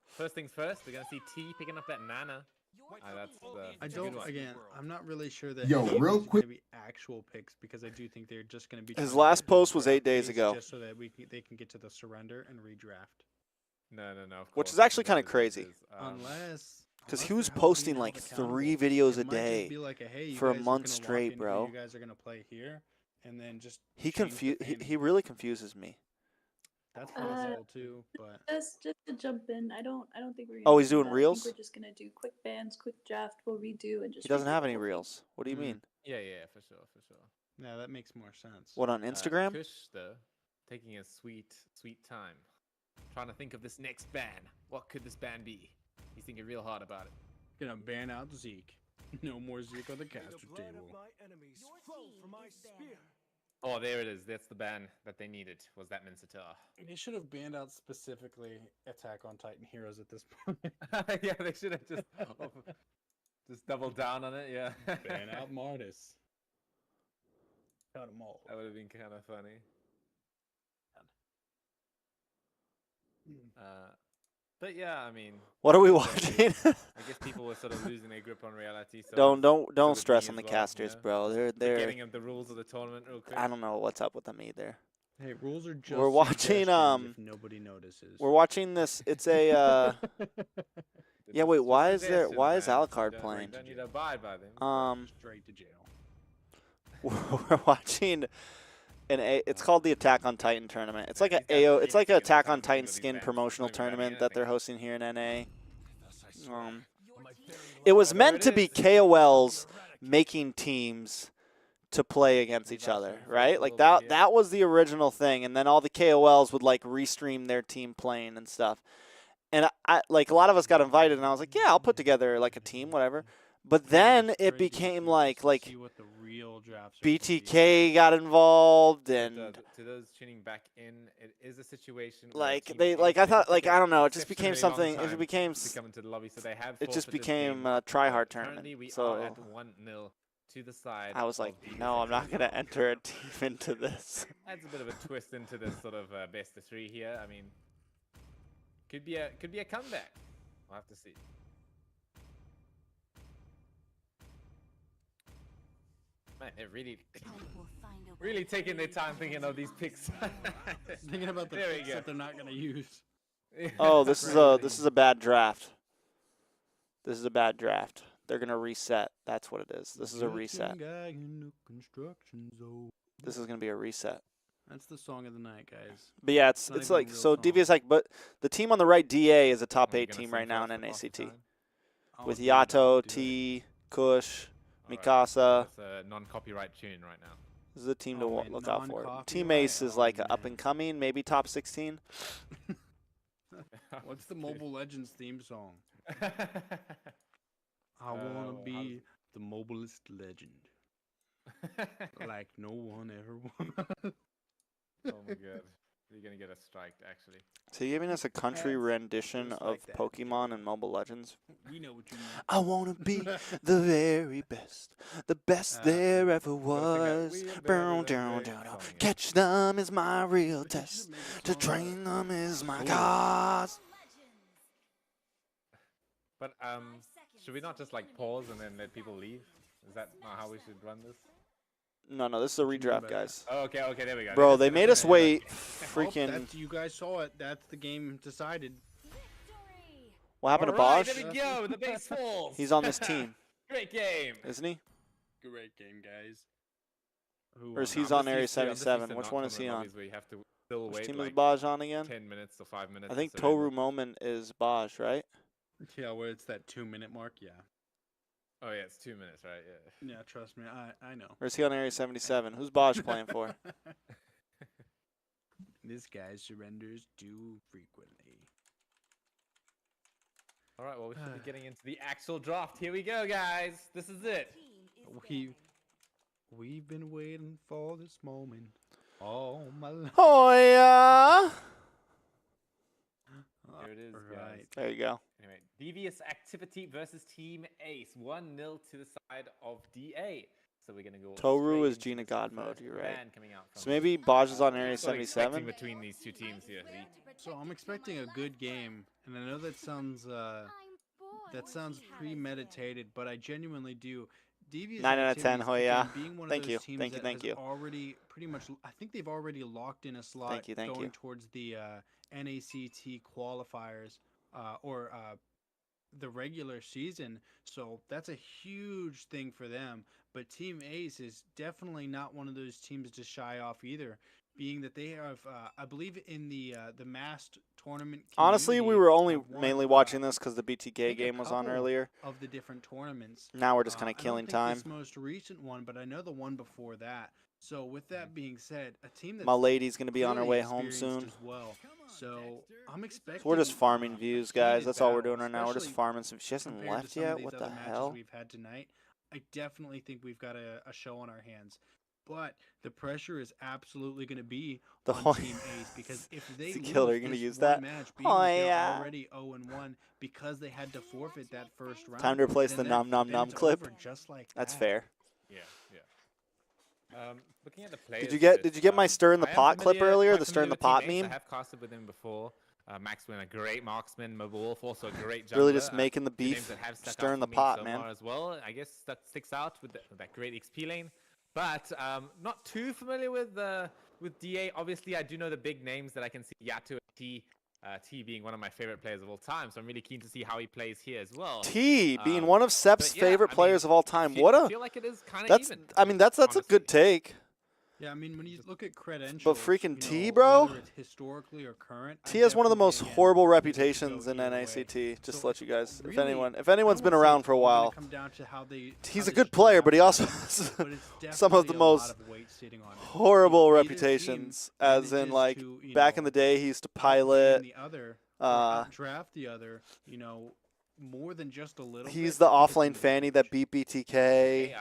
first things first, we're gonna see T picking up that Nana. That's I a good don't. one. Again, I'm not really sure that. Yo, any of real these are quick- gonna be actual picks because I do think they're just going to be. His trying to last get people post was 8 days draft ago. just so that they can get to the surrender and redraft. No. Of Which course, is actually it kind of is, it crazy. is. Unless Because he they're was holding posting you like accountable. 3 videos a It might just day be like a, hey, you for a guys are month gonna lock straight, in who bro. You guys are going to play here, and then just he really confuses me. That's possible too, but just to jump in, I don't think we're. Oh, Gonna he's do doing that. reels? I think we're just gonna do quick bans, quick draft. We'll redo and just. He doesn't redo have the any whole thing. reels. What do you mean? Yeah, for sure, for sure. yeah, that makes more sense. What, on Instagram? Kush, though, taking a sweet time. Trying to think of this next ban. What could this ban be? He's thinking real hard about it. Gonna ban out Zeke. No more Zeke on the caster table. Oh, there it is. That's the ban that they needed. Was that Mincetar? They should have banned out specifically Attack on Titan heroes at this point. Yeah, they should have just doubled down on it. Yeah. Ban out Martis. Cut them all. That would have been kind of funny. But yeah, I mean, What are we watching? I guess people were sort of losing their grip on reality. So Don't so stress me on the as well, casters, you know? bro. They're Forgetting of the rules of the tournament real quick. I don't know what's up with them either. Hey, rules are just We're watching suggestions if nobody notices. we're watching this. It's a yeah. Wait, why is Alucard You playing? don't need to abide by them. Straight to jail. We're watching it's called the Attack on Titan tournament. It's like it's like an Attack on Titan skin promotional tournament that they're hosting here in NA. It was meant to be KOLs making teams to play against each other, right? Like that was the original thing, and then all the KOLs would like restream their team playing and stuff. And I like a lot of us got invited, and I was like, yeah, I'll put together like a team, whatever. But then it became like See what the real drafts are BTK got involved, and To those tuning back in, it is a situation like where they team like I thought like I don't know, it just exceptionally became long something. time It became to come into the lobby, so they have it just forfeited became game. a try-hard Currently, tournament. we So are at 1-0 to the side. I was like, of the no, I'm not Executive gonna Team. enter a team into this. Adds a bit of a twist into this sort of best of 3 here. I mean, could be a comeback. We'll have to see. Man, they're really taking their time thinking of these picks. Thinking about the There we picks go. that they're not going to use. Oh, this is a bad draft. This is a bad draft. They're gonna reset. That's what it is. This is a reset. This is gonna be a reset. That's the song of the night, guys. But yeah, it's not it's even a like real so. song. Devious like, but the team on the right, DA, is a top Are we 8 gonna team sing right now in first for NACT, Boston? with dude, I would Yato, do T, Kush, Alright, Mikasa. It's a non-copyright tune right now. This is a team to Oh, man, look out for. non-copyright. Team Ace is like Oh, up man. and coming, maybe top 16. What's the Mobile Legends theme song? I I want to be the mobilest legend, like no one ever was. Oh my god. You're gonna get a strike, actually. So you're giving us a country rendition just of like that. Pokemon and Mobile Legends? We know what you mean. I wanna be the very best, the best there ever was. We are better Bow than down, they down, down. song it. Catch them is my real test. To train them is my cause. But should we not just like pause and then let people leave? Is that not how we should run this? No, this is a redraft, guys. Oh, okay, there we go. Bro, they made us wait. Oh, Freaking. that's, you guys saw it. That's the game decided. What happened to Alright, Bosch? there we go. The base falls. He's on this team, Great game. isn't he? Great game, guys. Or is won? he's on I'm Area just used to 77? Which not one is he tournament on? lobbies where you have to still Which wait team like is Baj on again? 10 minutes or 5 minutes. I think to surrender. Toru Moment is Baj, right? Yeah, where it's that 2-minute mark. Yeah. Oh yeah, it's 2 minutes, right? Yeah. Yeah, trust me, I know. Or is he on Area 77? Who's Baj playing for? This guy surrenders too frequently. All right, well we should be getting into the actual draft. Here we go, guys. This is it. We've been waiting for this moment all my life. Oh yeah! Here it is, guys. Right. There you go. Anyway, Devious Activity versus Team Ace. 1-0 to the side of DA. So we're gonna go. Toru straight is into Gina this God mode. first You're right. ban coming out So from maybe Baj is on Area Sort of expecting 77. between these two teams here. So I'm expecting a good game, and I know that sounds premeditated, but I genuinely do. Devious 9 out of 10, Activities, Hoya. again, being one of Thank those you, teams thank you, that thank has you. Already pretty much, I think they've already locked in a slot Thank going you. towards the NACT qualifiers, or the regular season. So that's a huge thing for them. But Team Ace is definitely not one of those teams to shy off either, being that they have, I believe, in the masked tournament. Honestly, we community, were only have won, mainly watching this because the I BTK think a game was on couple earlier. of the different tournaments. Now we're just kind I of don't killing think time. This most recent one, but I know the one before that. So with that being said, a team that's Mlady's going to be on her clearly way home experienced soon. as well. So I'm expecting. So we're just farming views, guys. heated That's all we're battle, doing right now. We're just especially farming some. She hasn't compared to left some of yet. these What the other matches hell? we've had tonight. I definitely think we've got a show on our hands. But the pressure is absolutely going to be The on whole- Team Ace because if they The lose killer, you're gonna this use one that? match, being Oh, that they're yeah. already 0-1 because they had to forfeit that first round. Time to replace then the that- nom nom then nom it's clip. over just like That's that. fair. Yeah. Looking at the players. Did you get my stir in the I am pot clip familiar- earlier? quite The stir in the familiar with pot Team Ace. meme? I have casted with him before. Max Win, a great marksman. Mobile Wolf, also a great jungler. Really just making the Two names beef, that have stuck stir out in the for me pot, so man. far as well. I guess that sticks out with that great XP lane. But not too familiar with DA. Obviously, I do know the big names that I can see. Yato and T being one of my favorite players of all time. So I'm really keen to see how he plays here as well. T being one of Sep's but yeah, favorite I mean, players of all time. I feel like it is kind of even. I mean, that's a good take. Yeah, I mean, when you look at credentials, But freaking you T, know, bro. whether it's historically or current, I T has one of the definitely, most again, horrible think it could reputations go in either way. NACT. Just So to let you guys, if really, anyone's I been would say around for a it's gonna while, come down to how they- he's how a they good start player, out but he the also season. has But it's some of definitely the a most lot of weight sitting on it. horrible Either reputations. team As in, manages like, to, you back in know, the day, he used to outgain pilot. the other, or outdraft the other, you know, more than just a little. He's bit, the I think it's offlane gonna be fanny that beat BTK.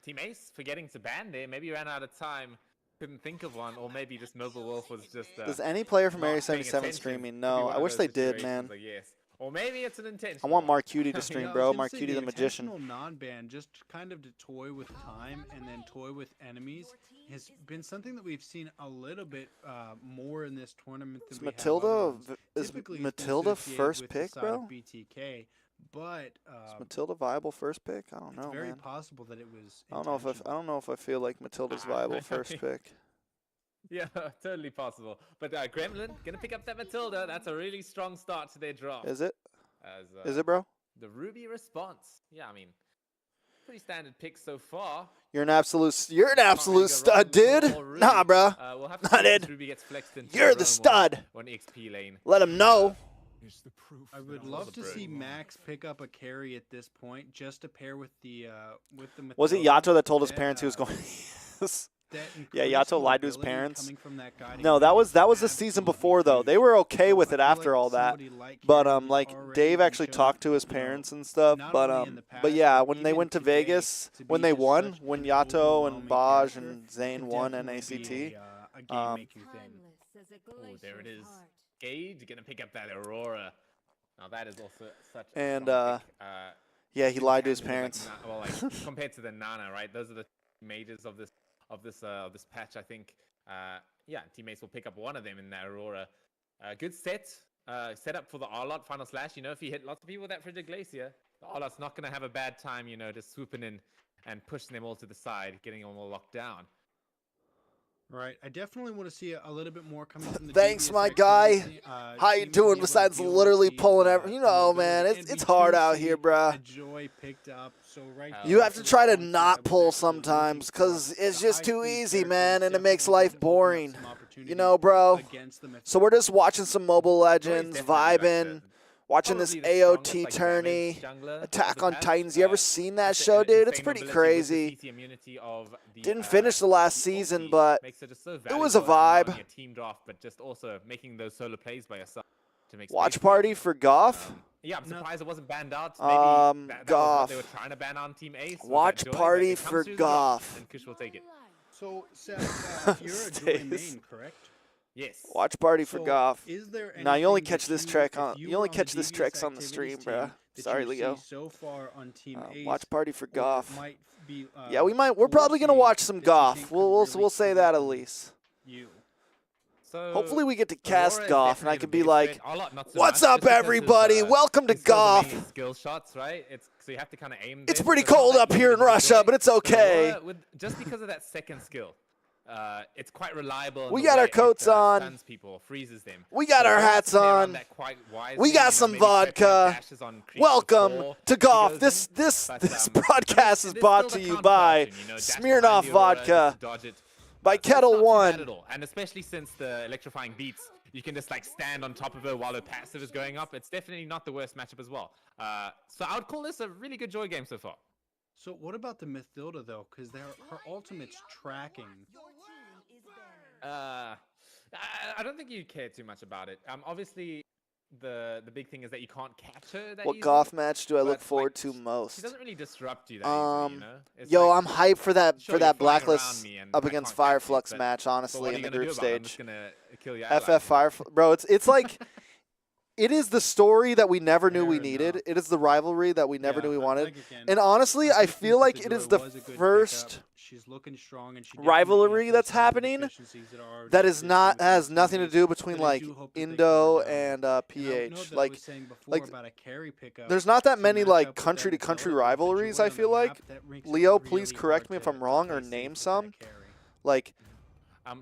Team Ace forgetting to ban there. Maybe ran out of time. Couldn't think of one, or maybe just Mobile Wolf was just. Does any player from not Area paying 77 attention. streaming? Could be No, one I of wish those they did, situations, man. like, yes. Or maybe it's an intention. I want Mark Cutie to stream, Yeah, I bro. was gonna Mark say Cutie the magician. intentional non-ban, just kind of to toy with time and then toy with enemies, has been something that we've seen a little bit more in this tournament than Is we have Matilda other ones. is Typically, it's been Matilda associated first with the pick, side bro? of BTK, but Is Matilda viable first pick? I don't it's know, very man. possible that it was. I don't know if I feel like Matilda's viable first pick. Yeah, totally possible. But Gremlin gonna pick up that Matilda. That's a really strong start to their draft. Is it? As, Is it, bro? The Ruby response. Yeah, I mean, pretty standard pick so far. You're an absolute Can't really go stud, wrong dude. with Ruby. Nah, bro. We'll have to Not see if it. Ruby gets flexed into You're a the roam stud. on XP lane. Let him know. I would love to see Max pick up a carry at this point, just to pair with the Was it Matilda. Yato that told his parents he was going? Yeah, Yato lied to his parents. No, that was the season before though. They were okay with it after all that. But like Dave actually talked to his parents and stuff. But yeah, when they went to Vegas, when they won, when Yato and Baj and Zane won NACT, Oh, there it is. Gage gonna pick up that Aurora. Now that is also such. A and strong pick. yeah, he lied to his Handle, like, parents. well, like compared to the Nana, right? Those are the majors of this patch. I think. Yeah, teammates will pick up one of them in that Aurora. Good set. Set up for the R-Lot final slash. You know, if you hit lots of people with that Frigid Glacier, the R-Lot's not gonna have a bad time. You know, just swooping in and pushing them all to the side, getting them all locked down. Right, I definitely want to see a little bit more coming from the. Thanks, GBS my guy. activity. How you Team doing? Able Besides to deal literally with pulling the, every, you know, man, mobility. it's And we hard do out see here, bruh. a Joy picked up, so right You there have to for try to the not points pull that we're looking sometimes, cause for. it's The just too high-speed easy, characters man, and it makes definitely life can open up boring. some opportunities You know, bro. against the So we're just watching some Mobile Legends, definitely vibing, watching this Probably the strongest, AOT like, tourney, damage jungler of Attack the on patch. Titans. You ever seen that show, dude? It's pretty crazy. Didn't finish the last season, but it was a vibe. Team draft, but just also making those solo plays by yourself to make Watch space. party for Goff. Yeah, I'm surprised it wasn't banned out. Maybe that was what Goff. they were trying to ban on Team Ace. was Watch that Joy, party but it comes for through the draft, Goff. And Kush will take it. So, Seth, you're a Joy Stays. main, correct? Yes. Watch party for So, Goff. is there Now you only anything catch that this you- trick if on. you You only were on catch this Devious tricks on the Activities stream, team bruh. that Sorry, you Leo. see so far on Team Ace, Watch party for or Goff. might be, Yeah, we might. We're probably gonna forcing watch some that you Goff. think We'll could really say that at least. you. So Hopefully we get to Aurora cast is Goff, and I definitely can the be biggest like, threat. R-Lot not so "What's much, up, just because everybody? of, Welcome to it's still the Goff." main skill shots, right? It's so you have to kind of aim. It's them, pretty so it's not cold that up easy here in to Russia, deploy. but it's But okay. Aurora, just because of that second skill, it's quite reliable. in We the got way our it, coats on. Stuns people, or freezes them. We got So our Goff hats can play around on. that quite wisely, We you know, got some maybe prepping up vodka. dashes on creeps Welcome before to he Goff. goes This in. this But, this I mean, broadcast is there's brought still to the you counter by option, you know, dash Smirnoff behind the aura just Vodka to dodge it. by So it's Kettle not too bad One. at all. And especially since the electrifying beats, you can just like stand on top of her while her passive is going up. It's definitely not the worst matchup as well. So I would call this a really good joy game so far. So what about the Mythilda though? Because her ultimate's tracking. I don't think you care too much about it. Obviously, the big thing is that you can't catch her that What easily, golf match do I look but, forward like, to She most? doesn't really disrupt you that easily, you know? It's Yo, like, I'm hyped for that sure, you're flying around Blacklist me and up I against can't catch you, Fireflux but match. what Honestly, are in you the gonna group do about it? I'm stage. just gonna kill your FF allies. Fireflux, bro. It's like. It is the story that we never knew we needed. It is the rivalry that we never knew we wanted. And honestly, I feel like it is the first She's looking strong, and she rivalry that's happening that is not has nothing to do between like Indo and PH. Like there's not that many like country to country rivalries. I feel like. Leo, please correct me if I'm wrong or name some. Like.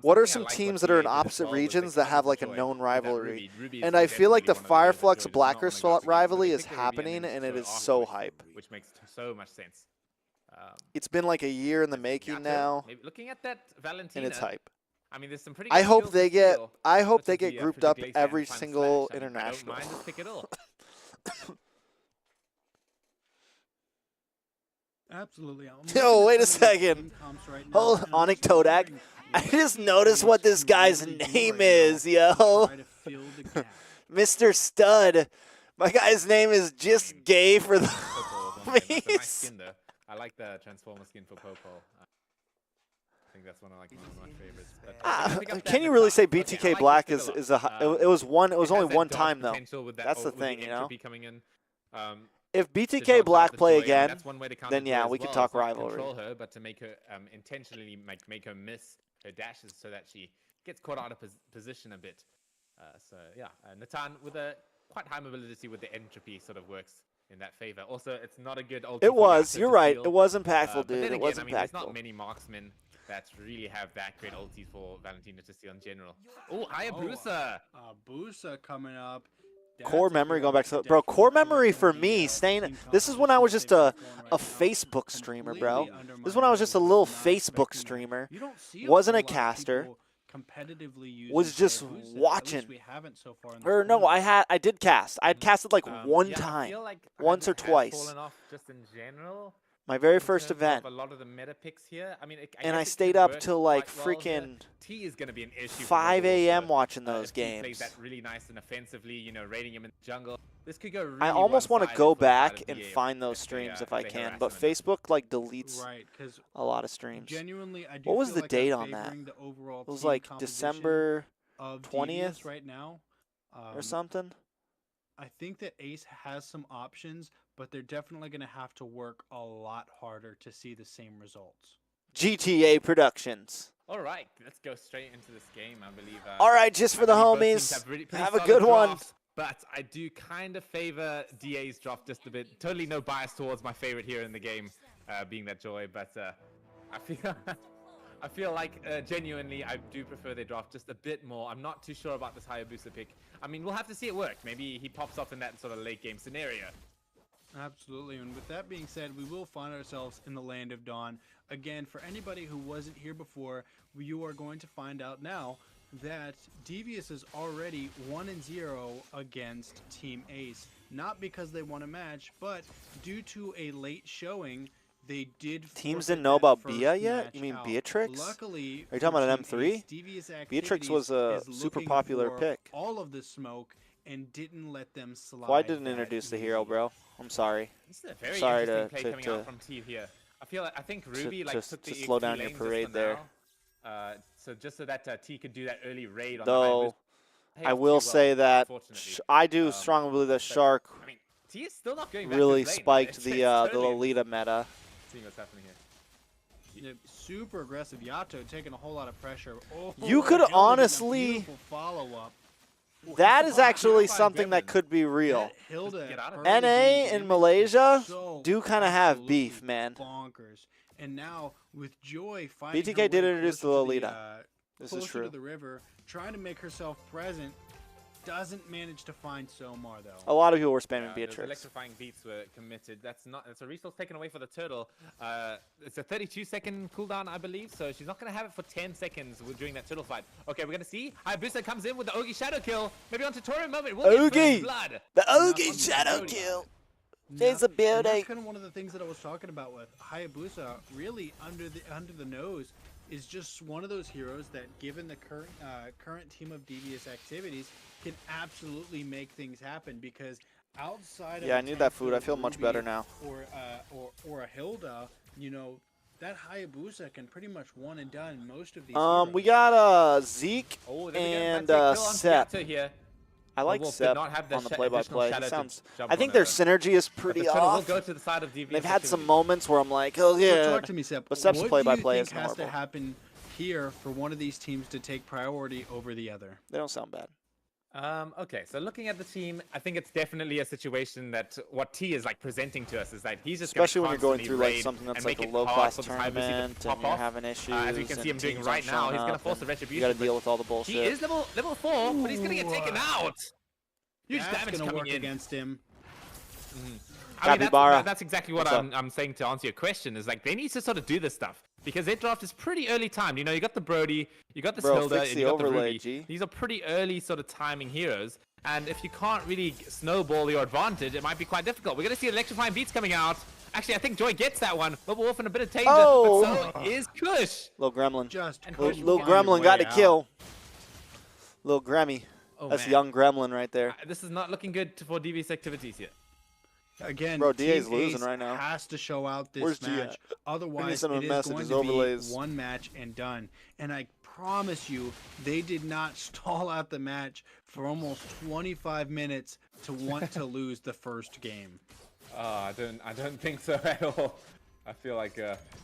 What are some teams that are in opposite regions that have like a known rivalry? And I feel like the Fireflux Blacklist rivalry is happening, and it is so hype. Which makes so much sense. It's been like a year in the making now, Maybe looking at that Valentina, and it's hype. I mean, there's some pretty. I good hope skills they to get. steal, I hope but they to get be, grouped up pretty glacial every and fun single slash, I mean, international. I don't mind this pick at all. Absolutely. Yo, wait a second. Hold on, Todak. I just noticed what this guy's name is, yo. Mr. Stud. My guy's name is just gay for the That's a nice skin though. I like the Transformer skin for Popo. I think that's one of my favorites. But can you really say BTK Black is a? It was only one time though. That's the thing, you know. If BTK Black play again, then yeah, we could talk rivalry. Control her, but to make her intentionally make her miss her dashes so that she gets caught out of position a bit. So yeah, Natan with a quite high mobility with the entropy sort of works in that favor. Also, it's not a good ulti. It was. You're right. It was impactful, dude. It was impactful. There's not many marksmen that really have that great ultis for Valentina to steal in general. Oh, Hayabusa! Busa coming up. Core memory going back to bro. Core memory for me staying. This is when I was just a Facebook streamer, bro. This is when I was just a little Facebook streamer. Wasn't a caster. Was just watching. Or no, I did cast. I had casted like one time, once or twice. Just in general. My very first event. A lot of the meta picks here. I mean, and I stayed up till like freaking 5 a.m. watching those games. Plays that really nice and offensively, you know, raiding him in the jungle. This could go really I almost want to go back and DA find those streams if I can, but Facebook like deletes a lot of streams. Genuinely, I do what was feel the like date I'm on that? favoring the overall It was team like composition December of 20th right now, or something. I think that Ace has some options, but they're definitely going to have to work a lot harder to see the same results. GTA Productions. All right, let's go straight into this game. I believe. All right, just for the homies. Have a good one. But I do kind of favor DA's drop just a bit. Totally no bias towards my favorite here in the game, being that Joy. But I feel like genuinely I do prefer their draft just a bit more. I'm not too sure about this Hayabusa pick. I mean, we'll have to see it work. Maybe he pops off in that sort of late game scenario. Absolutely, and with that being said, we will find ourselves in the Land of Dawn. Again, for anybody who wasn't here before, you are going to find out now that Devious is already 1-0 against Team Ace. Not because they won a match, but due to a late showing, they did. Teams didn't know about Bia yet? You mean Beatrix? Luckily, are you talking about an M3? Beatrix was a super popular pick. All of the smoke and didn't let them slide. Why didn't introduce the hero, bro? I'm sorry. This is a very sorry interesting play coming out from T here. I think Ruby took the slow down your parade there. So just so that T could do that early raid on Though I will say that I do strongly believe that Shark T is still not going back really to his lane. spiked It's the totally Lolita meta. Seeing what's happening here. Super aggressive Yato taking a whole lot of pressure. Oh, You could honestly. Follow-up. That is actually something that could be real. NA in Malaysia do kind of have beef, man. Bonkers. And now with Joy finding BTK her did way introduce the closer to Lolita. This is closer true. to the river, trying to make herself present, doesn't manage to find Somar though. A lot of people were spamming Those Beatrix. electrifying beats were committed. That's a resource taken away for the turtle. It's a 32-second cooldown, I believe, so she's not going to have it for 10 seconds during that turtle fight. Okay, we're going to see Hayabusa comes in with the Ogi shadow kill. Maybe onto Tourney moment. We'll get blood. The Ogi shadow kill. There's a build. That's kind of one of the things that I was talking about with Hayabusa. Really under the nose is just one of those heroes that, given the current team of devious activities, can absolutely make things happen. Because outside of I need that food. I feel much better now. Or a Hilda, you know, that Hayabusa can pretty much one and done most of these. We got Zeke Oh, and Sep. Sep. Here. I like Wolf did Sep not have the on the additional play-by-play. shadow He to sounds. jump I on think it, their though. synergy is But pretty the turtle will off. go to the side of DV. They've had some moments where I'm like, oh So yeah. talk to me, Sep. But Sep's What play-by-play do you is think has to horrible. happen here for one of these teams to take priority over the other? They don't sound bad. Okay, so looking at the team, I think it's definitely a situation that what T is like presenting to us is that he's just Especially when gonna you're going constantly through like raid something that's and like make a it low-class hard for the Hayabusa to tournament pop and you're off. having issues. As we can and see him doing teams right aren't now, showing he's gonna up force the and retribution. You got to but deal with all the bullshit. He is level 4, but he's gonna get taken out. Huge That's damage gonna coming work in. against him. I mean, Capybara. that's exactly what What's up? I'm saying to answer your question. Is like they need to sort of do this stuff because their draft is pretty early time. You know, you got the Brody, you got the Bro, Hilda, fix and the you got the overlay, Ruby. G. These are pretty early sort of timing heroes. And if you can't really snowball your advantage, it might be quite difficult. We're gonna see electrifying beats coming out. Actually, I think Joy gets that one. Mobile Wolf in a bit of danger, Oh! but so is Kush. Little Gremlin. Just Little Gremlin got a kill. Little Gremmy. Oh, That's man. young Gremlin right there. This is not looking good for DV's activities yet. Again, Bro, DA's Team losing Ace right now. has to show out this Where's G match. at? Otherwise, send him it a is message, going his to overlays. be one match and done. And I promise you, they did not stall out the match for almost 25 minutes to want to lose the first game. I don't think so at all. I feel like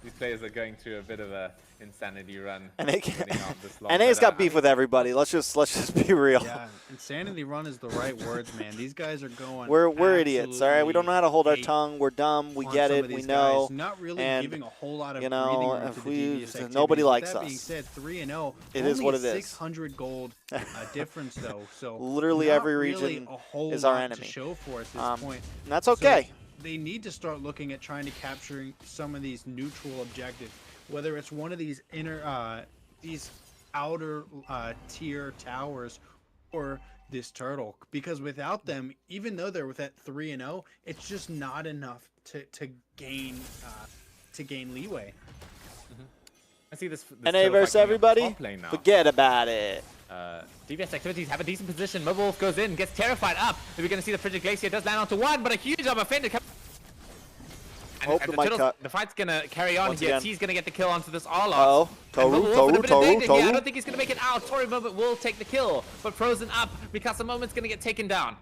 these players are going through a bit of a insanity run. NA's got beef with everybody. Let's just be real. Yeah, insanity run is the right words, man. These guys are going. We're idiots, all right? We don't know how to hold our tongue. We're dumb. We on get some it. of We these know. guys, not really and, giving a whole lot of you breathing know, room if to the we, devious nobody activities. likes That being us. said, 3-0. It is what it is. 600 gold difference though. So Literally not every really region a whole is our lot enemy. to show for at this point. And that's okay. So they need to start looking at trying to capturing some of these neutral objectives, whether it's one of these these outer tier towers or this turtle, because without them, even though they're with that 3-0, it's just not enough to gain leeway. I see this NA turtle versus fight coming up everybody. top lane now. Forget about it. DVS activities have a decent position. Mobile Wolf goes in, gets terrified up. We're going to see the Frigid Glacier does land onto one, but a huge job offended. Hope the mic cut. The fight's going to carry on Once here. again. T's going to get the kill onto this Arlot. Uh-oh. Toru. I don't think he's going to make it out. Tory Moment will take the kill, but frozen up. Mikasa Moment's going to get taken down.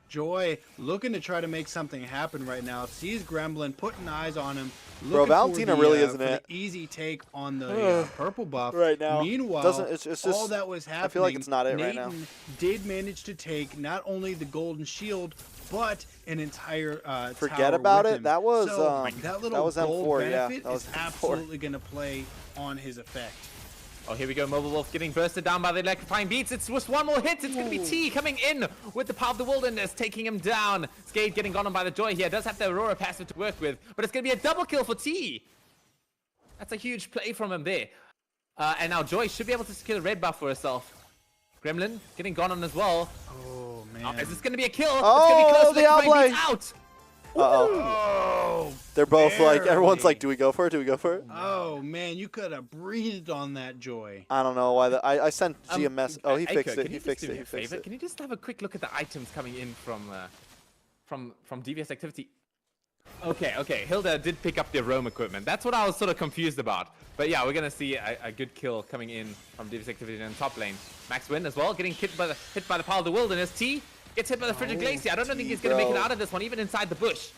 Joy looking to try to make something happen right now. Sees Gremlin, putting eyes on him. Bro, Valentina really isn't for it. the easy take on the purple buff right now. Meanwhile, it's just, all that was happening. I feel like it's not it right now. Nathan did manage to take not only the golden shield, but an entire Forget tower about with it. him. That was so that little was gold M4, yeah. benefit That was is M4. absolutely going to play on his effect. Oh, here we go. Mobile Wolf getting bursted down by the electrifying beats. It's just one more hit. It's going to be T coming in with the Power of the Wilderness, taking him down. Skade getting gone on by the Joy here. Does have the Aurora passive to work with, but it's going to be a double kill for T. That's a huge play from him there. And now Joy should be able to secure the red buff for herself. Gremlin getting gone on as well. Oh, man. Is this going to be a kill? Oh, it's going to be close. Diable. Beats out. Uh-oh. They're both like, everyone's like, do we go for it? Do we go for it? Oh, man, you could have breathed on that, Joy. I don't know why. I sent G a mess. Oh, he fixed it. Can He you fixed just do it. me He a fixed favor? it. Can you just have a quick look at the items coming in from DVS activity? Okay. Hilda did pick up the Rome equipment. That's what I was sort of confused about. But yeah, we're gonna see a good kill coming in from DVS activity in top lane. Max Win as well, getting hit by the Power of the Wilderness. T gets hit by the Frigid Glacier. I don't think he's gonna make it out of this one, even inside the bush.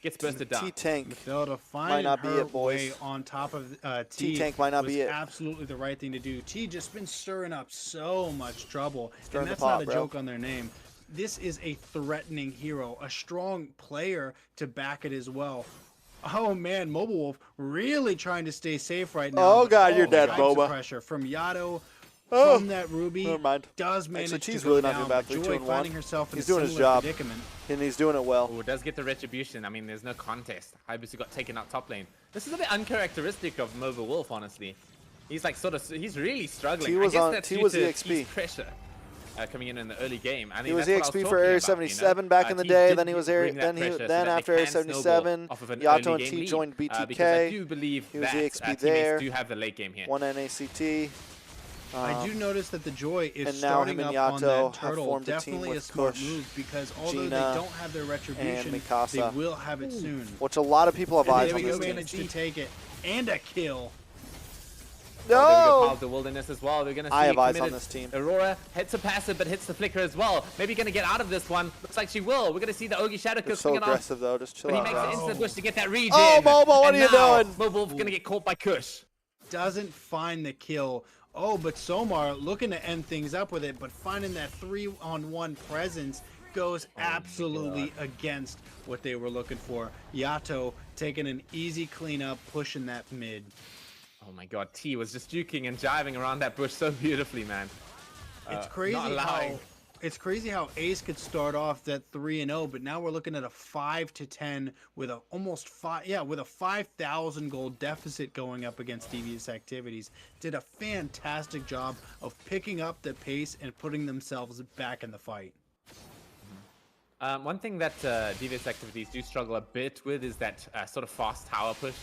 Gets bursted down. T-Tank Mathilda might not be her it, boys. way on top of T. T-Tank might not was be it. absolutely the right thing to do. T just been stirring up so much trouble, Stirring and the that's pot, not a bro. joke on their name. This is a threatening hero, a strong player to back it as well. Oh man, Mobile Wolf really trying to stay safe right now. Oh god, you're dead, types of Boba. Pressure from Yato. Oh, From that Ruby, never mind. does manage Actually, to T's go really down, not doing bad. but 3, 2, Joy and 1. finding herself in He's a doing his similar job, predicament. and he's doing it well. Oh, does get the retribution. I mean, there's no contest. Hayabusa got taken out top lane. This is a bit uncharacteristic of Mobile Wolf, honestly. He's like he's really struggling. T was I guess on- that's T due was to EXP. T's pressure coming in the early game. I mean, He was that's what I EXP was for talking Area about, 77 you know? back in the T day. did Then he was bring that pressure so that after they Area can snowball 77, off of an Yato early and game T lead, joined because I BTK. do believe He was that EXP teammates there. do have the late game here. One NACT. I do notice that the Joy is and now him starting and up on Yato that have turtle. formed a team Definitely a with smart Kush, move because although Gina, they don't have their and retribution, they Mikasa, will have it soon. which a lot of people have And eyes there on we this go, team. managed to take it and a kill. Oh, there we go, No! Power of the Wilderness as well. We're gonna see I have eyes on committed this team. Aurora hits a passive, but hits the flicker as well. Maybe gonna get out of this one. Looks like she will. We're gonna see the Ogi Shadow They're Kiss so swinging off. aggressive though. Just chill But he out, makes it guys. into the bush to get that regen. Oh, Momo, what And are you now, doing? Mobile's gonna get caught by Kush. Doesn't find the kill. Oh, but Somar looking to end things up with it, but finding that 3-on-1 presence goes absolutely against what they were looking for. Yato taking an easy cleanup, pushing that mid. Oh my god, T was just juking and jiving around that bush so beautifully, man. It's crazy not allowing. how Ace could start off that 3-0, but now we're looking at a 5-10 with a with a 5,000 gold deficit going up against Devious Activities. Did a fantastic job of picking up the pace and putting themselves back in the fight. One thing that Devious Activities do struggle a bit with is that sort of fast tower push.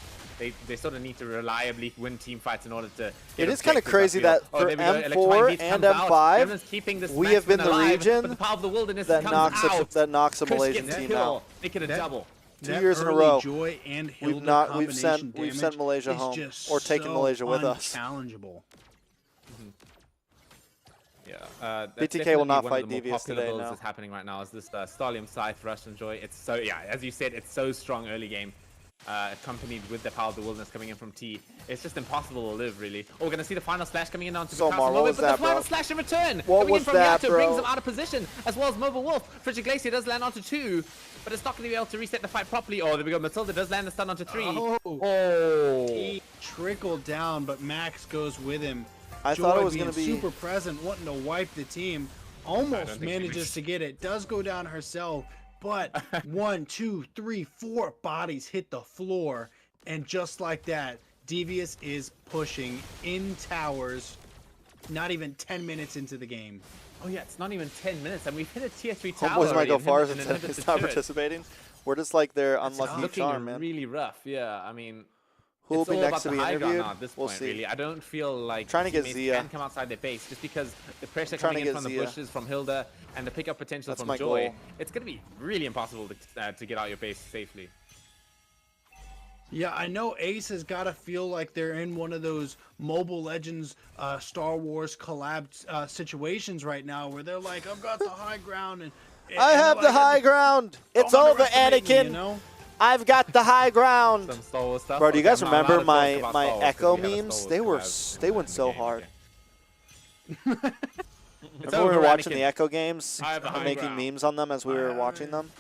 They sort of need to reliably win team fights in order to get It is kind of objectives crazy upfield. that for there we go, M4 Electrifying Beast and comes out. M5, Everyone's keeping this we have been maximum the alive, region but the Power of the Wilderness that comes knocks out. a Kush Malaysian gets the team kill, out. make it a double. 2 That years in a early row. Joy and Hilda We've sent combination damage Malaysia is home just or taken so Malaysia with us. unchallengeable. Yeah, that's BTK will definitely not one fight of the more Devious popular today, builds no. that's happening right now is this Stallium Scythe Rush and Joy. It's so, yeah, as you said, it's so strong early game. Accompanied with the Power of the Wilderness coming in from T. It's just impossible to live, really. Oh, we're going to see the final slash coming in onto the Somar, castle. what was But that, the final bro? slash in return What coming was in from that, Yato brings bro? him out of position, as well as Mobile Wolf. Frigid Glacier does land onto 2, but it's not going to be able to reset the fight properly. Oh, there we go. Matilda does land the stun onto 3. Oh. He trickled down, but Max goes with him. I Joy thought it was being gonna be- super present, wanting to wipe the team. Almost manages to get it. Does go down herself, but 1, 2, 3, 4 bodies hit the floor, and just like that, Devious is pushing in towers. Not even 10 minutes into the game. Oh, yeah, it's not even 10 minutes, and we've hit a tier 3 tower. Homeboys might already go and far hit- as and it's inhibited not turret. participating. We're just like their It's unlucky looking charm, man. really rough. Yeah, I mean, Who will it's be all next about to the be high ground interviewed? now at this We'll point, see. really. I don't feel like Trying to get teammates Zia. can come outside their base just because the pressure Trying coming to in get from the Zia. bushes from Hilda and the pickup potential That's from my Joy. goal. It's going to be really impossible to get out your base safely. Yeah, I know Ace has got to feel like they're in one of those Mobile Legends Star Wars collab situations right now where they're like, I've got the high ground. And I have the high ground. It's over, underestimate me, Anakin. you know? I've got the high ground. Some Star Wars stuff. Bro, do you Okay, guys I'm not allowed remember to talk my about Star Wars Echo 'cause we had a memes? Star They were Wars they went in the so game, hard. It's Remember we were over, watching Anakin. the Echo games, I have the high making ground. memes on them as we were watching them.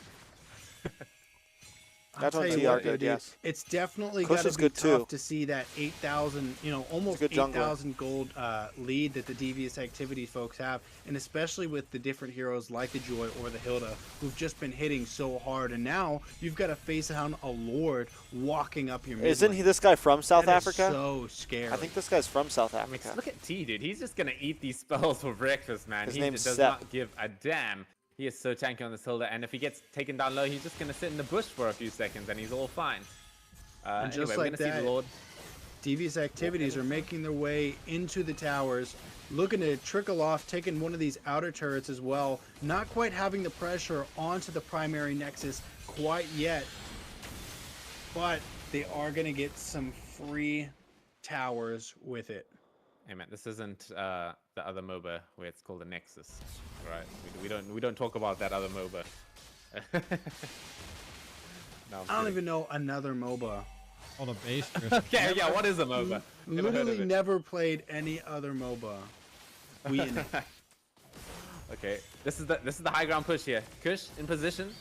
I'll That's tell when you TR what, good, dude, yes. it's definitely Kush got to is be good, tough too. to see that 8,000, almost good jungler. 8,000 gold lead that the Devious Activity folks have, and especially with the different heroes like the Joy or the Hilda, who've just been hitting so hard, and now you've got to face down a Lord walking up your mid Isn't lane. he this guy from South That is Africa? so scary. I think this guy's from South I mean, Africa. look at T, dude. He's just going to eat these spells for breakfast, man. His He name's does Sep. not give a damn. He is so tanky on this Hilda, and if he gets taken down low, he's just going to sit in the bush for a few seconds, and he's all fine. And just Anyway, like we're going to see that, the Lord. Devious Activities are making their way into the towers, looking to trickle off, taking one of these outer turrets as well. Not quite having the pressure onto the primary nexus quite yet, but they are going to get some free towers with it. Hey man, this isn't the other MOBA where it's called the Nexus, right? We don't talk about that other MOBA. No, I'm I don't kidding. even know another MOBA. Called a base. Okay, yeah, what is a MOBA? Never heard of Literally it. never played any other MOBA. We in it. Okay, this is the high ground push here. Kush in position.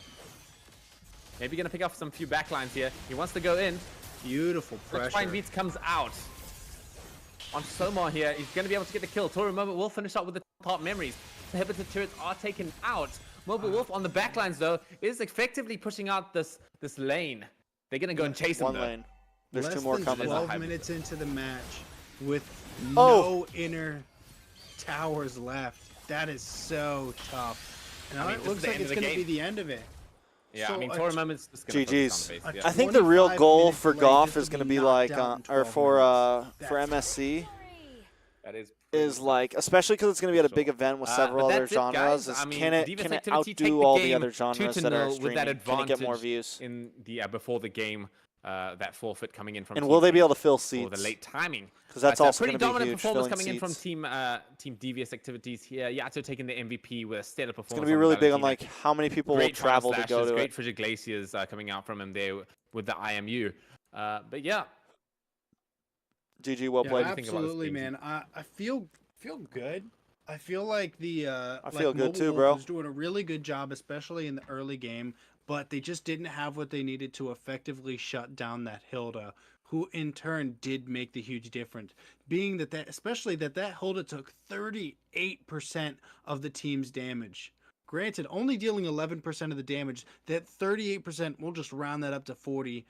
Maybe gonna pick off some few backlines here. He wants to go in. Beautiful pressure. Fine Beats comes out on Somar here. He's gonna be able to get the kill. Toru Mobile will finish up with the top memories. The Inhibitor turrets are taken out. Mobile Wolf on the backlines though is effectively pushing out this lane. They're gonna go and chase him One though. lane. There's Less 2 more than coming. 12 minutes into the match with Oh! no inner towers left. That is so tough. And I mean, it this looks is the like end it's of the going to be game. the end of it. Yeah, So I mean, a Toru t- Moment's just gonna GG's. focus on the base. A Yeah. I think the real 25 goal minute for delay golf just is to going to be be knocked like, out in or 12 for minutes. MSC, That is like, especially because it's going to be at a big event with several but other that's it, genres. guys. Is I mean, can it Divas can it Activity take outdo the all the game other genres that 2-0 are with streaming? that Can it get more advantage views? in the before the game? That forfeit coming in from And Team will they be Devious able to fill for the seats? late timing? Because that's But, also pretty going to be dominant huge. performance Filling coming in from seats. Team Devious Activities here. Yato taking the MVP with a stellar performance. It's going to be on really big on Valentina. like how many people will Great final travel to go slashes, to great it. Frigid Glaciers coming out from him there with the IMU. But yeah, GG, well Yeah, played. absolutely, man. I feel good. I feel like the I feel good Mobile too, Wolf bro. was doing a really good job, especially in the early game. But they just didn't have what they needed to effectively shut down that Hilda, who in turn did make the huge difference. Being that especially that Hilda took 38% of the team's damage. Granted, only dealing 11% of the damage. That 38%, we'll just round that up to 40.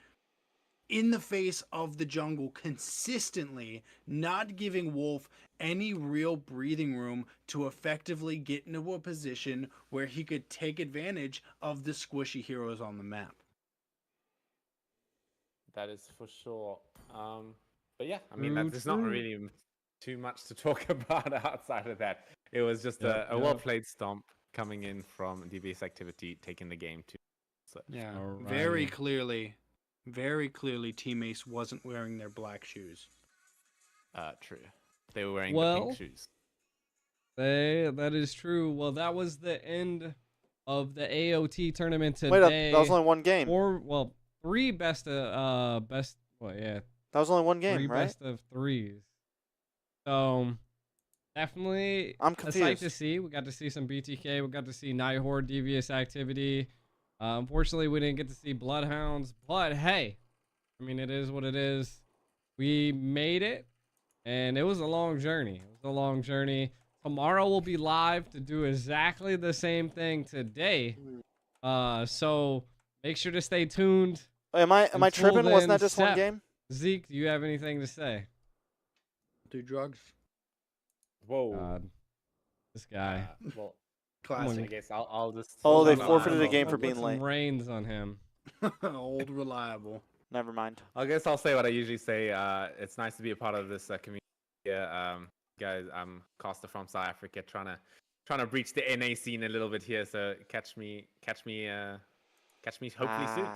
In the face of the jungle consistently, not giving Wolf any real breathing room to effectively get into a position where he could take advantage of the squishy heroes on the map. that is for sure. But yeah, I mean, there's not really too much to talk about outside of that. It was just a well-played stomp coming in from Devious Activity, taking the game to. So. Yeah, very clearly, Team Ace wasn't wearing their black shoes. True. They were wearing the pink shoes. That is true. Well, that was the end of the AOT tournament today. Wait, that was only one game. Three best. Well, yeah. That was only one game, three right? Best of threes. So definitely I'm a sight confused. to see. We got to see some BTK. We got to see Nighthorde, Devious Activity. Unfortunately, we didn't get to see Bloodhounds, but hey, I mean, it is what it is. We made it, and it was a long journey. It was a long journey. Tomorrow we'll be live to do exactly the same thing today. So make sure to stay tuned. Am I tripping? Wasn't that just one game? Zeke, do you have anything to say? Do drugs. Whoa. God. This guy. Well, classic. I guess I'll just. Oh, they forfeited a game for being Put late. some reins on him. Old reliable. Never mind. I guess I'll say what I usually say. It's nice to be a part of this community. Guys, I'm Costa from South Africa, trying to breach the NA scene a little bit here. So catch me hopefully soon.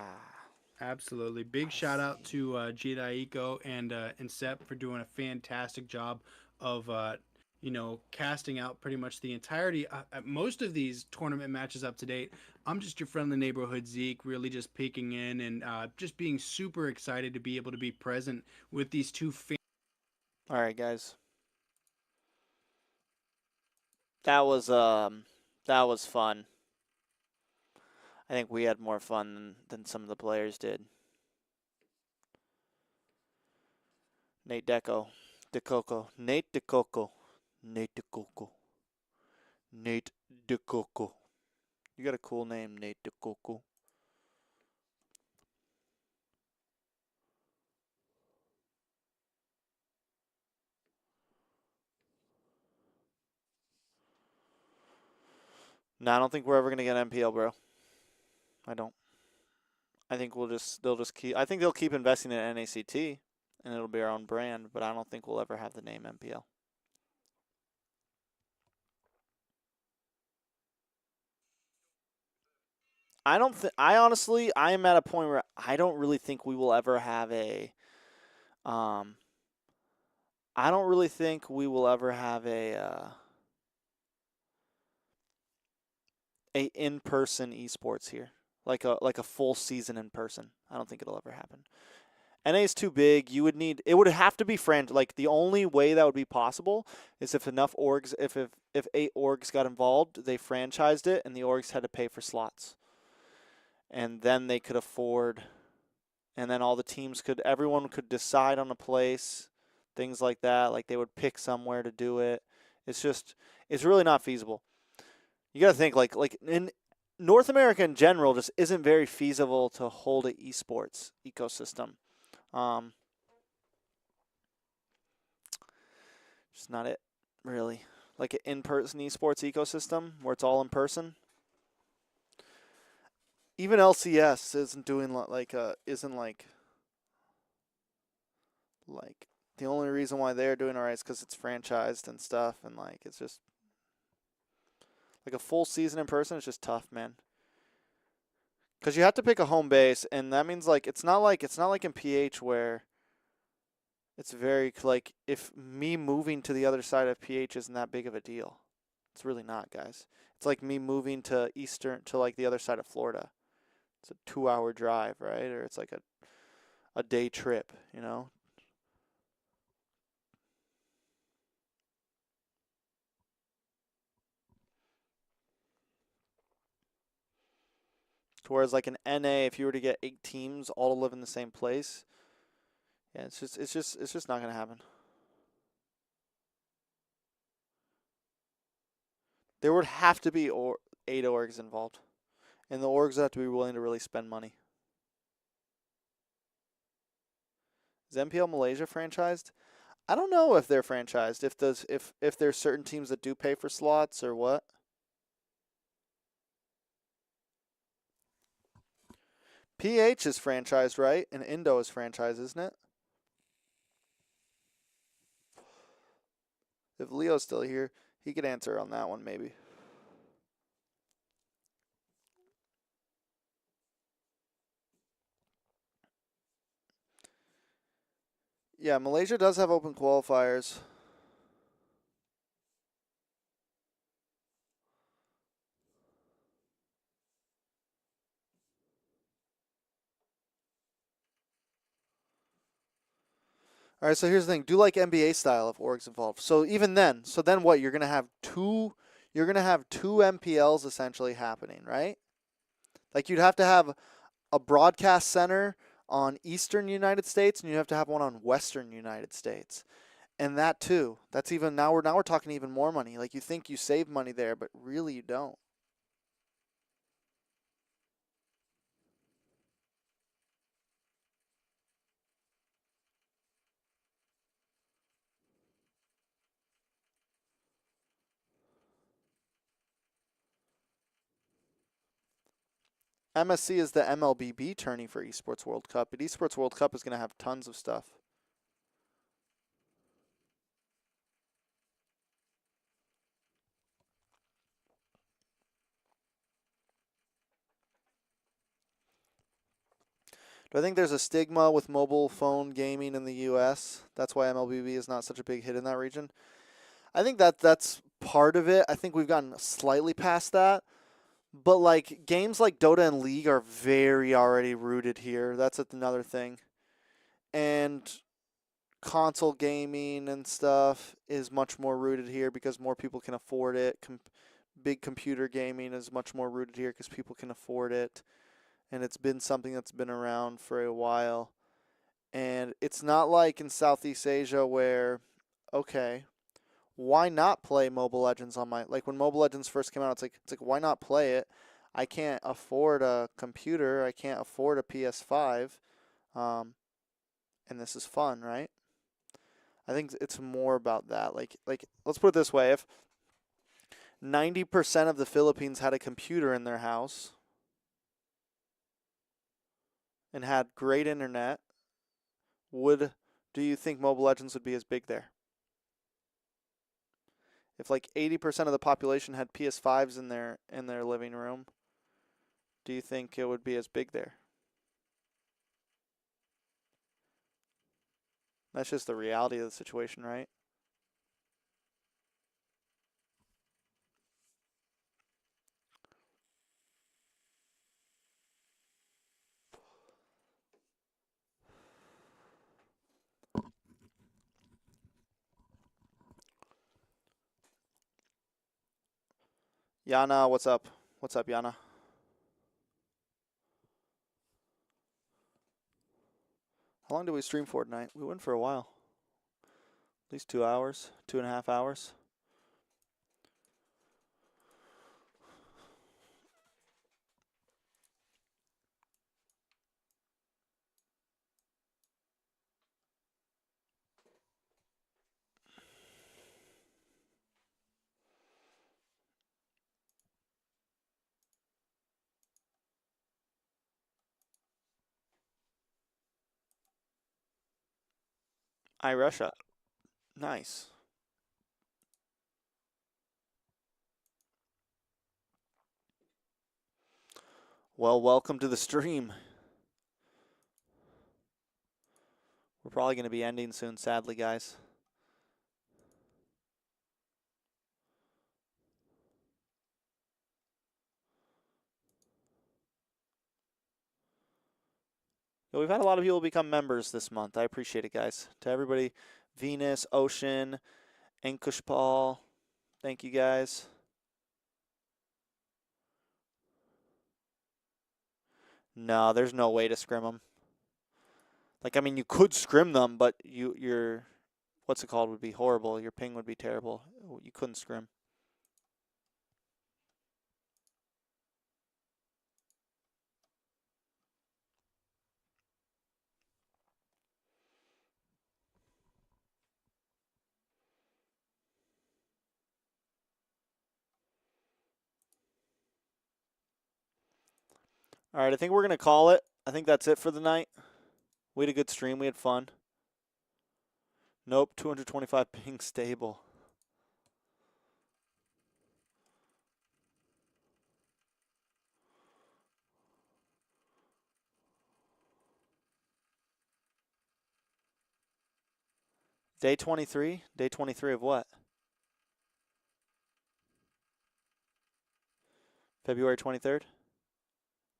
Absolutely. Big shout out to Jidaiko and Sep for doing a fantastic job of casting out pretty much the entirety at most of these tournament matches up to date. I'm just your friendly neighborhood Zeke, really just peeking in and just being super excited to be able to be present with these two All right, guys. That was fun. I think we had more fun than some of the players did. Nate DeCoco. Nate DeCoco. You got a cool name, Nate DeCoco. No, I don't think we're ever gonna get MPL, bro. I don't. I think I think they'll keep investing in NACT, and it'll be our own brand, but I don't think we'll ever have the name MPL. I honestly, I am at a point where I don't really think we will ever have a, I don't really think we will ever have a in-person esports here, like a full season in person. I don't think it'll ever happen. NA is too big. It would have to be like the only way that would be possible is if enough orgs, if 8 orgs got involved, they franchised it, and the orgs had to pay for slots. and then they could afford, and then all the teams could, everyone could decide on a place, things like that. Like they would pick somewhere to do it. It's just, it's really not feasible. You got to think like in North America in general just isn't very feasible to hold an esports ecosystem. Just not it, really. Like an in-person esports ecosystem where it's all in person. Even LCS isn't doing isn't like the only reason why they're doing alright is because it's franchised and stuff, and like it's just like a full season in person is just tough, man. Because you have to pick a home base, and that means like it's not like in PH where it's very like if me moving to the other side of PH isn't that big of a deal. It's really not, guys. It's like me moving to like the other side of Florida. It's a 2-hour drive, right? Or it's like a day trip, you know? Whereas like an NA, if you were to get 8 teams all to live in the same place, yeah, it's just not gonna happen. There would have to be 8 orgs involved, and the orgs have to be willing to really spend money. Is MPL Malaysia franchised? I don't know if they're franchised. If there's certain teams that do pay for slots or what. PH is franchised, right? And Indo is franchised, isn't it? If Leo's still here, he could answer on that one maybe. Yeah, Malaysia does have open qualifiers. All right, so here's the thing. Do like NBA style of orgs involved. So even then, what? You're gonna have two MPLs essentially happening, right? Like you'd have to have a broadcast center on Eastern United States, and you have to have one on Western United States. And that too. That's even now we're talking even more money. Like you think you save money there, but really you don't. MSC is the Mlbb tourney for Esports World Cup, but Esports World Cup is going to have tons of stuff. Do I think there's a stigma with mobile phone gaming in the US? That's why Mlbb is not such a big hit in that region. I think that's part of it. I think we've gotten slightly past that. But like games like Dota and League are very already rooted here. That's another thing. And console gaming and stuff is much more rooted here because more people can afford it. Big computer gaming is much more rooted here because people can afford it. And it's been something that's been around for a while. And it's not like in Southeast Asia where, okay, why not play Mobile Legends on my, like when Mobile Legends first came out, it's like why not play it? I can't afford a computer, I can't afford a PS5, and this is fun, right? I think it's more about that. Like let's put it this way: if 90% of the Philippines had a computer in their house and had great internet, do you think Mobile Legends would be as big there? If like 80% of the population had PS5s in their living room, do you think it would be as big there? That's just the reality of the situation, right? Yana, what's up? What's up, Yana? How long did we stream for tonight? We went for a while. At least 2 hours, 2.5 hours. Russia. Nice. Well, welcome to the stream. We're probably going to be ending soon, sadly, guys. Yeah, we've had a lot of people become members this month. I appreciate it, guys. To everybody, Venus, Ocean, Ankushpal, thank you, guys. No, there's no way to scrim them. Like, I mean, you could scrim them, but your what's it called would be horrible. Your ping would be terrible. You couldn't scrim. All right, I think we're going to call it. I think that's it for the night. We had a good stream. We had fun. Nope, 225 ping stable. Day 23? Day 23 of what? February 23rd?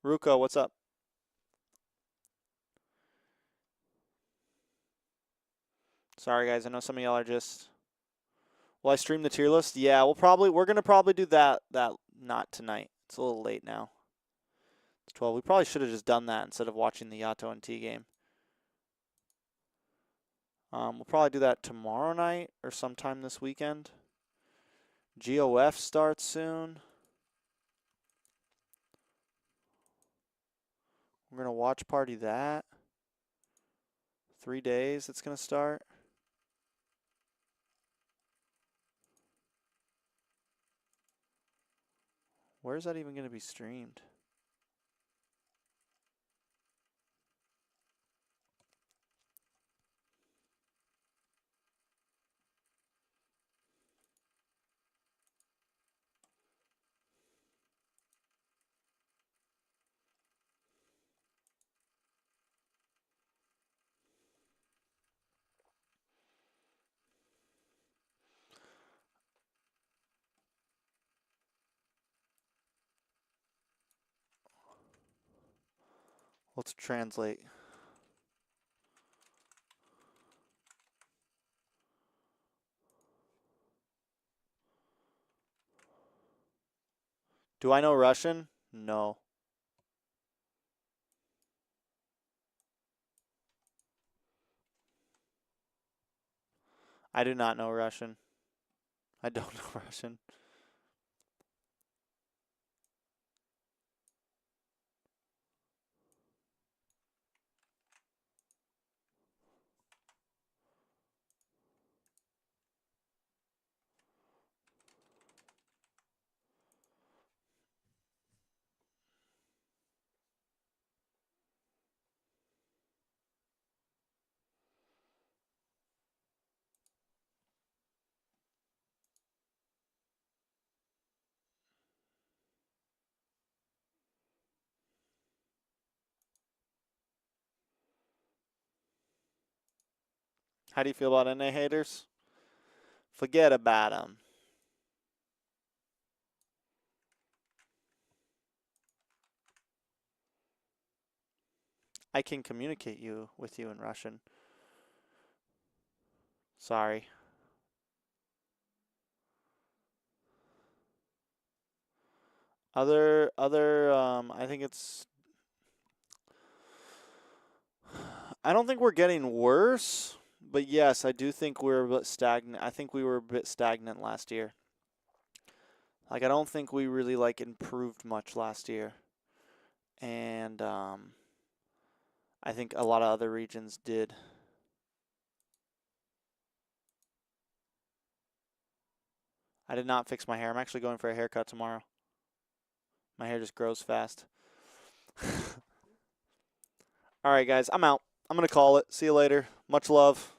Ruko, what's up? Sorry, guys. I know some of y'all are just... Will I stream the tier list? Yeah, we're going to probably do that not tonight. It's a little late now. It's 12. We probably should have just done that instead of watching the Yato and T game. We'll probably do that tomorrow night or sometime this weekend. GOF starts soon. We're going to watch party that. 3 days it's going to start. Where is that even going to be streamed? Let's translate. Do I know Russian? No. I do not know Russian. I don't know Russian. How do you feel about NA haters? Forget about them. I can communicate with you in Russian. Sorry. I think it's I don't think we're getting worse, but yes, I do think we're a bit stagnant. I think we were a bit stagnant last year. Like, I don't think we really, like, improved much last year. And I think a lot of other regions did. I did not fix my hair. I'm actually going for a haircut tomorrow. My hair just grows fast. All right, guys, I'm out. I'm going to call it. See you later. Much love.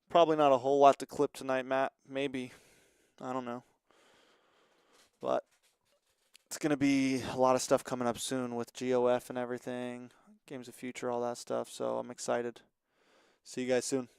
Probably not a whole lot to clip tonight, Matt. Maybe. I don't know. But it's going to be a lot of stuff coming up soon with GOF and everything. Games of Future, all that stuff. So I'm excited. See you guys soon.